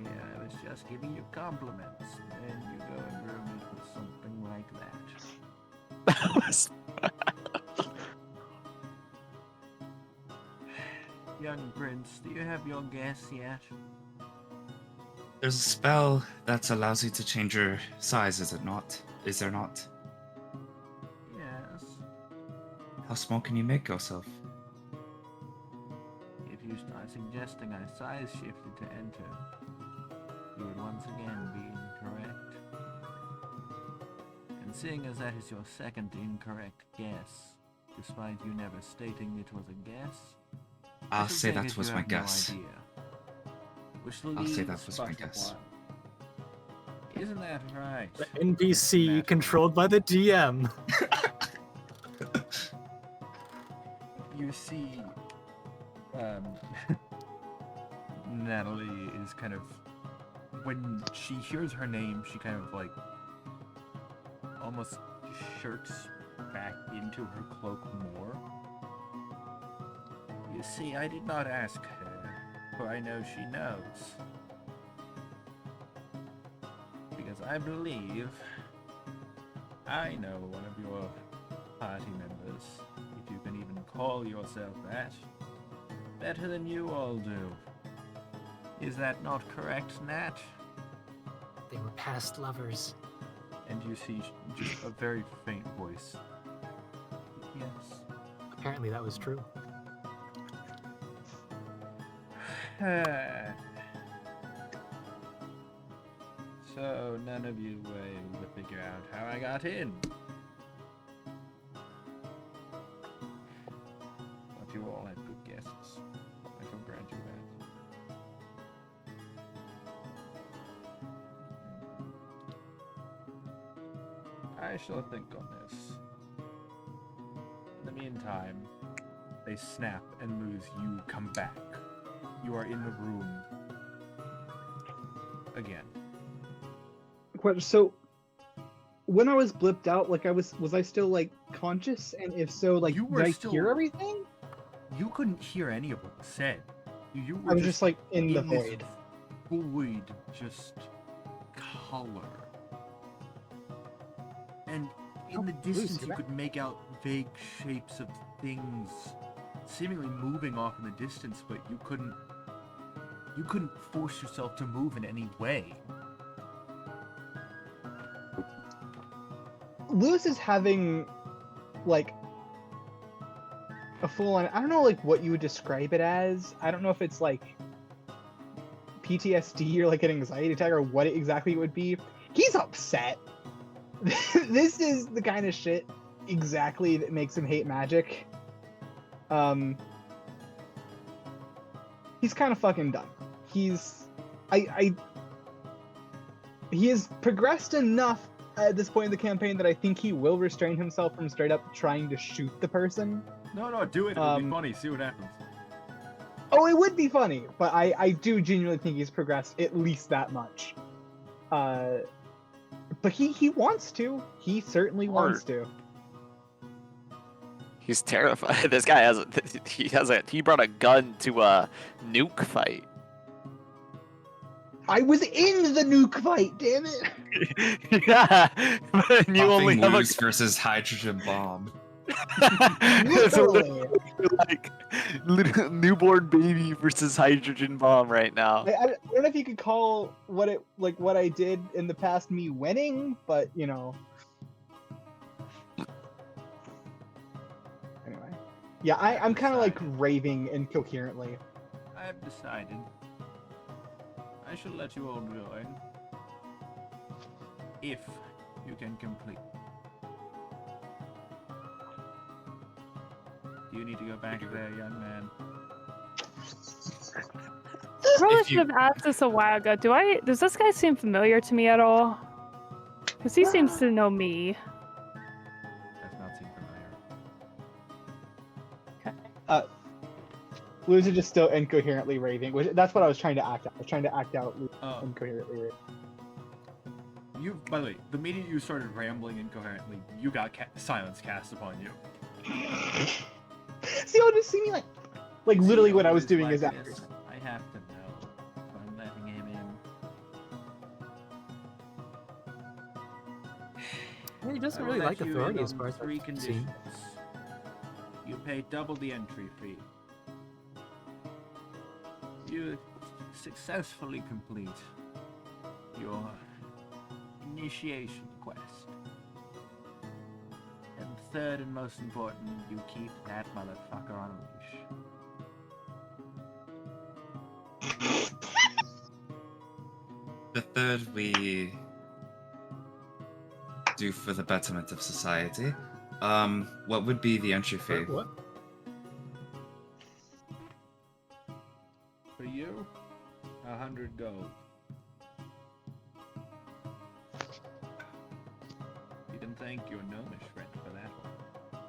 yeah, I was just giving you compliments, and you go and ruin it with something like that. That was. Young prince, do you have your guess yet? There's a spell that allows you to change your size, is it not? Is there not? Yes. How small can you make yourself? If you start suggesting I size shifted to enter, you would once again be incorrect. And seeing as that is your second incorrect guess, despite you never stating it was a guess, I'll say that was my guess. I'll say that was my guess. Isn't that right? The NPC controlled by the DM. You see, Natalie is kind of, when she hears her name, she kind of like almost shirks back into her cloak more. You see, I did not ask her, for I know she knows. Because I believe I know one of your party members, if you can even call yourself that, better than you all do. Is that not correct, Nat? They were past lovers. And you see just a very faint voice. Yes. Apparently that was true. So none of you were able to figure out how I got in. But you all had good guesses. I shall grant you that. I shall think on this. In the meantime, they snap and lose. You come back. You are in the room again. So, when I was blipped out, like was I still like conscious? And if so, like You were did I still- hear everything? You couldn't hear any of what was said. You were I was just like in the this void. void, just color. And in the distance, you're you back. could make out vague shapes of things seemingly moving off in the distance, but you couldn't force yourself to move in any way. Lewis is having like a full on, I don't know like what you would describe it as. I don't know if it's like PTSD or like an anxiety attack or what exactly it would be. He's upset. This is the kind of shit exactly that makes him hate magic. He's kind of fucking done. He has progressed enough at this point in the campaign that I think he will restrain himself from straight up trying to shoot the person. No, do it. It'll be funny. See what happens. Oh, it would be funny, but I do genuinely think he's progressed at least that much. But he wants to. He certainly wants to. He's terrified. This guy he brought a gun to a nuke fight. I was in the nuke fight, damn it! Yeah, but you only have Loose versus hydrogen bomb. It's Literally. like little newborn baby versus hydrogen bomb right now. I don't know if you could call what I did in the past me winning, but you know. Anyway, yeah, I'm kind of like raving incoherently. I've decided I shall let you all join if you can complete. Do you need to go back there, young man? I probably If should you- have asked this a while ago. Does this guy seem familiar to me at all? Because he seems to know me. Does not seem familiar. Luz is just still incoherently raving. That's what I was trying to act out. I was trying to act out Luz incoherently raving. You, by the way, the minute you started rambling incoherently, you got silence cast upon you. See, I'll just see me like literally what I was Always doing like is that. this. I have to know. So I'm letting him in. He doesn't I really will like let you authority in as on far as 3 I've seen. conditions. You pay double the entry fee. You successfully complete your initiation quest. And third and most important, you keep that motherfucker on a leash. The third we do for the betterment of society. What would be the entry fee? What? For you, 100 gold. You can thank your gnomish friend for that one.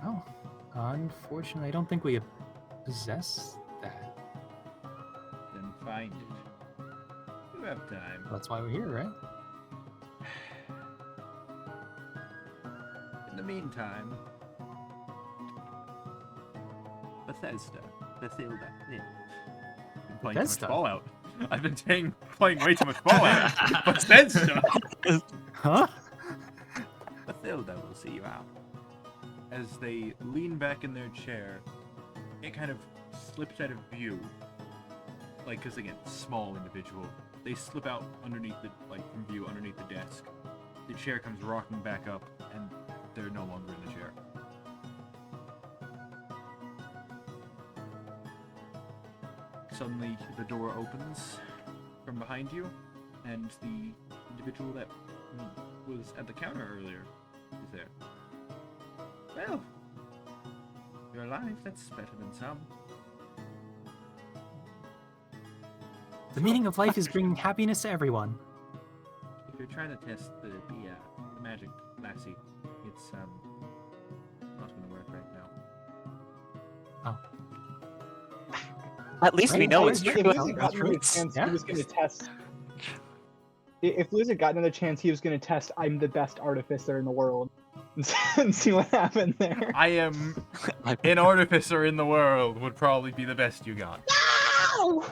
Oh, unfortunately, I don't think we possess that. Then find it. You have time. That's why we're here, right? In the meantime, Bethesda. Bethesda. Yeah. Been playing Bethesda? too much Fallout. I've been playing way too much Fallout. Bethesda. Huh? Bethilda will see you out. As they lean back in their chair, it kind of slips out of view. Like, because again, small individual. They slip out underneath the, from view underneath the desk. The chair comes rocking back up, and they're no longer in the chair. Suddenly, the door opens from behind you, and the individual that was at the counter earlier is there. Well, you're alive. That's better than some. The meaning of life is bringing happiness to everyone. If you're trying to test the magic, Lassie, it's not gonna work right now. At least we Right, know right, it's right. true. If Luz had gotten another chance, he was going to test. If Luz had gotten another chance, he was going to test. I'm the best artificer in the world, and see what happened there. I am an artificer in the world would probably be the best you got. No!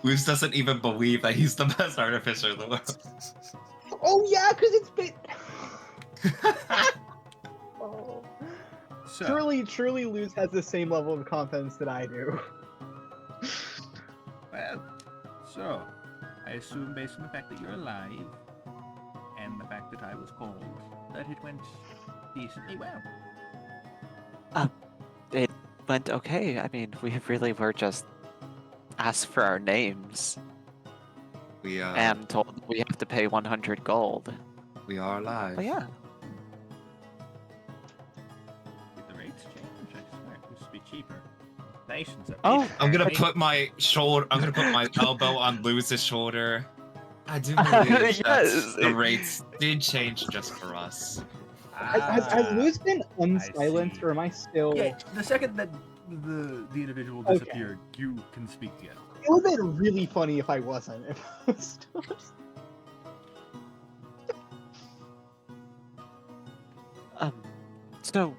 Luz doesn't even believe that he's the best artificer in the world. Oh yeah, because it's been. Oh. So, Truly, Luz has the same level of confidence that I do. well, so I assume based on the fact that you're alive and the fact that I was called, that it went decently well. It went okay. I mean, we really were just asked for our names We and told we have to pay 100 gold. we are alive. But yeah, Did the rates change? I swear it used to be cheaper. Nations are Oh, cheaper. I'm gonna Right. put my elbow on Luz's shoulder. I do believe that Yes. the rates did change just for us. Has Luz been unsilenced, see. or am I still? Yeah, the second that the individual Okay. disappeared, you can speak again. It would have been really funny if I wasn't. If I was still... so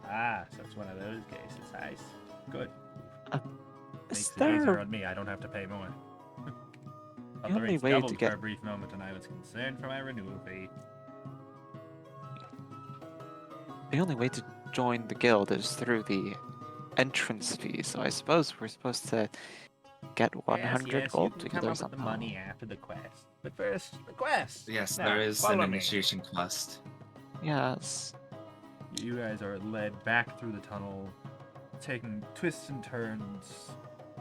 Ah, so it's one of those cases. Nice. Good. is Makes it easier there on me. I don't have to pay more. The The only rates way to doubled for get- a brief moment, and I was concerned for my renewal fee. the only way to join the guild is through the entrance fee? So I suppose we're supposed to get 100 yes, gold you can together come up with somehow. the money after the quest. But first, the quest. Yes, Now, there is follow an me. initiation quest. Yes. You guys are led back through the tunnel, taking twists and turns,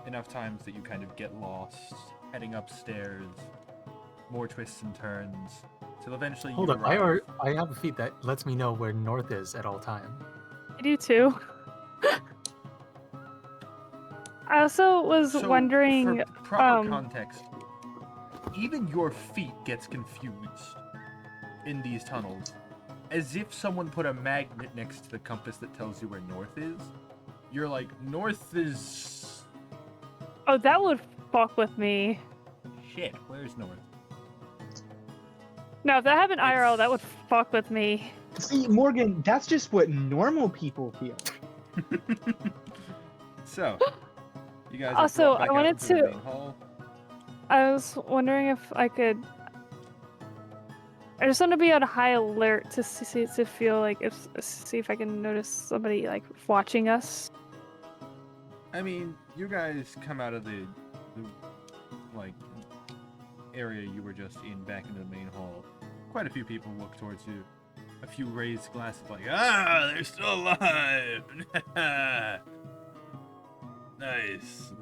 enough times that you kind of get lost, heading upstairs, more twists and turns, till eventually Hold you up, arrive. I have a feat that lets me know where north is at all time. I do too. I also was So, wondering. for proper um, context, even your feet gets confused in these tunnels, as if someone put a magnet next to the compass that tells you where north is. You're like, north is... Oh, that would fuck with me. Shit, where's north? No, if that happened IRL, that would It's- fuck with me. See, Morgan, that's just what normal people feel. So, you guys are Also, brought back I out wanted into the to- main hall. I was wondering if I could. I just want to be on high alert to see to feel like see if I can notice somebody like watching us. I mean, you guys come out of the like area you were just in back into the main hall. Quite a few people look towards you. A few raised glasses like, ah, they're still alive. Nice.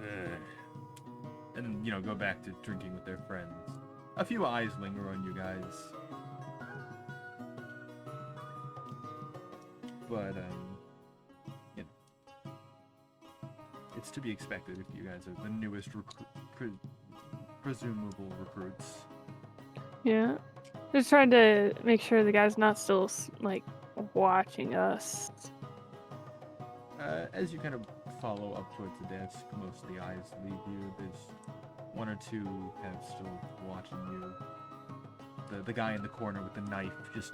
And go back to drinking with their friends. A few eyes linger on you guys. But it's to be expected if you guys are the newest presumable recruits. Yeah. Just trying to make sure the guy's not still like watching us. As you kind of follow up towards the desk, most of the eyes leave you. There's one or two kind of still watching you. The guy in the corner with the knife just...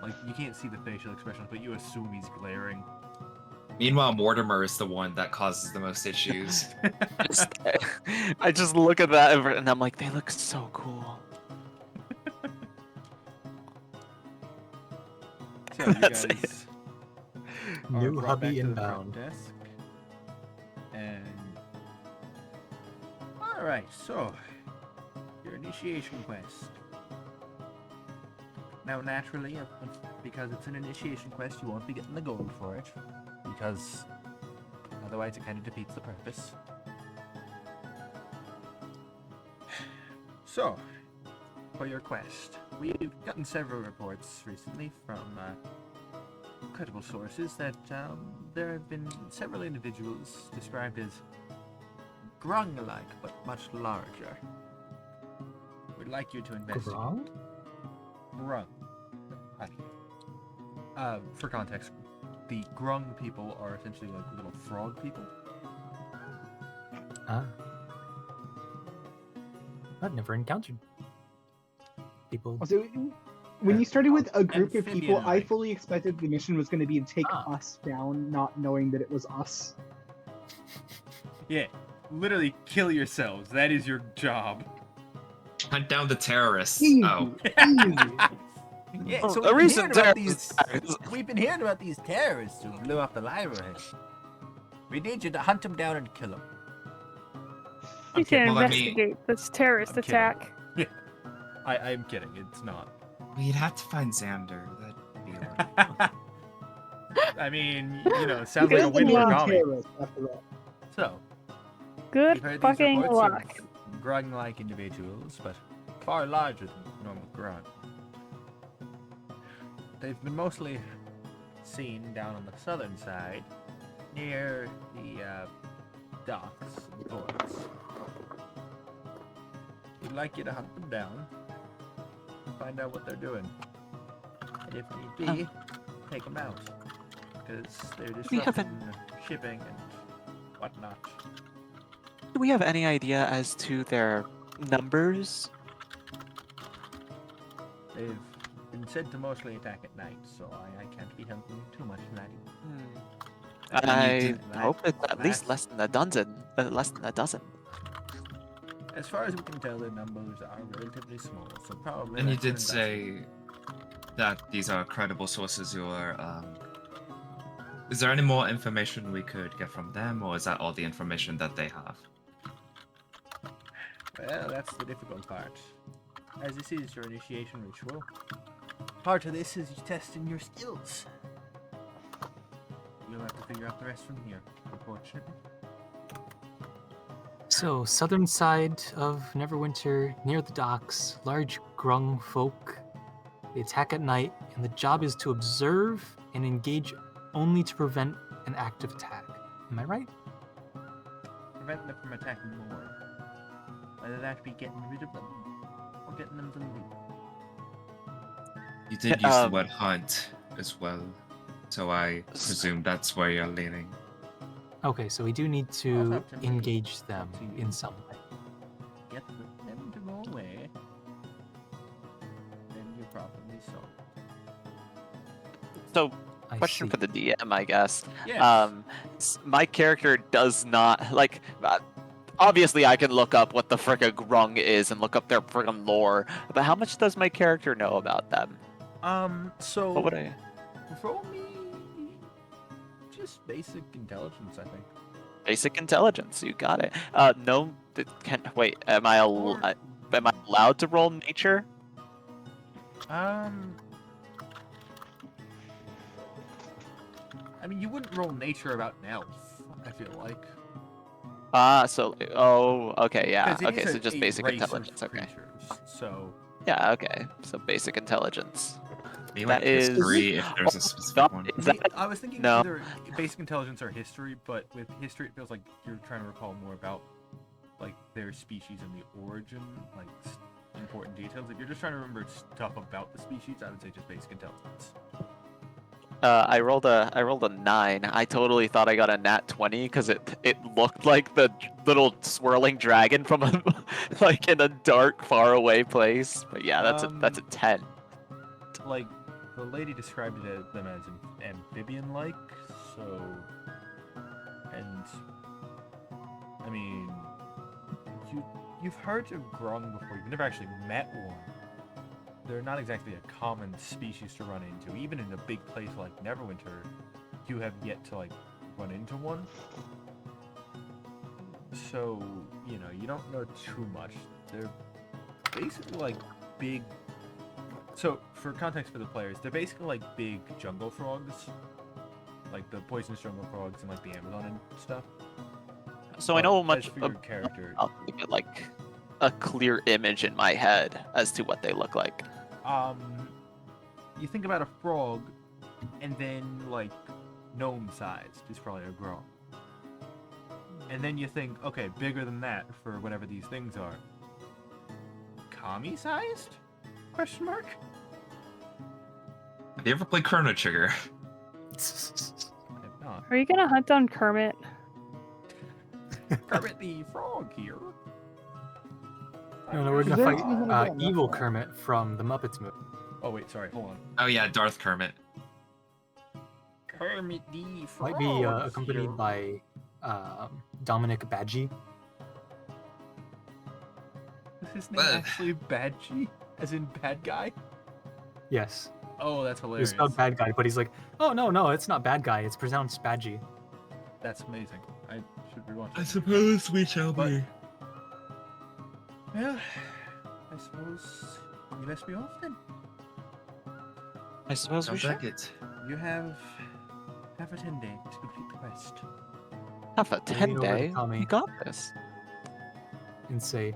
Like, you can't see the facial expressions, but you assume he's glaring. Meanwhile, Mortimer is the one that causes the most issues. I just look at that and I'm like, they look so cool. So you That's guys are New brought hubby back to the inbound. front desk. And... Alright, so... Your initiation quest. Now, naturally, because it's an initiation quest, you won't be getting the gold for it. Because otherwise it kind of defeats the purpose. So, for your quest, we've gotten several reports recently from credible sources that there have been several individuals described as Grung-like, but much larger. We'd like you to investigate. Grung? Grung. For context, the Grung people are essentially like little frog people. Ah. I've never encountered people. Also, when you started with a group of people, I Amphibian-like. fully expected the mission was going to be to take Ah. us down, not knowing that it was us. Yeah, literally kill yourselves. That is your job. Hunt down the terrorists. Easy, Oh. easy. Yeah, Oh, so the we've been recent hearing about terrorist these. We've been hearing about these terrorists who blew up the library. We need you to hunt them down and kill them. We Okay, can well, I mean- investigate this terrorist I'm kidding. attack. I'm kidding. It's not. We'd have to find Xander. That'd be a I mean, it sounds like Because a the win for main Kami. terrorist, after all. So, Good we've heard these fucking reports luck. of Grung-like individuals, but far larger than normal Grung. They've been mostly seen down on the southern side, near the docks and ports. We'd like you to hunt them down and find out what they're doing. And if need be, take them out. Because they're We haven't- disrupting shipping and whatnot. Do we have any idea as to their numbers? They've been said to mostly attack at night, so I can't be helping too much tonight. I did hope it's at least last- less than a dozen. Less than a dozen. As far as we can tell, the numbers are relatively small, so probably. And you less than did a say that these are credible sources. Is there any more information we could get from them, or is that all the information that they have? dozen. Well, that's the difficult part. as this is your initiation ritual, part of this is you testing your skills. You'll have to figure out the rest from here, unfortunately. So, southern side of Neverwinter, near the docks, large grung folk. They attack at night, and the job is to observe and engage only to prevent an active attack. Am I right? Prevent them from attacking more. Whether that be getting rid of them or getting them to leave. You did use the word hunt as well, so I presume that's where you're leaning. Okay, so we do need Well, to it's up to me. engage them Up to you. in some way. Get them to go away. Then you're probably solved. So, I question see. for the DM, I guess. Yes. My character does not like. Obviously, I can look up what the frick a grung is and look up their friggin' lore. But how much does my character know about them? So What would I? roll me just basic intelligence, I think. Basic intelligence. You got it. No. Wait. Am I allowed to roll nature? I mean, you wouldn't roll nature about an elf, I feel like. Okay, yeah. 'Cause it Okay, is so a just basic race of intelligence. Okay. creatures, so Yeah, okay. So basic intelligence. Maybe That like is- history if there's a specific God, one. is See, that- I was thinking no. either basic intelligence or history, but with history it feels like you're trying to recall more about like their species and the origin, like important details. If you're just trying to remember stuff about the species, I would say just basic intelligence. I rolled a 9. I totally thought I got a nat 20 because it looked like the little swirling dragon from a like in a dark, far away place. But yeah, that's a 10. Like the lady described them as amphibian-like, so, and I mean, you've heard of grung before. You've never actually met one. They're not exactly a common species to run into. Even in a big place like Neverwinter, you have yet to like run into one. So, you know, you don't know too much. They're basically like big. So, for context for the players, they're basically like big jungle frogs. Like the poisonous jungle frogs and like the Amazon and stuff. So I But know as much for your character. I'll get like a clear image in my head as to what they look like. You think about a frog, and then like gnome-sized is probably a grung. And then you think, okay, bigger than that for whatever these things are. Kami-sized? Question mark? Have you ever played Chrono Trigger? I have not. Are you gonna hunt down Kermit? Kermit the Frog here. No, we're Is gonna there fight anything gonna go on Evil that? Kermit from the Muppets movie. Oh wait, sorry, hold on. Oh yeah, Darth Kermit. Kermit the Frog. Might be accompanied by Dominic Badgie. Is his name Well- actually Badgie? As in bad guy? Yes, Oh, that's he's hilarious. spelled bad guy, but he's like, oh no, it's not bad guy. It's pronounced Badgie. That's amazing. I should rewatch I it. suppose we shall But- be. Well, I suppose you must be off then. I suppose we Sounds should. like it. You have a 10-day to complete the quest. Have a lean 10 over to day. Tommy. You got this. And say,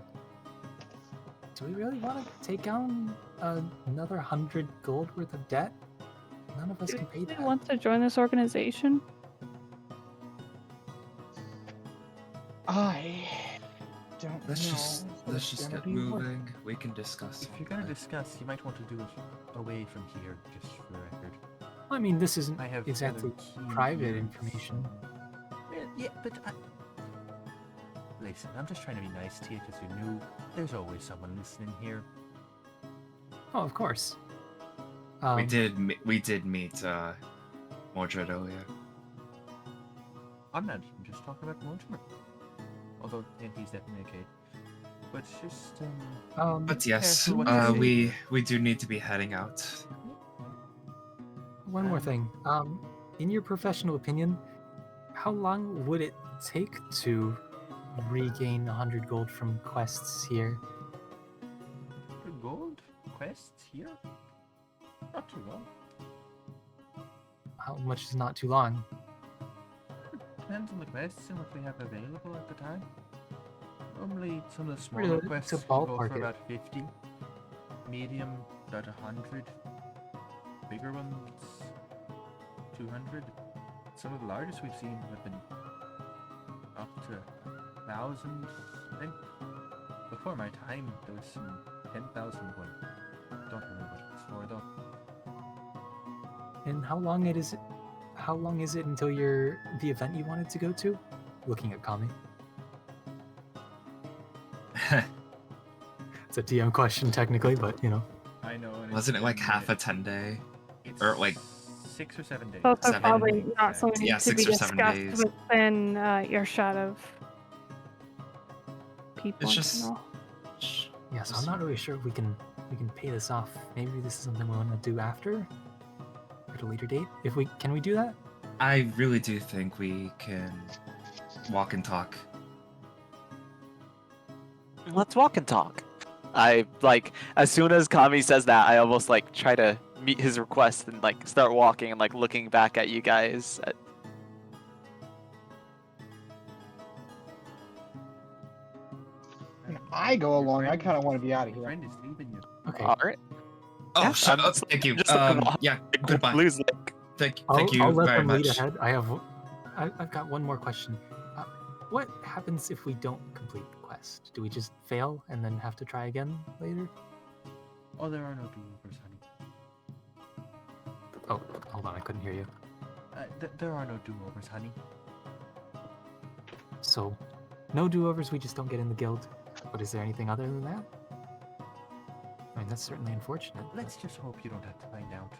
do we really want to take down another 100 gold worth of debt? None of us can pay He that. wants to join this organization. I don't Let's know. just if let's it's just gonna get be worth- moving. We can discuss. If all you're gonna that. discuss, you might want to do it away from here, just for the record. I mean, this isn't I have exactly other key private ears. information. Yeah, but listen, I'm just trying to be nice to you because you're new. There's always someone listening here. Oh, of course. we did meet Mordred earlier. I'm just talking about Mordred. Although, and he's definitely a kid. But it's just, But yes, careful what you say. we do need to be heading out. One more thing. In your professional opinion, how long would it take to regain 100 gold from quests here? Good goal. quests here. Not too long. How much is not too long? Depends on the quests and what they have available at the time. Normally, some of the Really, smaller to quests can go ballpark for it. about 50. Medium, about 100. Bigger ones, 200. Some of the largest we've seen have been up to 1,000, I think. Before my time, there was some 10,000 one. Don't remember what it was for though. And how long is it? How long is it until the event you wanted to go to? Looking at Kami. It's a DM question technically, but you know. I know. And Wasn't it's it like been- half a 10-day? It's or, like, 6 or 7 days. Also, 7 probably days, not something Yeah, to be 6 or 7 discussed days. within earshot of people. It's in just- general. Yeah, so I'm not really sure if we can pay this off. Maybe this is something we want to do after, at a later date. If we can we do that? I really do think we can walk and talk. Let's walk and talk. I like as soon as Kami says that, I almost like try to meet his request and like start walking and like looking back at you guys. When I go Your along, I friend- kind of want to be out of Your here. friend is leaving you. Okay. All right. Oh, Yeah, shut I'm up! just- Thank you. just looking Yeah, Like, goodbye. Blue's like, Thank you I'll let very them lead much. ahead. I've got one more question. What happens if we don't complete the quest? Do we just fail and then have to try again later? Oh, there are no do-overs, honey. Oh, hold on, I couldn't hear you. There are no do-overs, honey. So, no do-overs, we just don't get in the guild. But is there anything other than that? I mean, that's certainly unfortunate. but- Let's just hope you don't have to find out.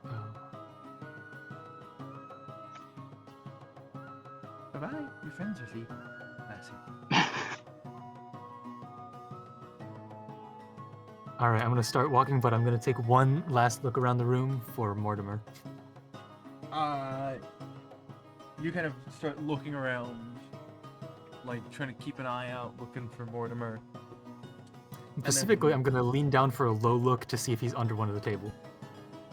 Oh. Bye-bye. Your friends are leaving. Lassie. All right, I'm gonna start walking, but I'm gonna take one last look around the room for Mortimer. You kind of start looking around, like trying to keep an eye out, looking for Mortimer. Specifically, I'm gonna lean down for a low look to see if he's under one of the table.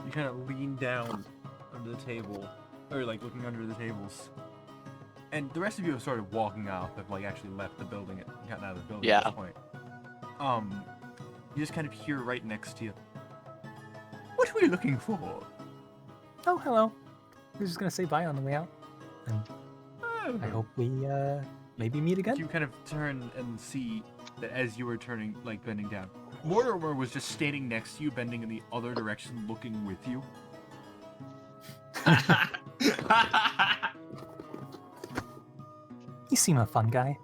You kind of lean down under the table, or like looking under the tables. And the rest of you have started walking out, have like actually left the building, gotten out of the building at Yeah. this point. You just kind of hear right next to you. What were you looking for? Oh, hello. I was just gonna say bye on the way out. And Oh. I hope we maybe meet again. You kind of turn and see that as you were turning, like bending down, Mortimer was just standing next to you, bending in the other direction, looking with you. You seem a fun guy.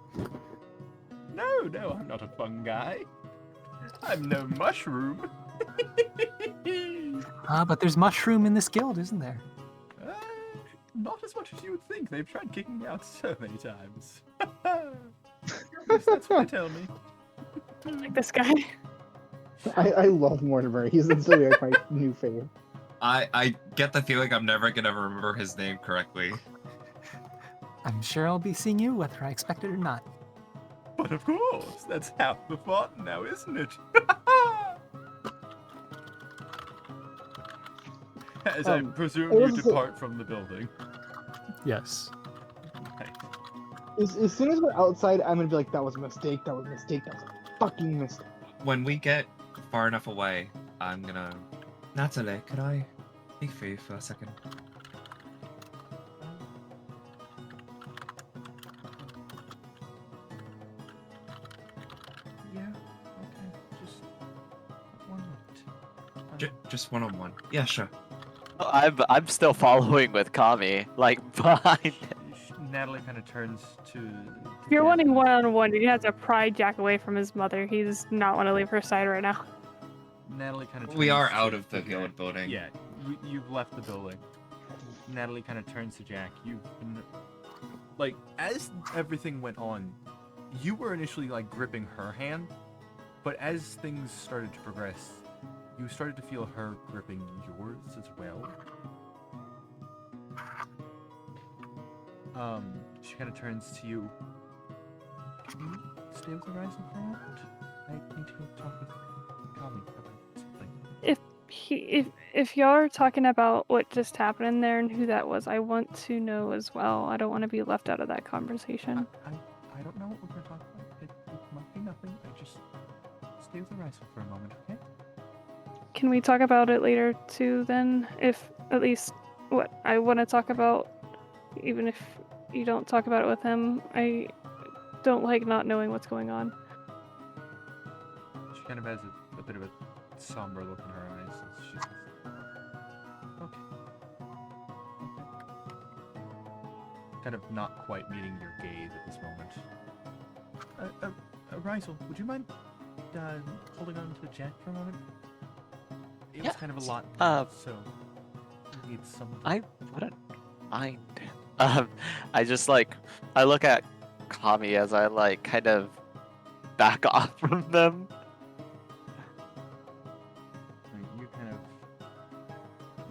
No, I'm not a fun guy. I'm no mushroom. But there's mushroom in this guild, isn't there? Not as much as you would think. They've tried kicking me out so many times. Yes, that's what they tell me. Like this guy. I love Mortimer. He's instantly like my new favorite. I get the feeling I'm never gonna remember his name correctly. I'm sure I'll be seeing you whether I expect it or not. But of course, that's half the fun now, isn't it? As I presume it you was a- depart from the building. Yes. Nice. As soon as we're outside, I'm gonna be like, that was a mistake, that was a mistake, that was a fucking mistake. When we get far enough away, I'm gonna. Natalie, could I speak for you for a second? Yeah, okay. Just 1 minute. Just one-on-one. Yeah, sure. I'm still following with Kami, like behind. Natalie kind of turns to. If you're wanting one-on-one, you have to pry Jack away from his mother. He does not want to leave her side right now. Natalie kind of. We are out of the guild building. Yeah, you've left the building. Natalie kind of turns to Jack. You've been, like, as everything went on, you were initially like gripping her hand, but as things started to progress, you started to feel her gripping yours as well. She kind of turns to you. Can you stay with the Rising for a moment? I need to go talk with Kami about something. If y'all are talking about what just happened in there and who that was, I want to know as well. I don't want to be left out of that conversation. I don't know what we're going to talk about. It might be nothing. I just stay with the rifle for a moment, okay? Can we talk about it later too then? If at least what I want to talk about, even if you don't talk about it with him, I don't like not knowing what's going on. She kind of has a bit of a somber look in her eyes as she says, okay. Kind of not quite meeting your gaze at this moment. Rysel, would you mind holding on to Jack for a moment? It was kind of a lot, so we need someone. I wouldn't mind. I just I look at Kami as I kind of back off from them.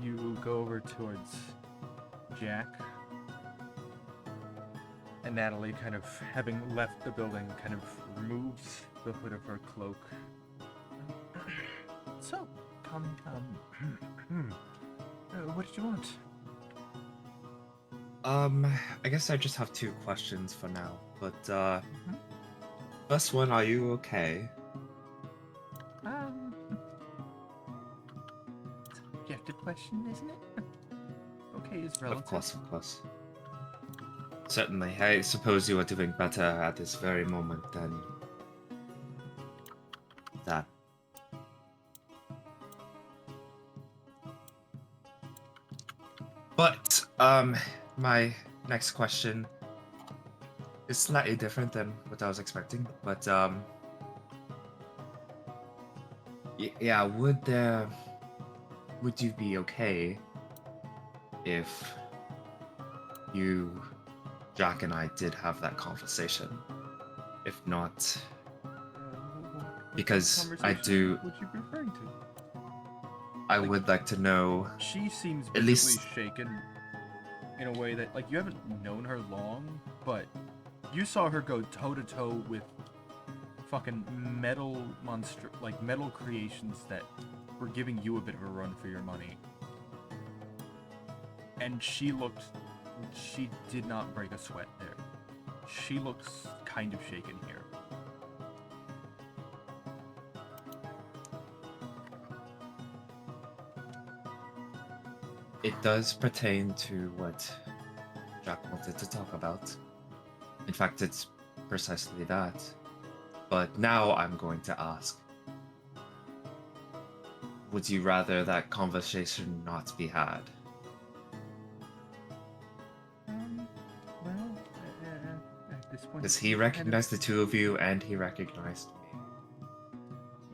You you go over towards Jack, and Natalie, kind of having left the building, kind of removes the hood of her cloak. So, what did you want? I guess I just have 2 questions for now. But first one, are you okay? Objective question, isn't it? Okay, is relative. Of course. Certainly. I suppose you are doing better at this very moment than that. But my next question is slightly different than what I was expecting. But yeah, would you be okay if you, Jack, and I did have that conversation? If not, because I do. What you referring to? I would like to know. She seems at least shaken in a way that, you haven't known her long, but you saw her go toe to toe with fucking metal metal creations that were giving you a bit of a run for your money. And she did not break a sweat there. She looks kind of shaken here. It does pertain to what Jack wanted to talk about. In fact, it's precisely that. But now I'm going to ask. Would you rather that conversation not be had? Well, at this point... Because he recognized the 2 of you, and he recognized me.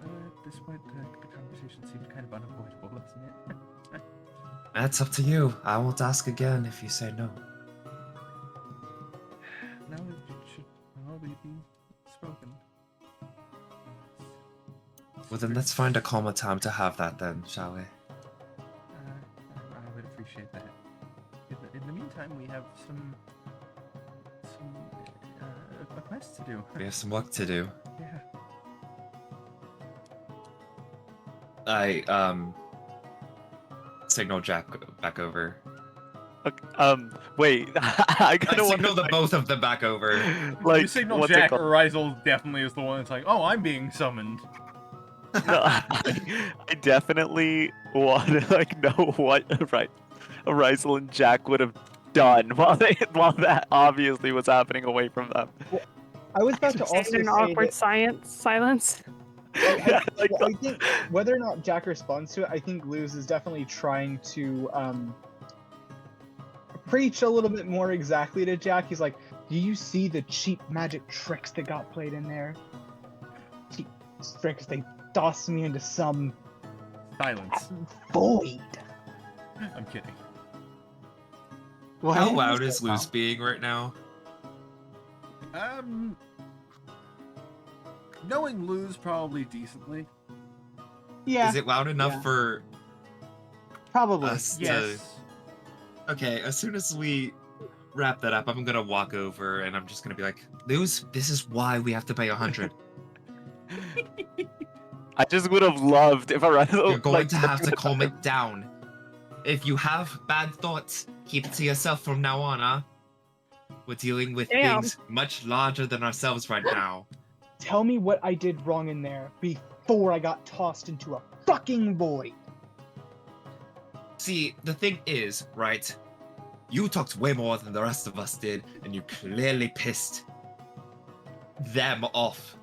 At this point, the conversation seemed kind of unavoidable, doesn't it? That's up to you. I won't ask again if you say no. No, it should probably be spoken. Well, then let's find a calmer time to have that then, shall we? I would appreciate that. In the meantime, we have some a quest to do. We have some work to do. Yeah. I signal Jack back over. Wait, I kind I of signal the both of them back over. You signal Jack, or Rysel definitely is the one that's like, oh, I'm being summoned. No, I definitely want to know what Rysel and Jack would have done while that obviously was happening away from them. I was about to Stand also in say awkward that silence. I think whether or not Jack responds to it, I think Luz is definitely trying to preach a little bit more exactly to Jack. He's like, do you see the cheap magic tricks that got played in there? Cheap tricks, they tossed me into some Silence. void. I'm kidding. Well, How loud is Luz being right now? Knowing Luz probably decently. Yeah, Is it loud enough yeah. for probably. us Yes. to... Okay, as soon as we wrap that up, I'm gonna walk over and I'm just gonna be like, Luz, this is why we have to pay 100. I just would have loved if Arizo. You're going to have to calm it down. If you have bad thoughts, keep it to yourself from now on, huh? We're dealing with Damn. things much larger than ourselves right now. Tell me what I did wrong in there before I got tossed into a fucking void. See, the thing is, right? You talked way more than the rest of us did, and you clearly pissed them off.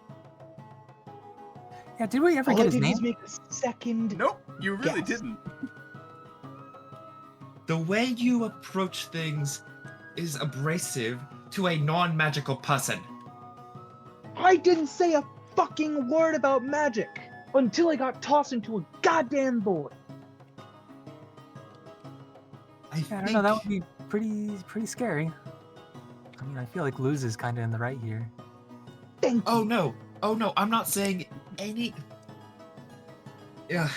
Yeah, did we ever All get I his did name? was make a second. Nope, you really Yes. didn't. The way you approach things is abrasive to a non-magical person. I didn't say a fucking word about magic until I got tossed into a goddamn void. I Yeah, I don't know. That would be pretty scary. I mean, I feel like Luz is kind of in the right here. Thank you. Oh no, I'm not saying any. Yeah.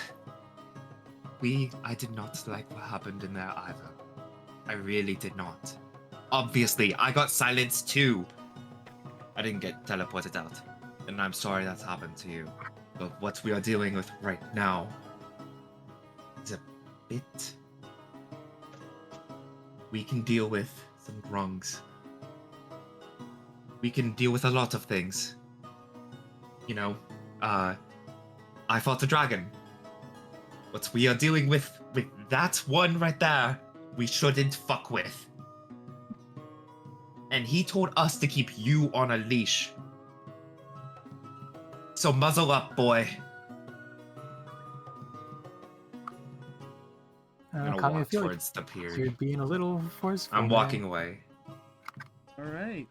I did not like what happened in there either. I really did not. Obviously, I got silenced too. I didn't get teleported out. And I'm sorry that's happened to you. But what we are dealing with right now is a bit. We can deal with some wrongs. We can deal with a lot of things. You know, I fought a dragon. What we are dealing with that one right there, we shouldn't fuck with. And he told us to keep you on a leash. So muzzle up, boy. I'm gonna Kami, I walk feel like towards the pier. you're being a little forceful. I'm there. walking away. All right.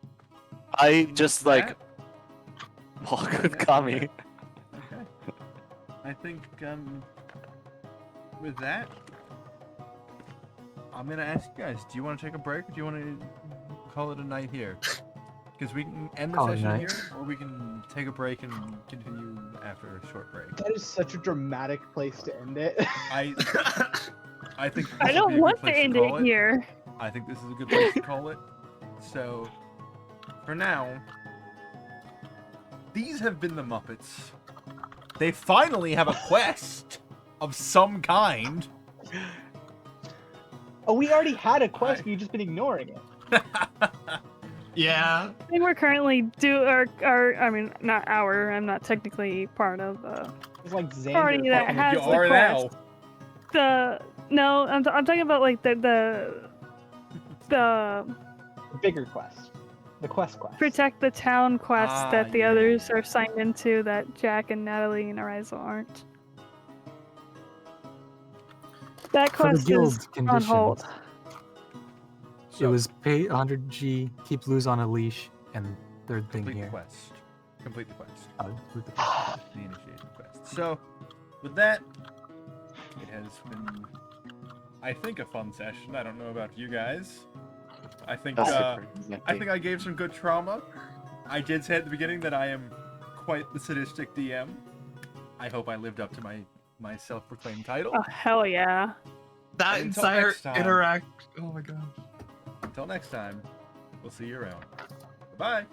I just like That- walk with Yeah. Kami. Okay. I think with that, I'm gonna ask you guys: do you want to take a break, or do you want to call it a night here? Because we can end the Call it a session night. here, or we can take a break and continue after a short break. That is such a dramatic place to end it. I think this I would be don't a good want to place end call it here. I think this is a good place to call it. So, for now, these have been the Muppets. They finally have a quest of some kind. Oh, we already had a quest, Hi. but you've just been ignoring it. Yeah. I think we're currently I mean, not our, I'm not technically part of It's like Xander. Party that fucking- has you the are now. quest. No, I'm talking about like the bigger quest. The quest. protect the town quest Ah, that the yeah, others yeah. are signed into that Jack and Natalie and Ariza aren't. That For the quest guild is on conditions, hold. it So, was pay 100G, keep Luz on a leash, and third thing complete the here. quest. Complete the quest. Complete the quest. The initiation quest. So, with that, it has been, I think, a fun session. I don't know about you guys. I think That's I super think I gave some good trauma. I did say at the beginning that I am quite the sadistic DM. I hope I lived up to my self-proclaimed title. Oh hell yeah! That Until entire next time. interact. Oh my god. Until next time, we'll see you around. Bye.